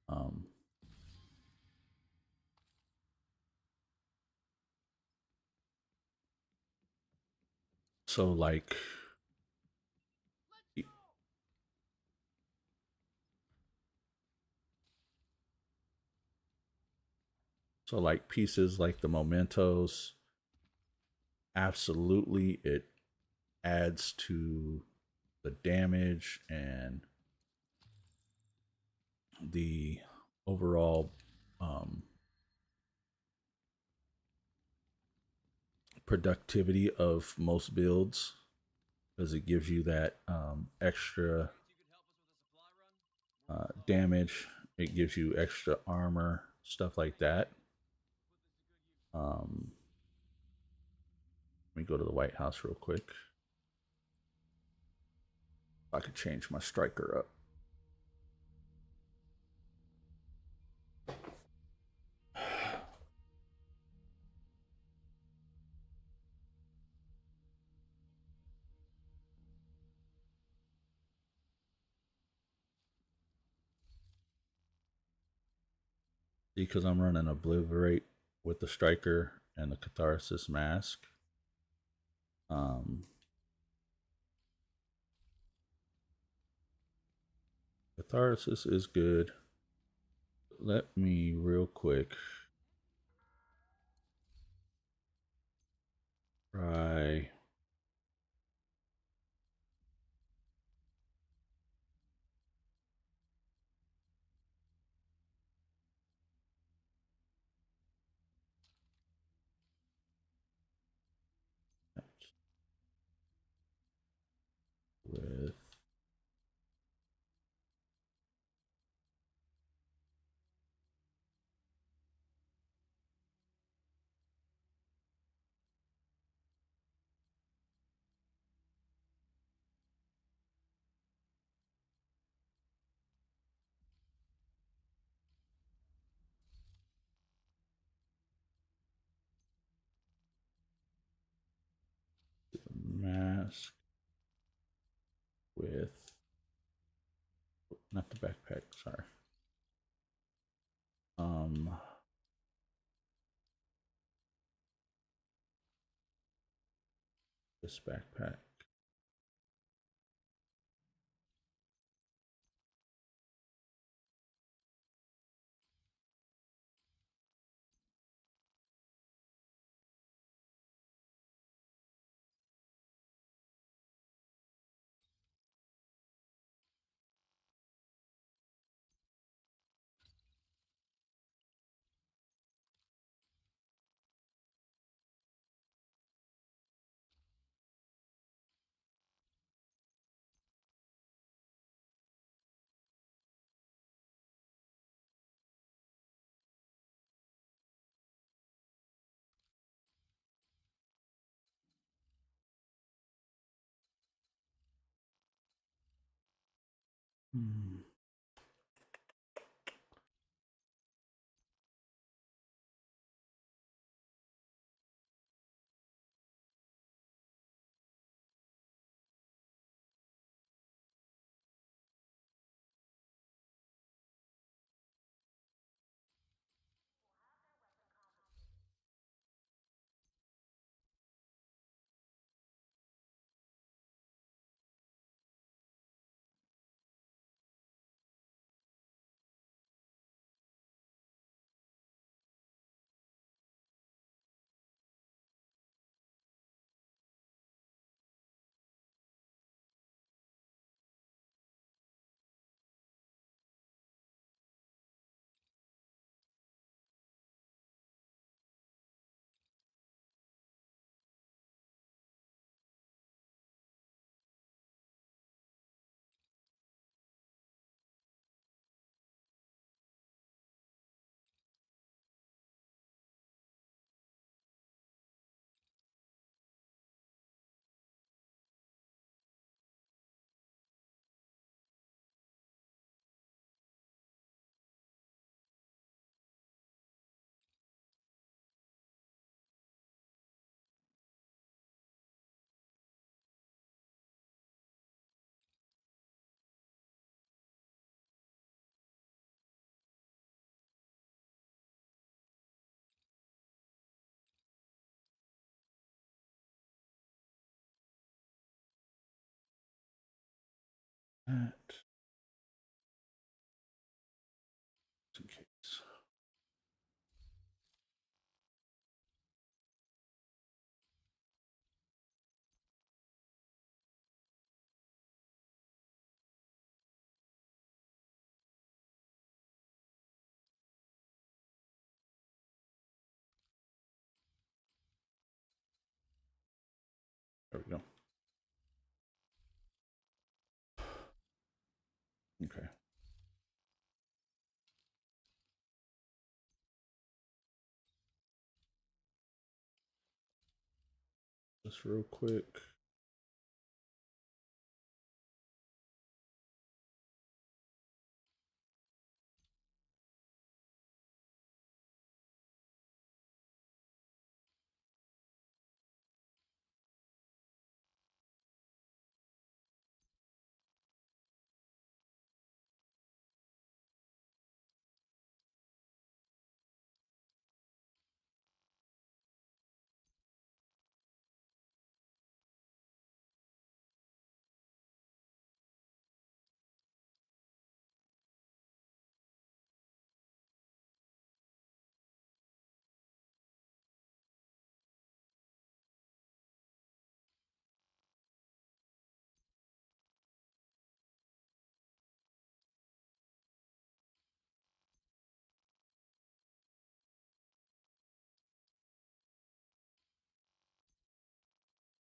Speaker 1: Um, so like pieces like the mementos, absolutely it adds to the damage and the overall productivity of most builds because it gives you that extra damage. It gives you extra armor, stuff like that. Let me go to the White House real quick. If I could change my striker up. Because I'm running Obliterate with the striker and the Catharsis mask. Catharsis is good. Let me real quick try with mask with not the backpack, sorry. This backpack. that. Just in case. There we go. Okay. Just real quick.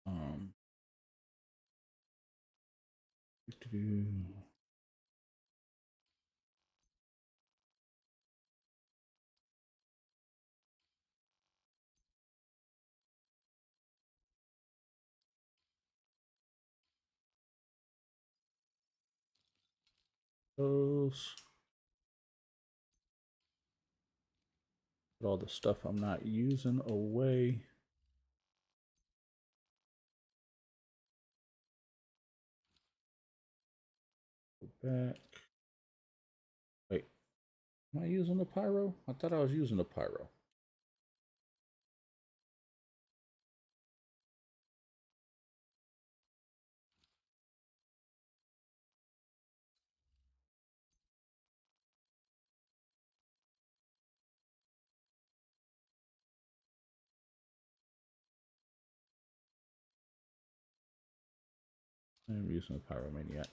Speaker 1: Um, those. Put all the stuff I'm not using away. Go back. Wait, am I using the pyro? I thought I was using the pyro. I'm using the pyromaniac.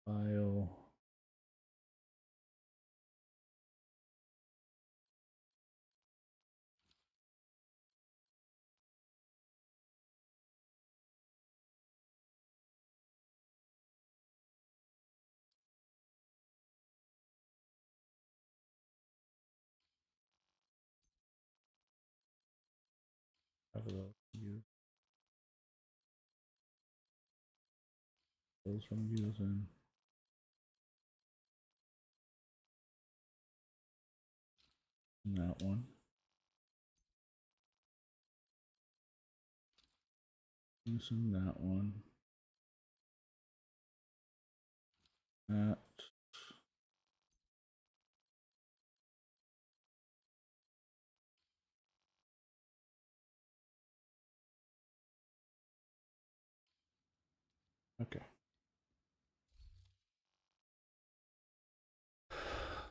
Speaker 1: File. Have those use. Those I'm using. That one. Using that one. That. Okay.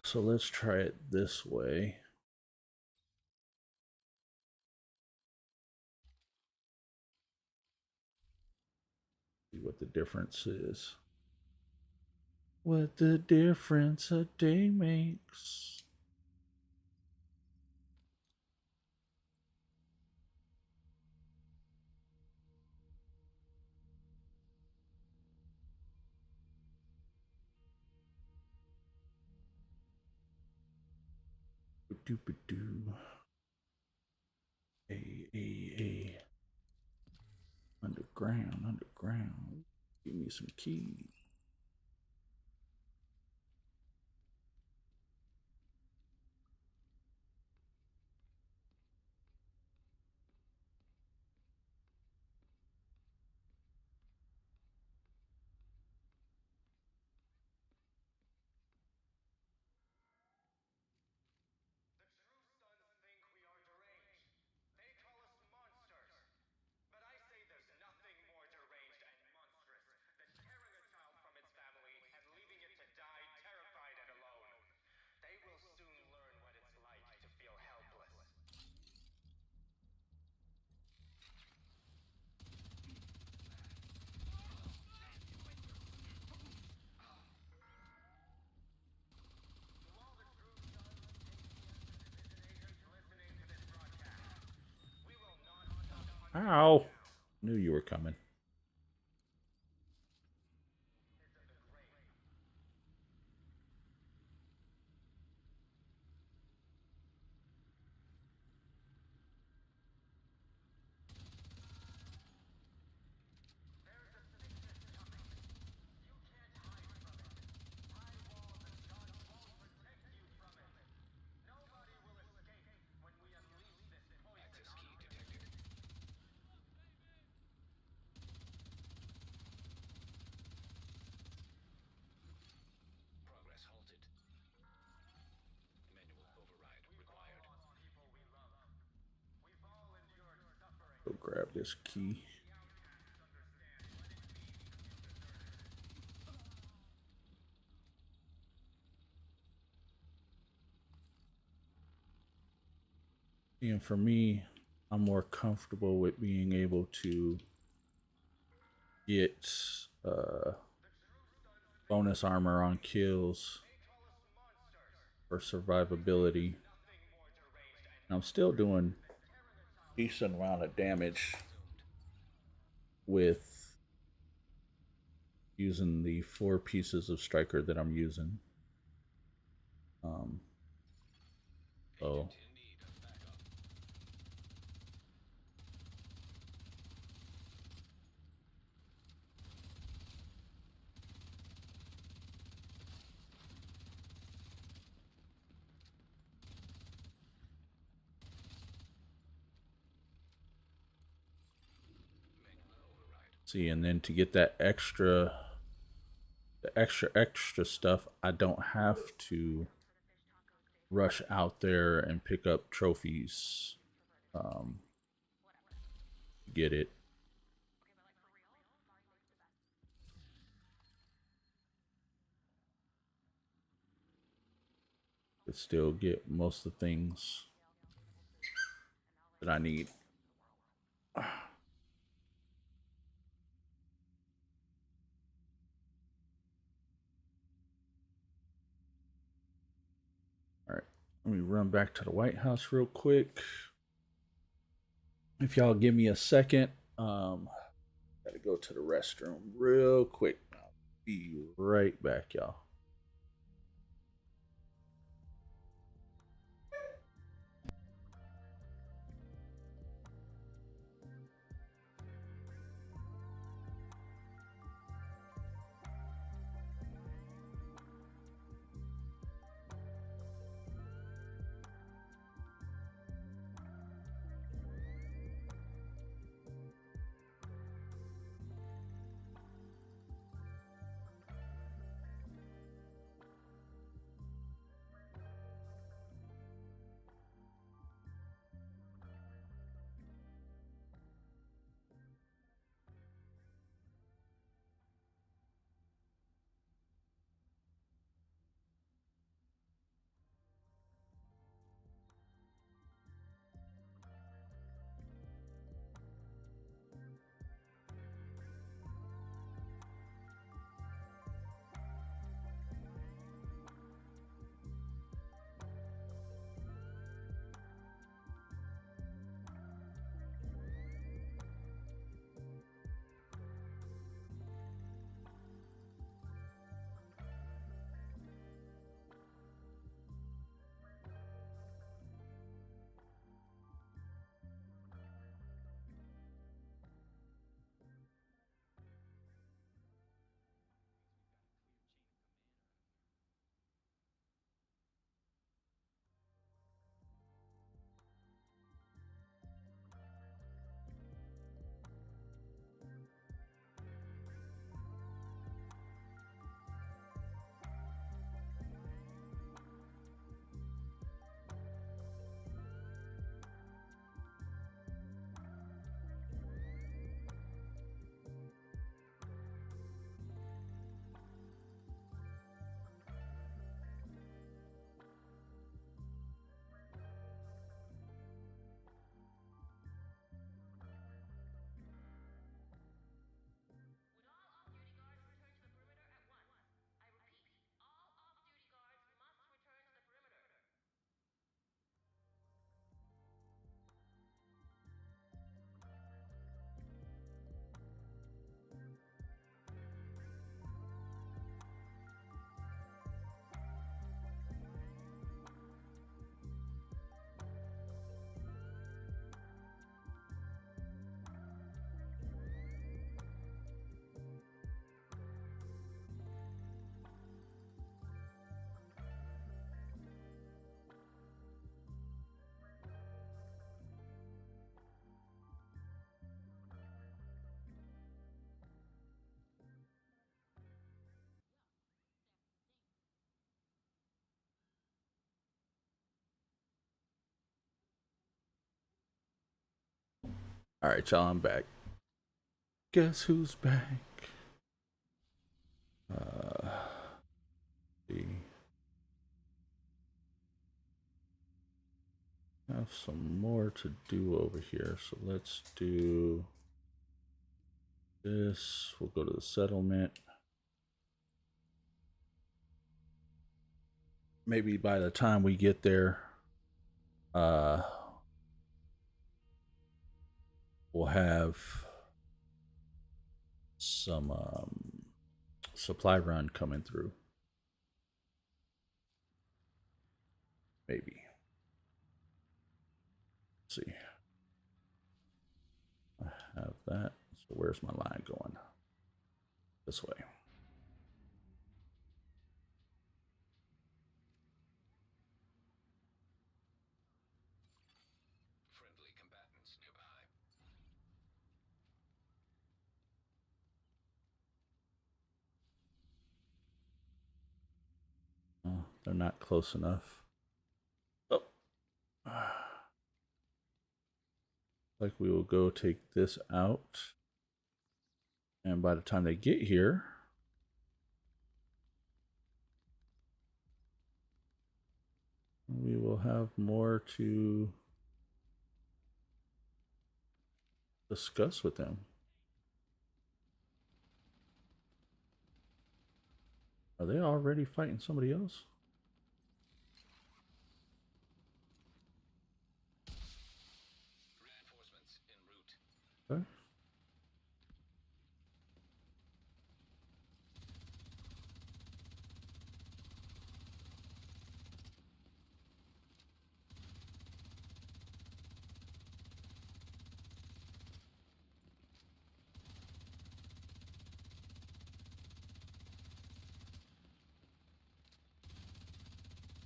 Speaker 1: So let's try it this way. See what the difference is. What the difference a day makes. Doop-a-doo. A. Underground, underground. Give me some keys. Ow! Knew you were coming.
Speaker 2: Access key detected. Progress halted. Manual override required.
Speaker 1: Go grab this key. And for me, I'm more comfortable with being able to get bonus armor on kills for survivability. And I'm still doing decent amount of damage with using the 4 pieces of striker that I'm using. So see, and then to get that extra stuff, I don't have to rush out there and pick up trophies. Get it. But still get most of the things that I need. Alright, let me run back to the White House real quick. If y'all give me a second, gotta go to the restroom real quick. I'll be right back, y'all. All right, y'all, I'm back. Guess who's back? See. Have some more to do over here, so let's do this. We'll go to the settlement. Maybe by the time we get there, we'll have some supply run coming through. Maybe. Let's see. I have that. So where's my line going? This way.
Speaker 2: Friendly combatants nearby.
Speaker 1: Oh, they're not close enough. Oh. Like we will go take this out. And by the time they get here, we will have more to discuss with them. Are they already fighting somebody else?
Speaker 2: Reinforcements en route.
Speaker 1: Okay.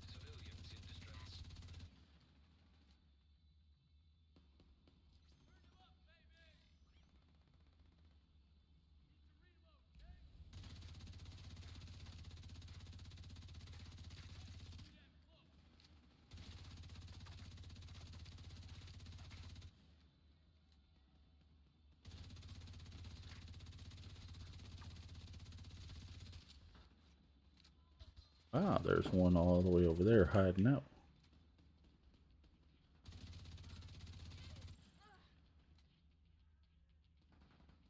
Speaker 2: Civilians in distress.
Speaker 1: Ah, there's one all the way over there hiding out.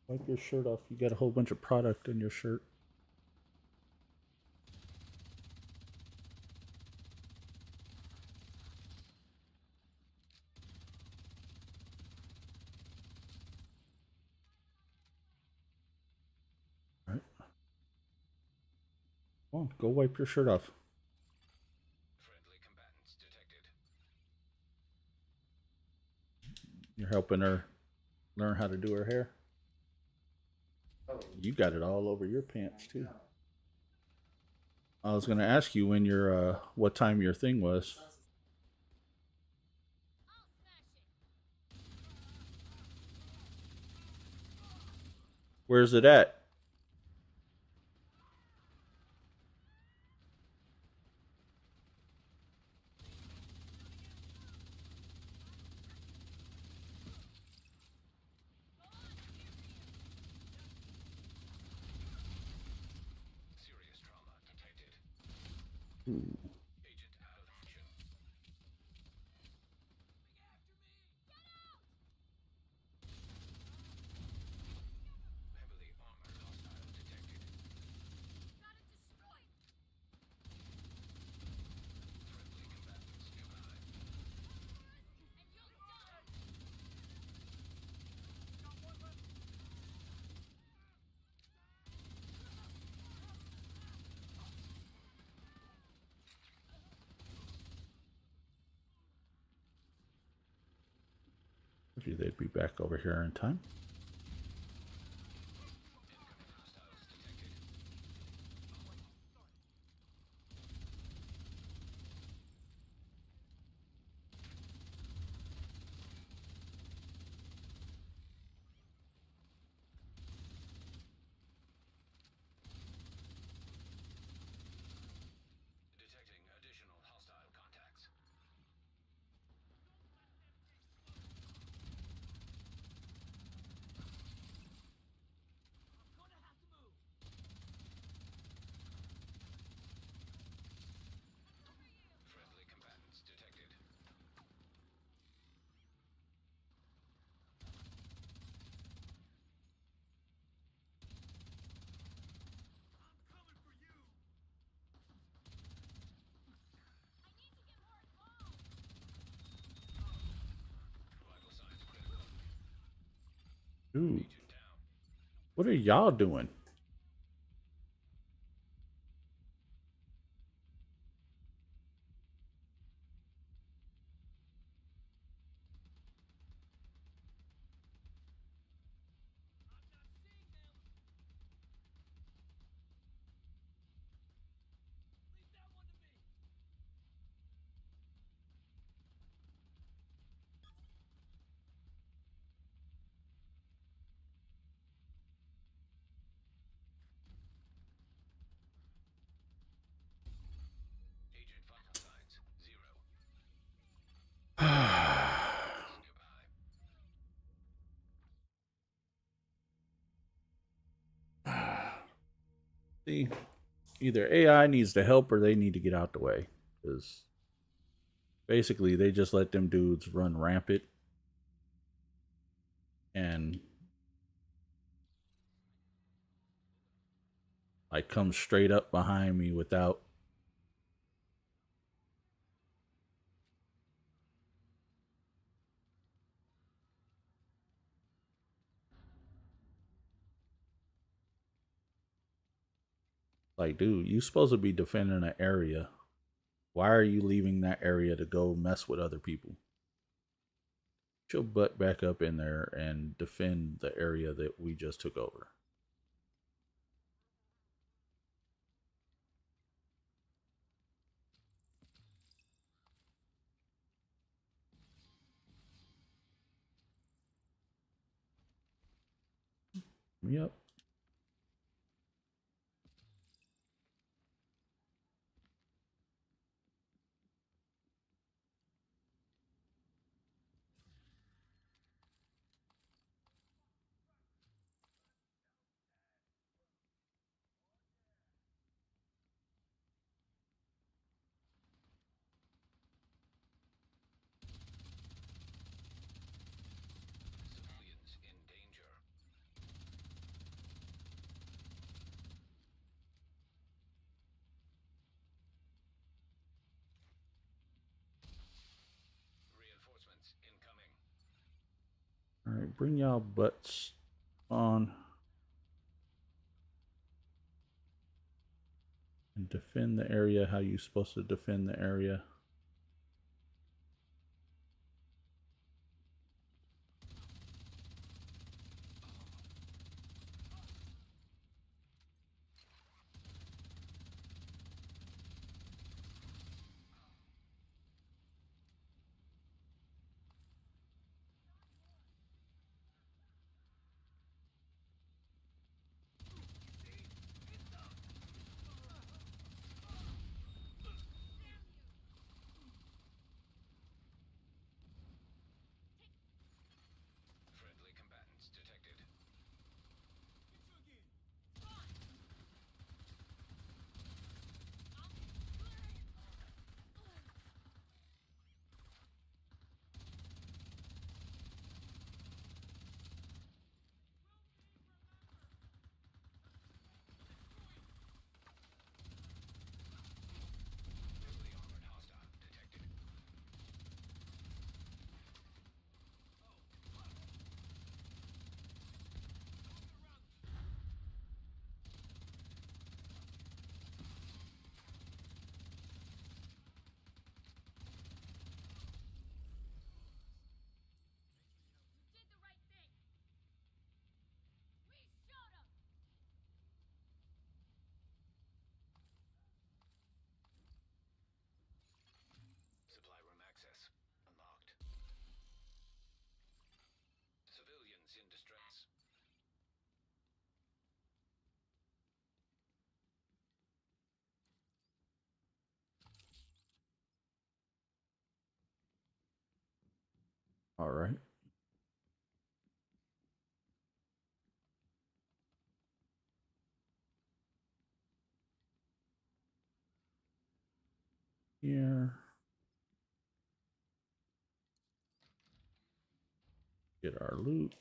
Speaker 1: Wipe your shirt off. You got a whole bunch of product in your shirt. All right. Come on, go wipe your shirt off.
Speaker 2: Friendly combatants detected.
Speaker 1: You're helping her learn how to do her hair.
Speaker 5: Oh,
Speaker 1: You got it all over your pants too. I was gonna ask you when your what time your thing was. Where's it at?
Speaker 2: Serious trauma detected.
Speaker 1: Ooh.
Speaker 2: Agent out of action. Heavily armored hostile detected. Friendly combatants nearby.
Speaker 1: Maybe they'd be back over here in time.
Speaker 2: Incoming hostiles detected. Detecting additional hostile contacts.
Speaker 1: Dude, what are y'all doing?
Speaker 2: Agent vital signs 0.
Speaker 1: See, either AI needs to help or they need to get out the way. Because basically, they just let them dudes run rampant and like come straight up behind me without. Like, dude, you supposed to be defending an area. Why are you leaving that area to go mess with other people? Get your butt back up in there and defend the area that we just took over. Yep.
Speaker 2: Civilians in danger. Reinforcements incoming.
Speaker 1: All right, bring y'all butts on and defend the area how you supposed to defend the area.
Speaker 2: Friendly combatants detected. Heavily armored hostile detected.
Speaker 3: Did the right thing. We shot him.
Speaker 2: Supply room access unlocked. Civilians in distress.
Speaker 1: All right. Here. Get our loot.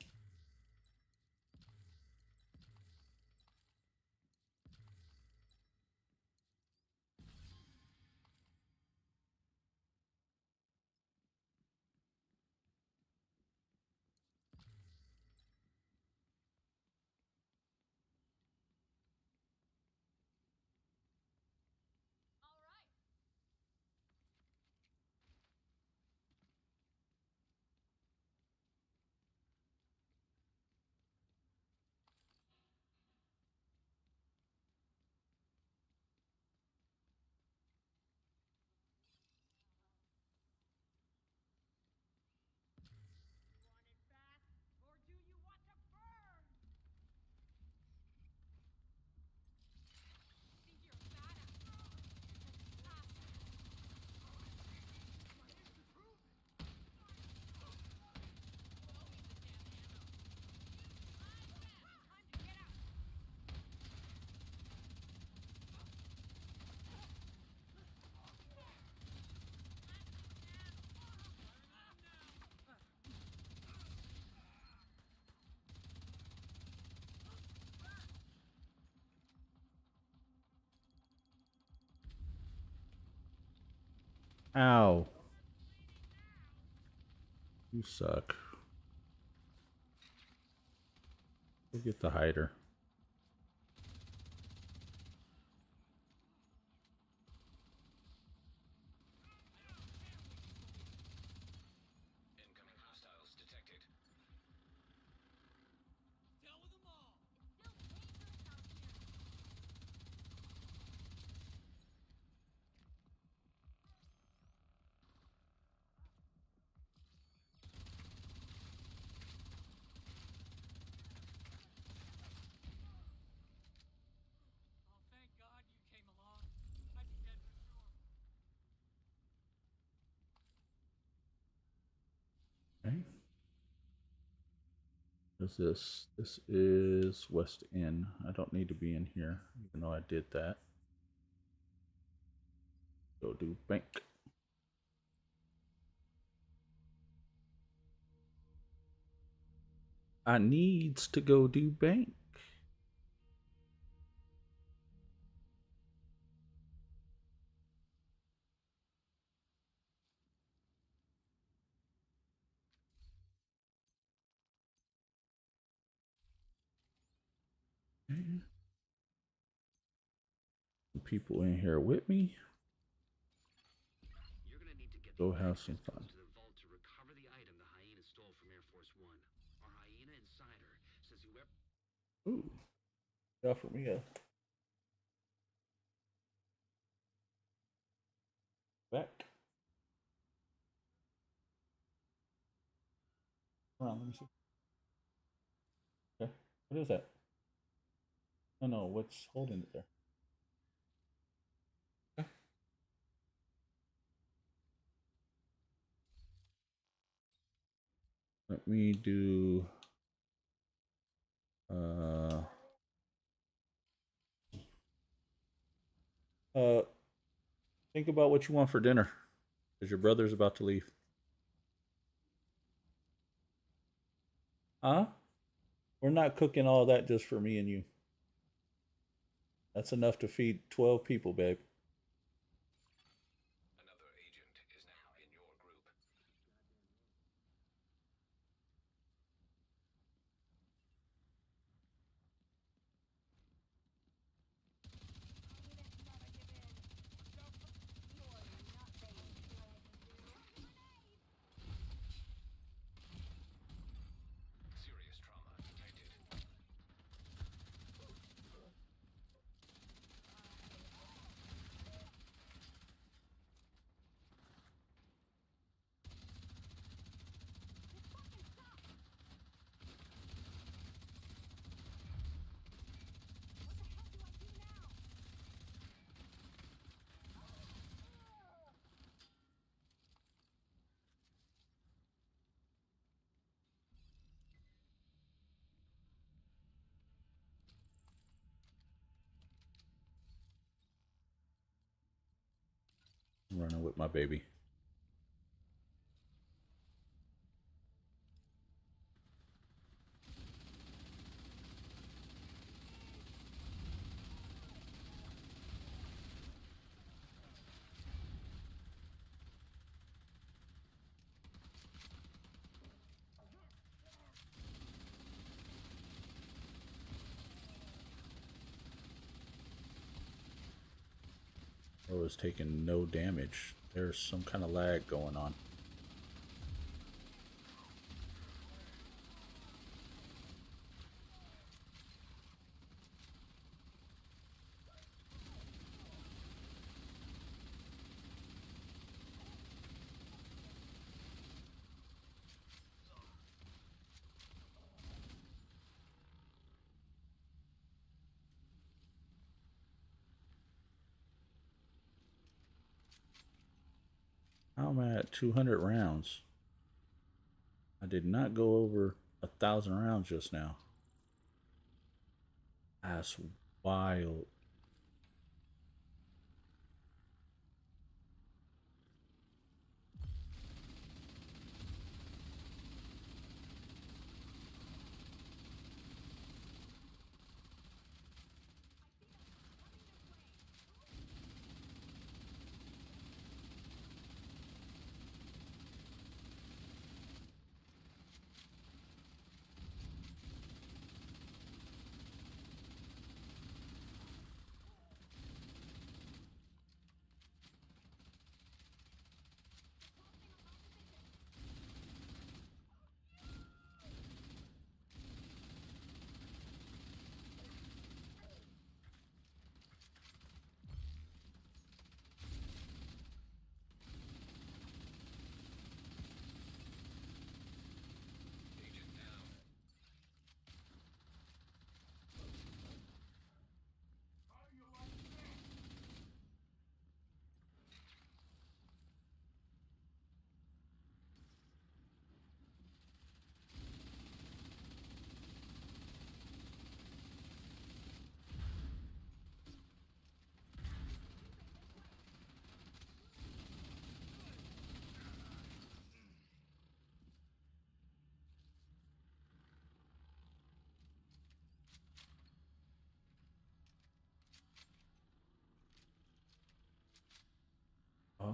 Speaker 1: Ow. You suck. Go get the hider.
Speaker 2: Incoming hostiles detected.
Speaker 6: Deal with them all. Oh, thank God you came along. I'd be dead for sure.
Speaker 1: Okay. What's this? This is West End. I don't need to be in here, even though I did that. Go do bank. I needs to go do bank. Okay. Some people in here with me.
Speaker 2: You're gonna need to get
Speaker 1: Go
Speaker 2: the
Speaker 1: have
Speaker 2: access
Speaker 1: some fun.
Speaker 2: codes to the vault to recover the item the hyena stole from Air Force One. Our hyena insider says whoever
Speaker 1: Ooh. Offer me a back. Hold on, let me see. Okay. What is that? No, no, what's holding it there? Okay. Let me do uh think about what you want for dinner. Because your brother's about to leave. Huh? We're not cooking all that just for me and you. That's enough to feed 12 people, babe.
Speaker 2: another agent is now in your group. Serious trauma detected.
Speaker 1: I'm running with my baby. I was taking no damage. There's some kind of lag going on. I'm at 200 rounds. I did not go over 1,000 rounds just now. That's wild.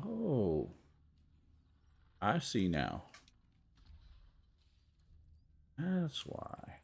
Speaker 1: Oh, I see now. That's why.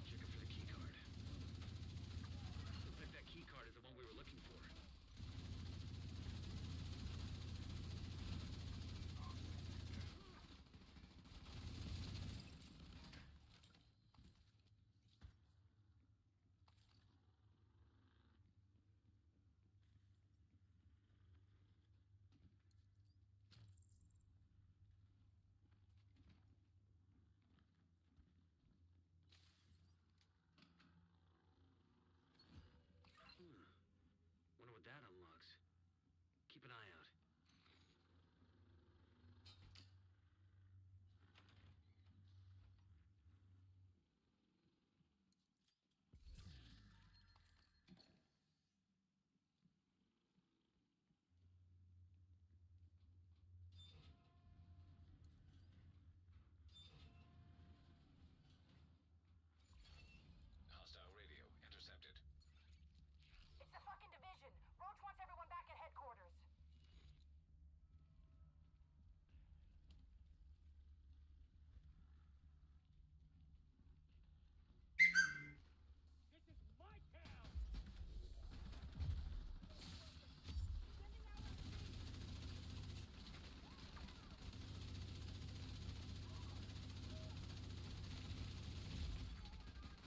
Speaker 2: Checking for the key card. Looks like that key card is the one we were looking for. Wonder what that unlocks. Keep an eye out.
Speaker 7: Hostile radio intercepted.
Speaker 3: It's the fucking division. Roach wants everyone back at headquarters.
Speaker 6: This is my town!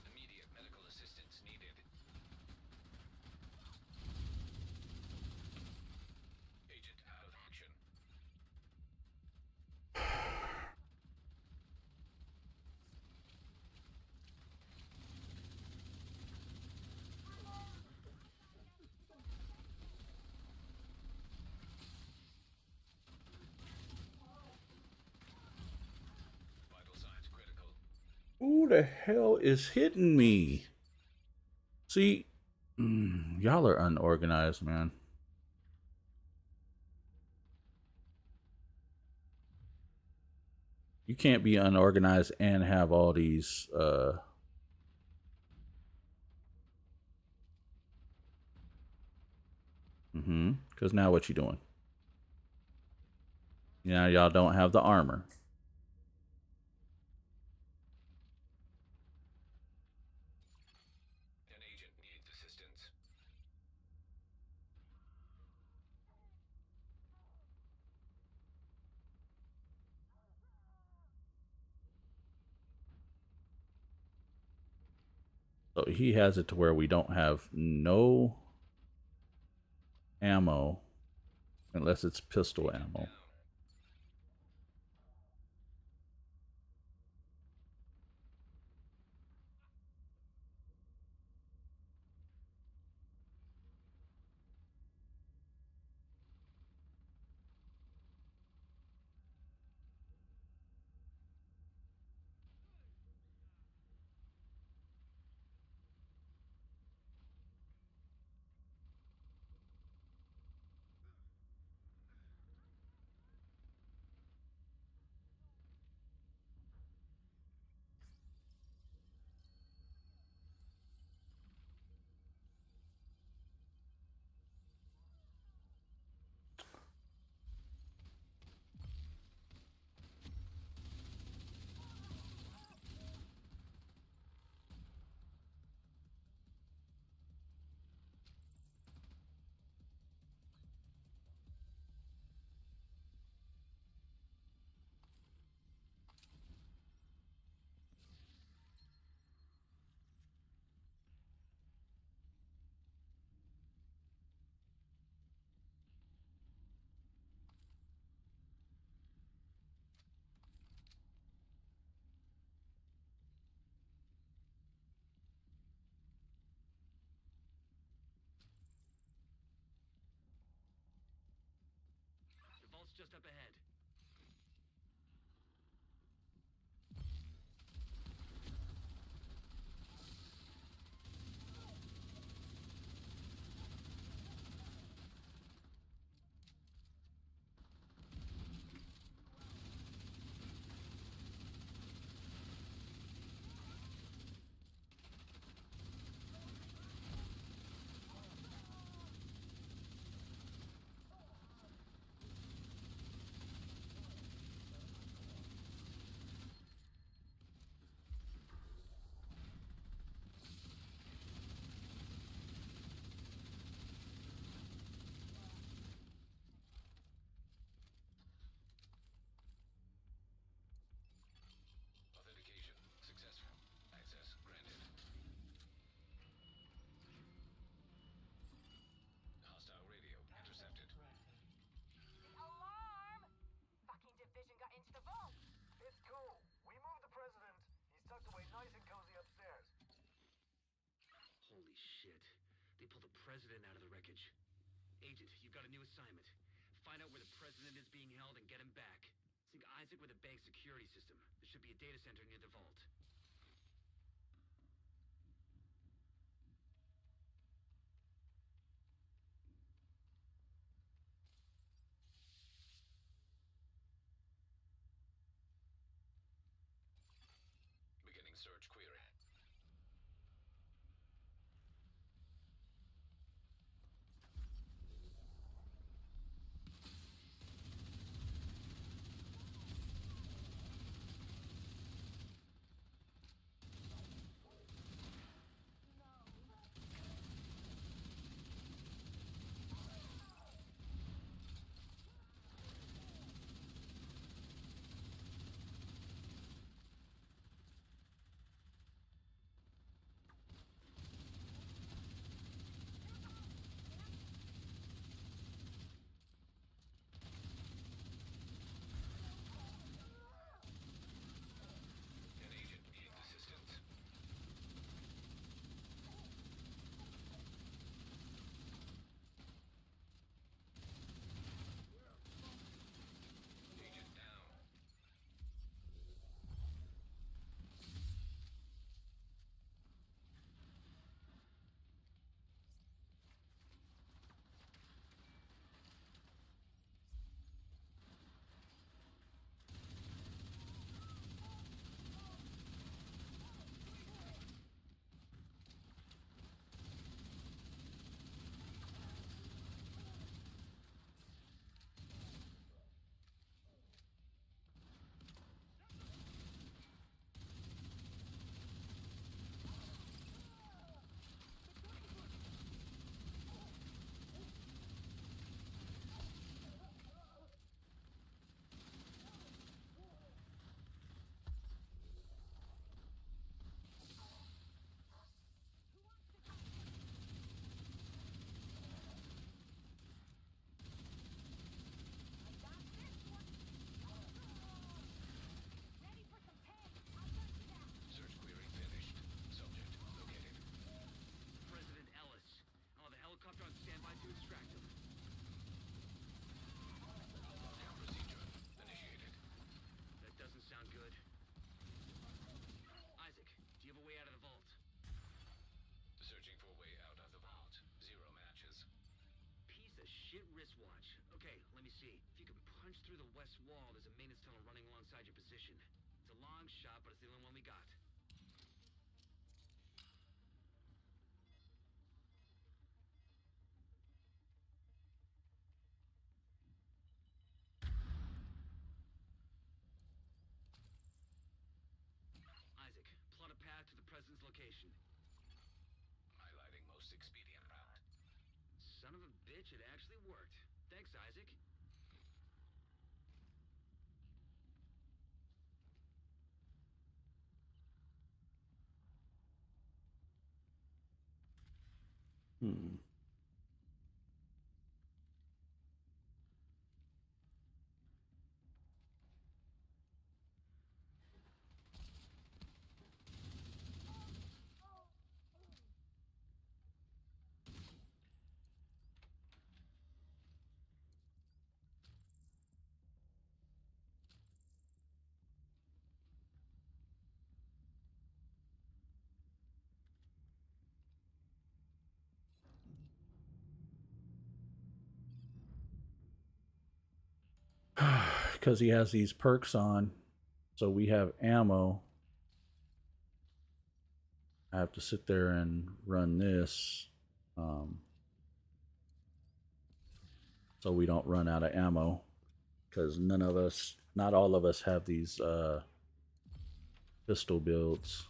Speaker 7: Immediate medical assistance needed. Agent out of action. Vital signs critical.
Speaker 1: Who the hell is hitting me? See, y'all are unorganized, man. You can't be unorganized and have all these because now what you doing? Now y'all don't have the armor.
Speaker 7: An agent needs assistance.
Speaker 1: So he has it to where we don't have no ammo unless it's pistol ammo.
Speaker 7: Down.
Speaker 2: just up ahead.
Speaker 7: Authentication successful. Access granted. Hostile radio intercepted.
Speaker 3: Alarm! Fucking division got into the vault!
Speaker 8: It's cool. We moved the president. He's tucked away nice and cozy upstairs.
Speaker 2: Holy shit. They pulled the president out of the wreckage. Agent, you've got a new assignment. Find out where the president is being held and get him back. Sync Isaac with the bank's security system. There should be a data center near the vault.
Speaker 7: Beginning search query. An agent needing assistance. Agent down.
Speaker 3: Ready for some pain! I'll gun you down!
Speaker 7: Search query finished. Subject located.
Speaker 2: President Ellis. I'll have a helicopter on standby to extract him.
Speaker 7: Lockdown procedure initiated.
Speaker 2: That doesn't sound good. Isaac, do you have a way out of the vault?
Speaker 7: Searching for a way out of the vault. Zero matches.
Speaker 2: Piece of shit wristwatch. Okay, let me see. If you can punch through the west wall, there's a maintenance tunnel running alongside your position. It's a long shot, but it's the only one we got. Isaac, plot a path to the president's location.
Speaker 7: Highlighting most expedient route.
Speaker 2: Son of a bitch, it actually worked. Thanks, Isaac.
Speaker 1: Hmm. because he has these perks on, so we have ammo. I have to sit there and run this, so we don't run out of ammo, because not all of us have these pistol builds.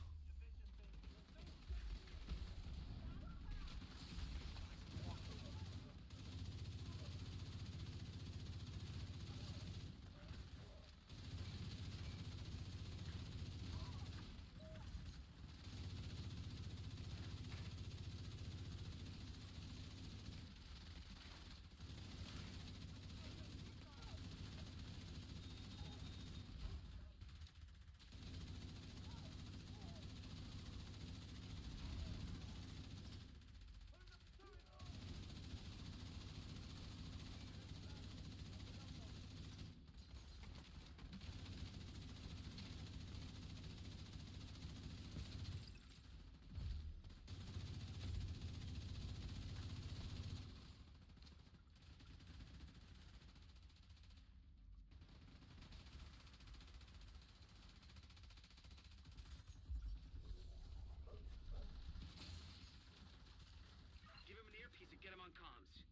Speaker 2: Give him an earpiece and get him on comms.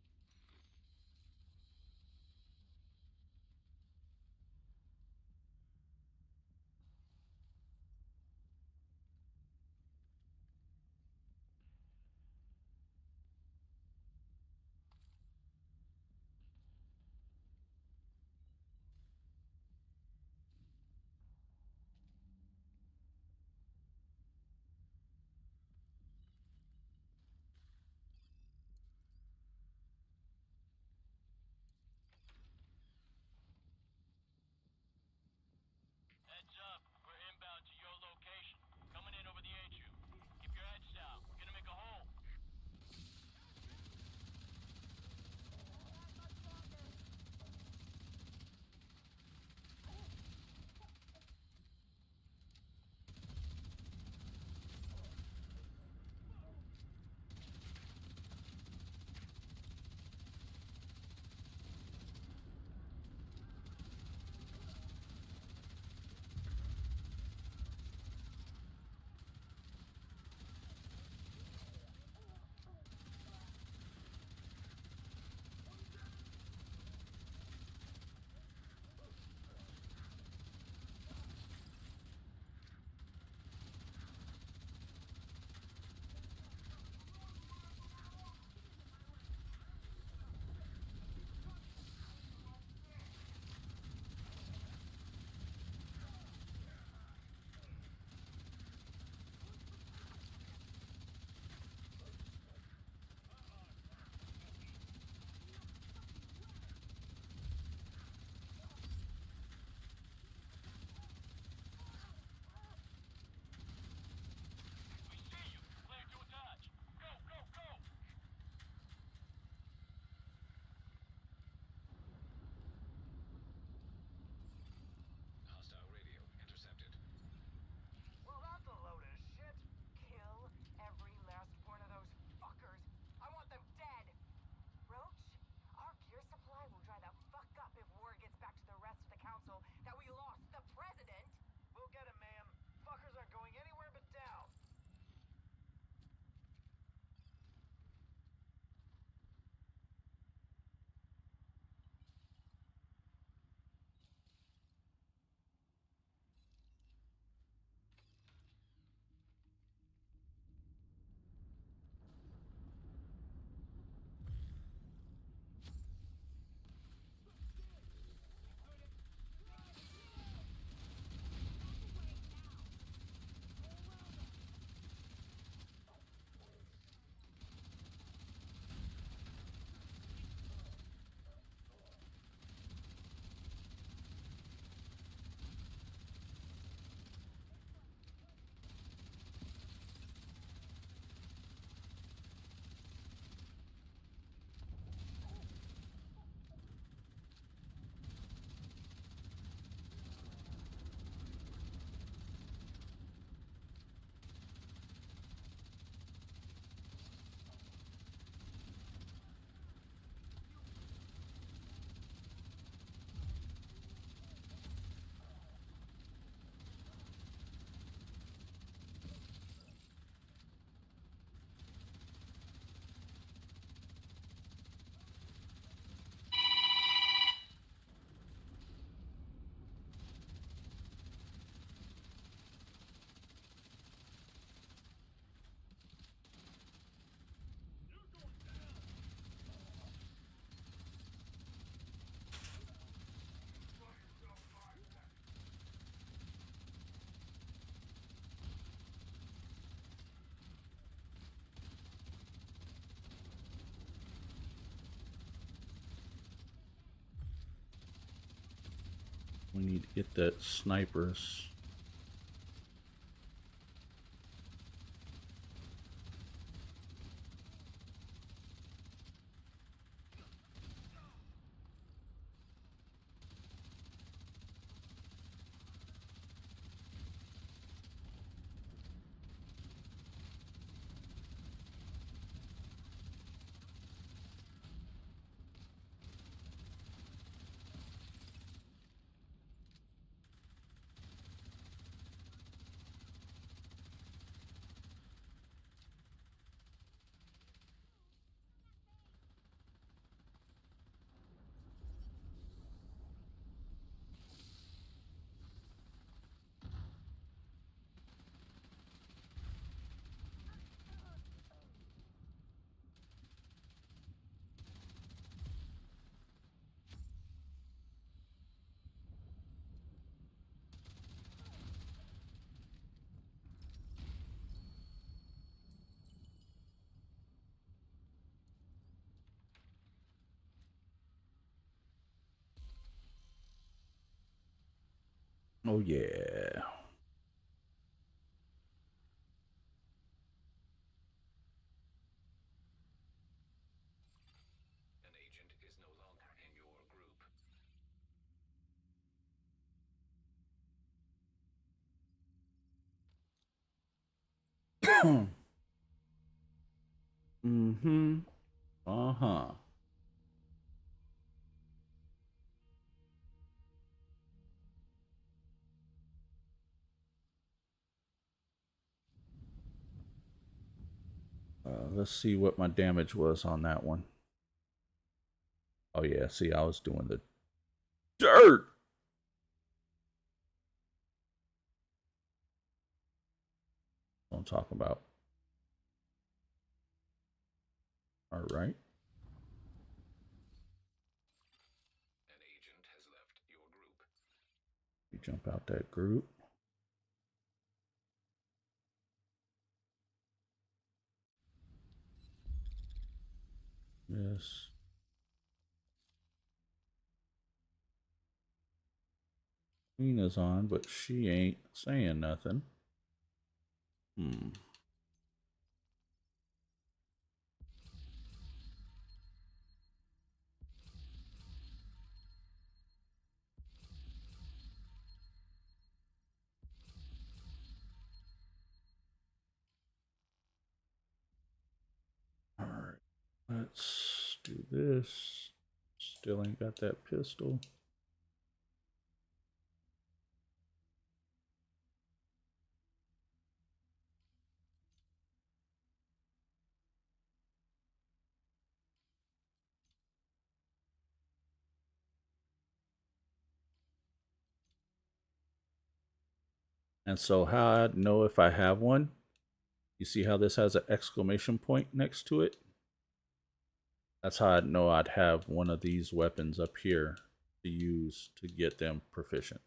Speaker 1: We need to get that snipers. Oh yeah.
Speaker 7: An agent is no longer in your group.
Speaker 1: Mm-hmm. Uh-huh. Let's see what my damage was on that one. Oh yeah, see, I was doing the dirt. What I'm talking about. All right.
Speaker 7: An agent has left your group.
Speaker 1: You jump out that group. Yes. Nina's on, but she ain't saying nothing. Hmm. All right. Let's do this. Still ain't got that pistol. And so how I'd know if I have one, you see how this has an exclamation point next to it? That's how I'd know I'd have one of these weapons up here to use to get them proficient.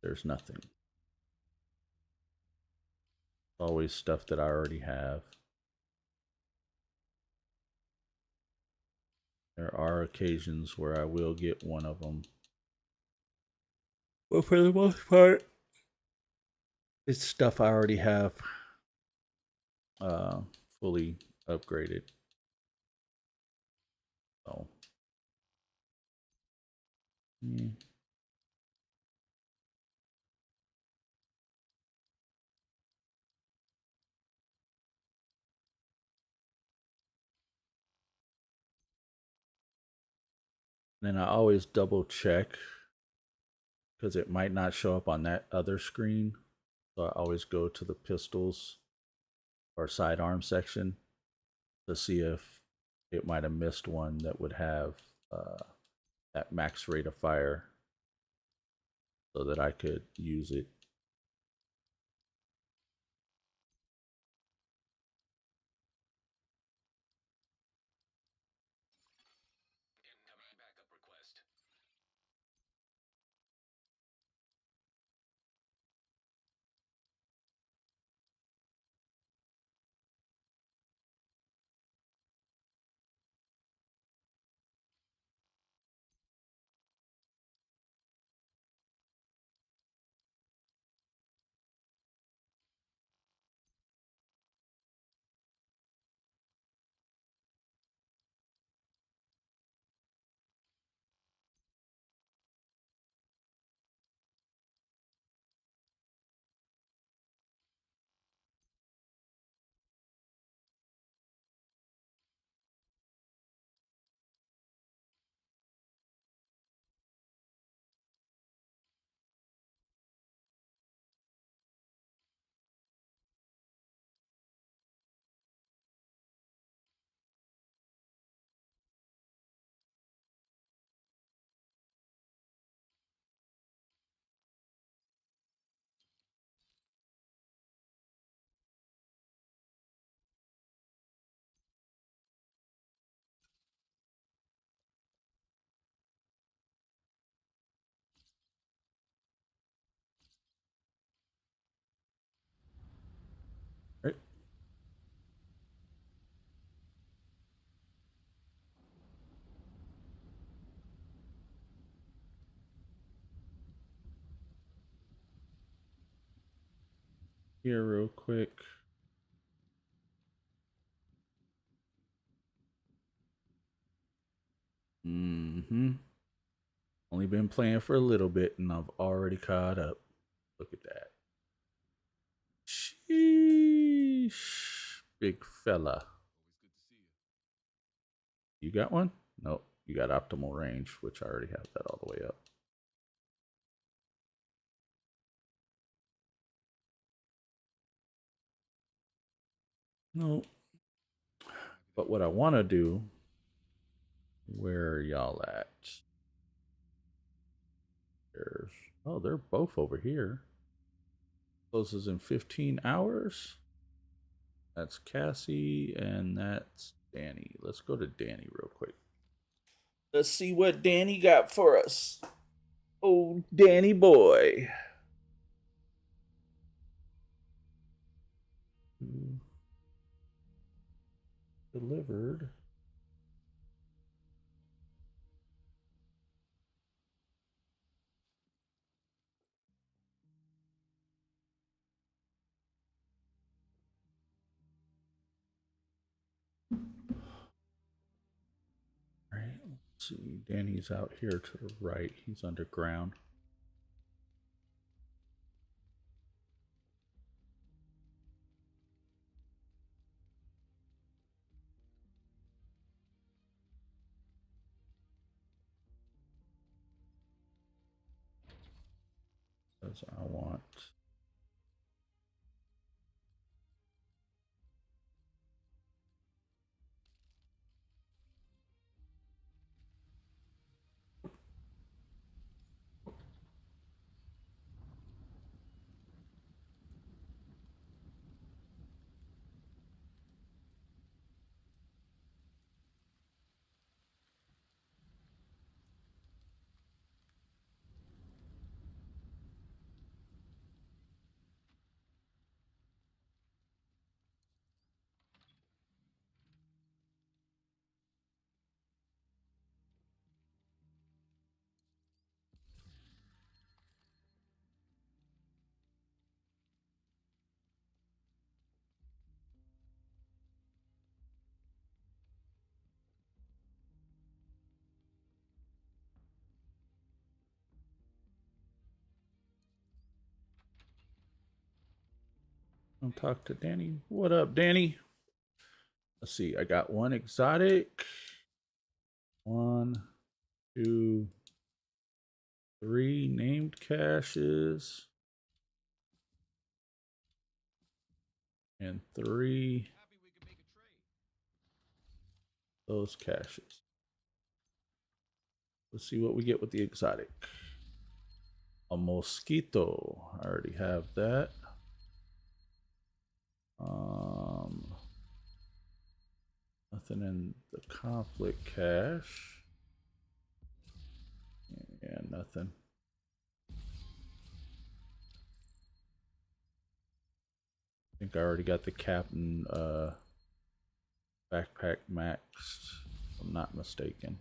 Speaker 1: There's nothing. Always stuff that I already have. There are occasions where I will get one of them. But for the most part, it's stuff I already have fully upgraded. So, yeah. Then I always double check because it might not show up on that other screen. So I always go to the pistols or sidearm section to see if it might have missed one that would have that max rate of fire so that I could use it.
Speaker 7: Incoming backup request.
Speaker 1: here real quick. Mm-hmm. Only been playing for a little bit and I've already caught up. Look at that. Sheesh. Big fella. You got one? Nope. You got optimal range, which I already have that all the way up. Nope. But what I want to do, where are y'all at? There's, oh, they're both over here. Closes in 15 hours. That's Cassie and that's Danny. Let's go to Danny real quick. Let's see what Danny got for us. Oh, Danny boy. Delivered. All right, let's see. Danny's out here to the right. He's underground. Says I want. I'll talk to Danny. What up, Danny? Let's see. I got one exotic. 1, 2, 3 named caches. And 3 those caches. Let's see what we get with the exotic. A mosquito. I already have that. Nothing in the conflict cache. Yeah, nothing. I think I already got the captain backpack maxed, if I'm not mistaken.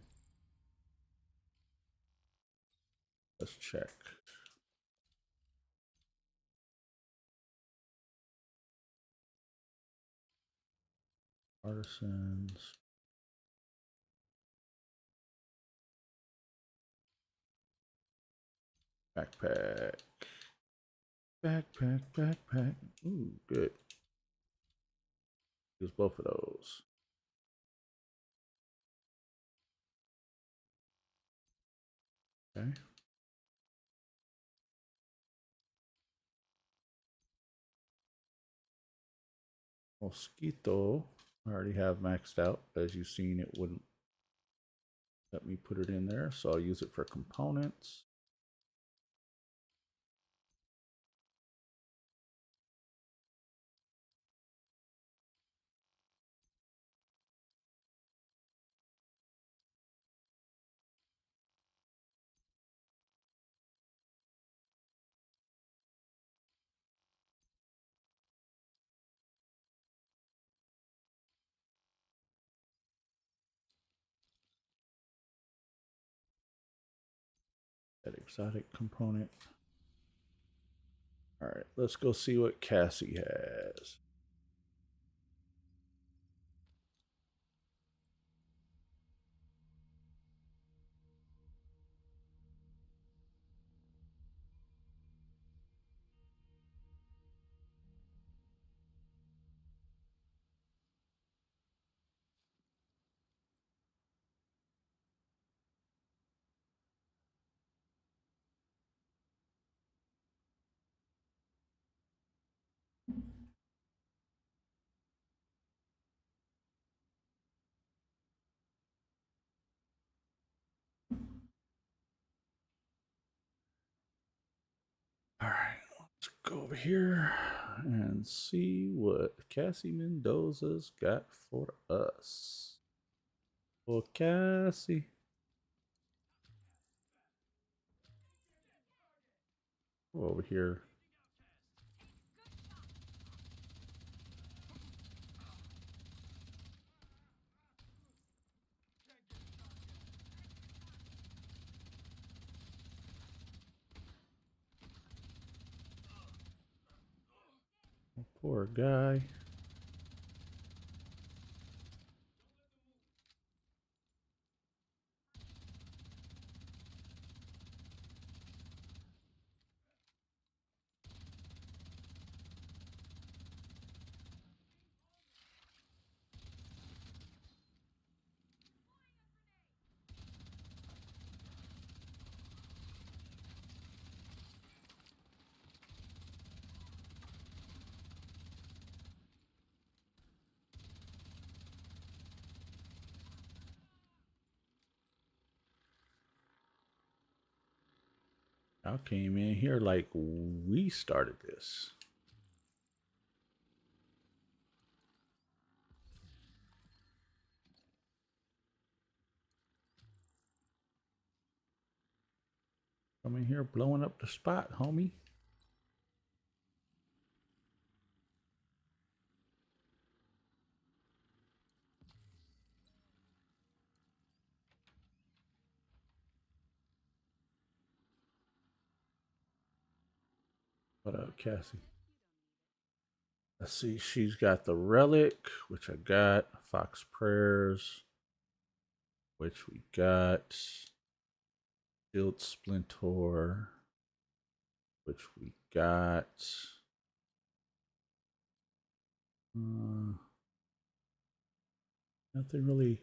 Speaker 1: Let's check. Artisans. Backpack. Backpack. Ooh, good. Use both of those. Okay. Mosquito. I already have maxed out. As you've seen, it wouldn't let me put it in there, so I'll use it for components. That exotic component. All right, let's go see what Cassie has. All right, let's go over here and see what Cassie Mendoza's got for us. Well, Cassie. Go over here. Poor guy. I came in here like we started this. Come in here blowing up the spot, homie. What up, Cassie? Let's see. She's got the relic, which I got. Fox prayers, which we got. Shield splinter, which we got. Nothing really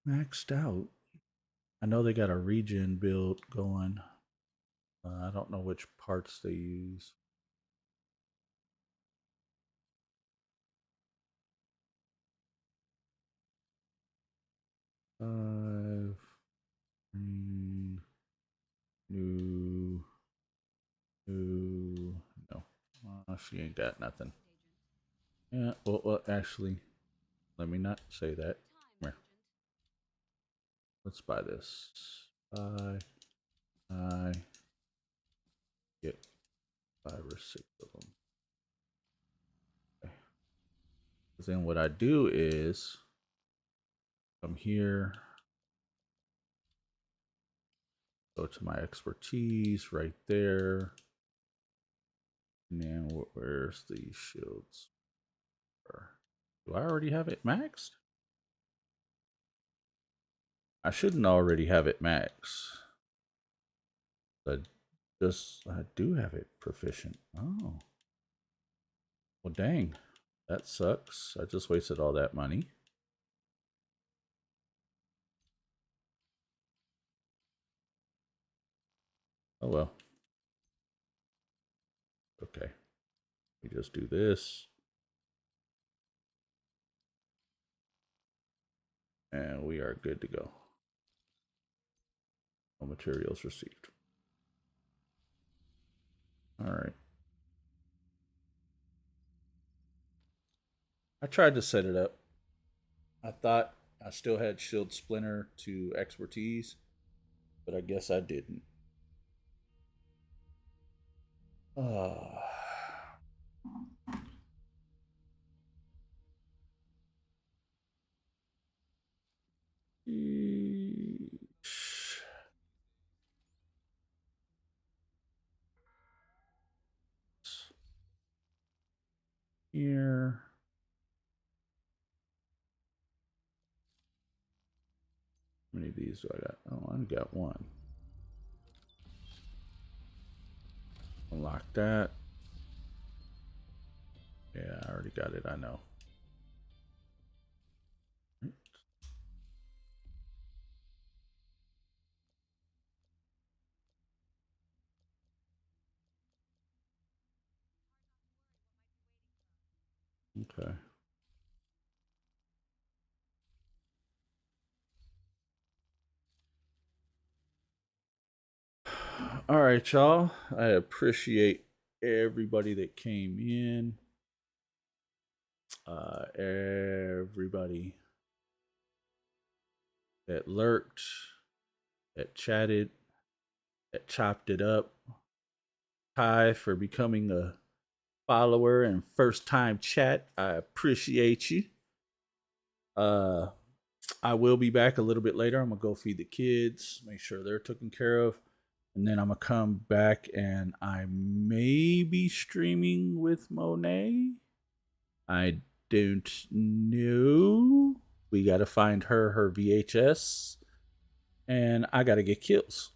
Speaker 1: maxed out. I know they got a regen build going. I don't know which parts they use. Five. New. No. She ain't got nothing. Yeah, well, actually, let me not say that. Come here. Let's buy this. Buy. Get 5 or 6 of them. Okay. Then what I do is come here, go to my expertise right there. And then where's the shields? Do I already have it maxed? I shouldn't already have it maxed. But I do have it proficient. Oh. Well, dang. That sucks. I just wasted all that money. Oh well. Okay. We just do this. And we are good to go. No materials received. All right. I tried to set it up. I thought I still had shield splinter to expertise, but I guess I didn't. here. How many of these do I got? Oh, I only got one. Unlock that. Yeah, I already got it, I know. Okay. All right, y'all. I appreciate everybody that came in. Everybody that lurked, that chatted, that chopped it up. Hi for becoming a follower and first time chat. I appreciate you. I will be back a little bit later. I'm gonna go feed the kids, make sure they're taken care of, and then I'm gonna come back and I may be streaming with Monet. I don't know. We gotta find her VHS, and I gotta get kills.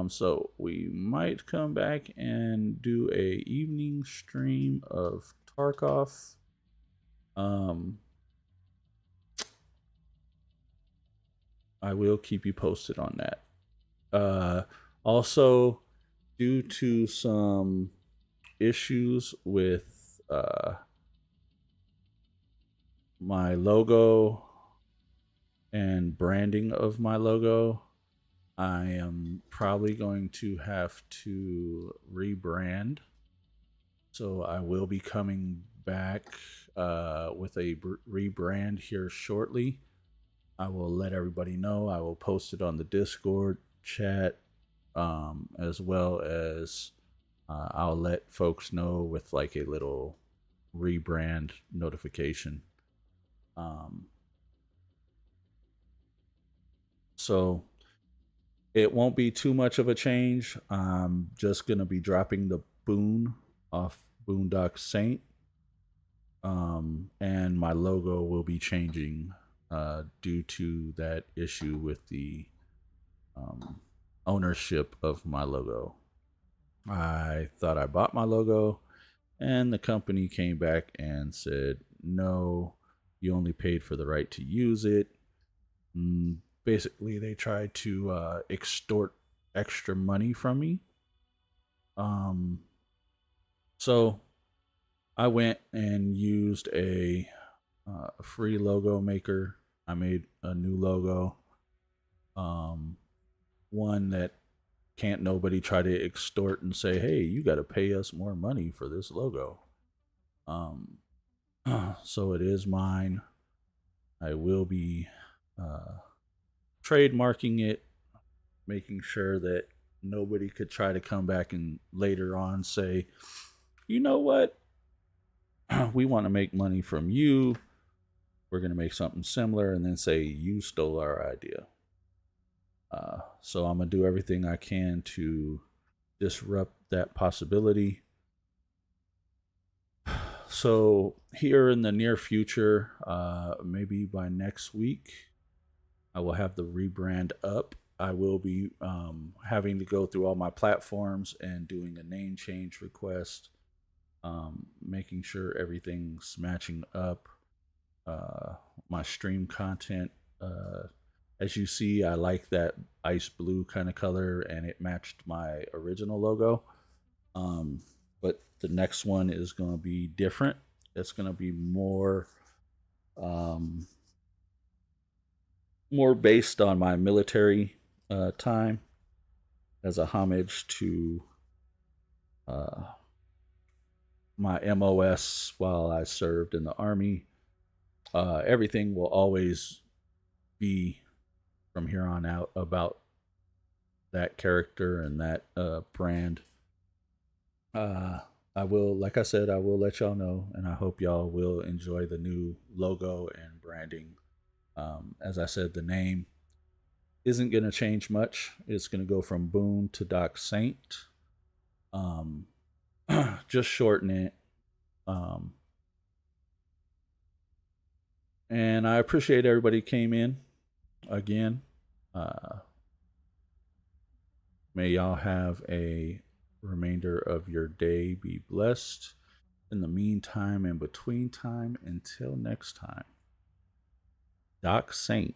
Speaker 1: So we might come back and do a evening stream of Tarkov. I will keep you posted on that. Also, due to some issues with my logo and branding of my logo, I am probably going to have to rebrand. So I will be coming back with a rebrand here shortly. I will let everybody know. I will post it on the Discord chat, as well as I'll let folks know with like a little rebrand notification. So it won't be too much of a change. I'm just gonna be dropping the Boone off Boondock Saint, and my logo will be changing due to that issue with the ownership of my logo. I thought I bought my logo, and the company came back and said, no, you only paid for the right to use it. Basically, they tried to extort extra money from me. So I went and used a free logo maker. I made a new logo. One that can't nobody try to extort and say, hey, you got to pay us more money for this logo. So it is mine. I will be trademarking it, making sure that nobody could try to come back and later on say, you know what? We want to make money from you. We're going to make something similar and then say you stole our idea. So I'm going to do everything I can to disrupt that possibility. So here in the near future, maybe by next week, I will have the rebrand up. I will be having to go through all my platforms and doing a name change request, making sure everything's matching up. My stream content, as you see, I like that ice blue kind of color, and it matched my original logo. But the next one is going to be different. It's going to be more more based on my military time, as a homage to my MOS while I served in the Army. Everything will always be from here on out about that character and that brand. I will, like I said, I will let y'all know, and I hope y'all will enjoy the new logo and branding. As I said, the name isn't going to change much. It's going to go from Boone to Doc Saint. Just shorten it. And I appreciate everybody came in again. May y'all have a remainder of your day. Be blessed. In the meantime and between time, until next time, Doc Saint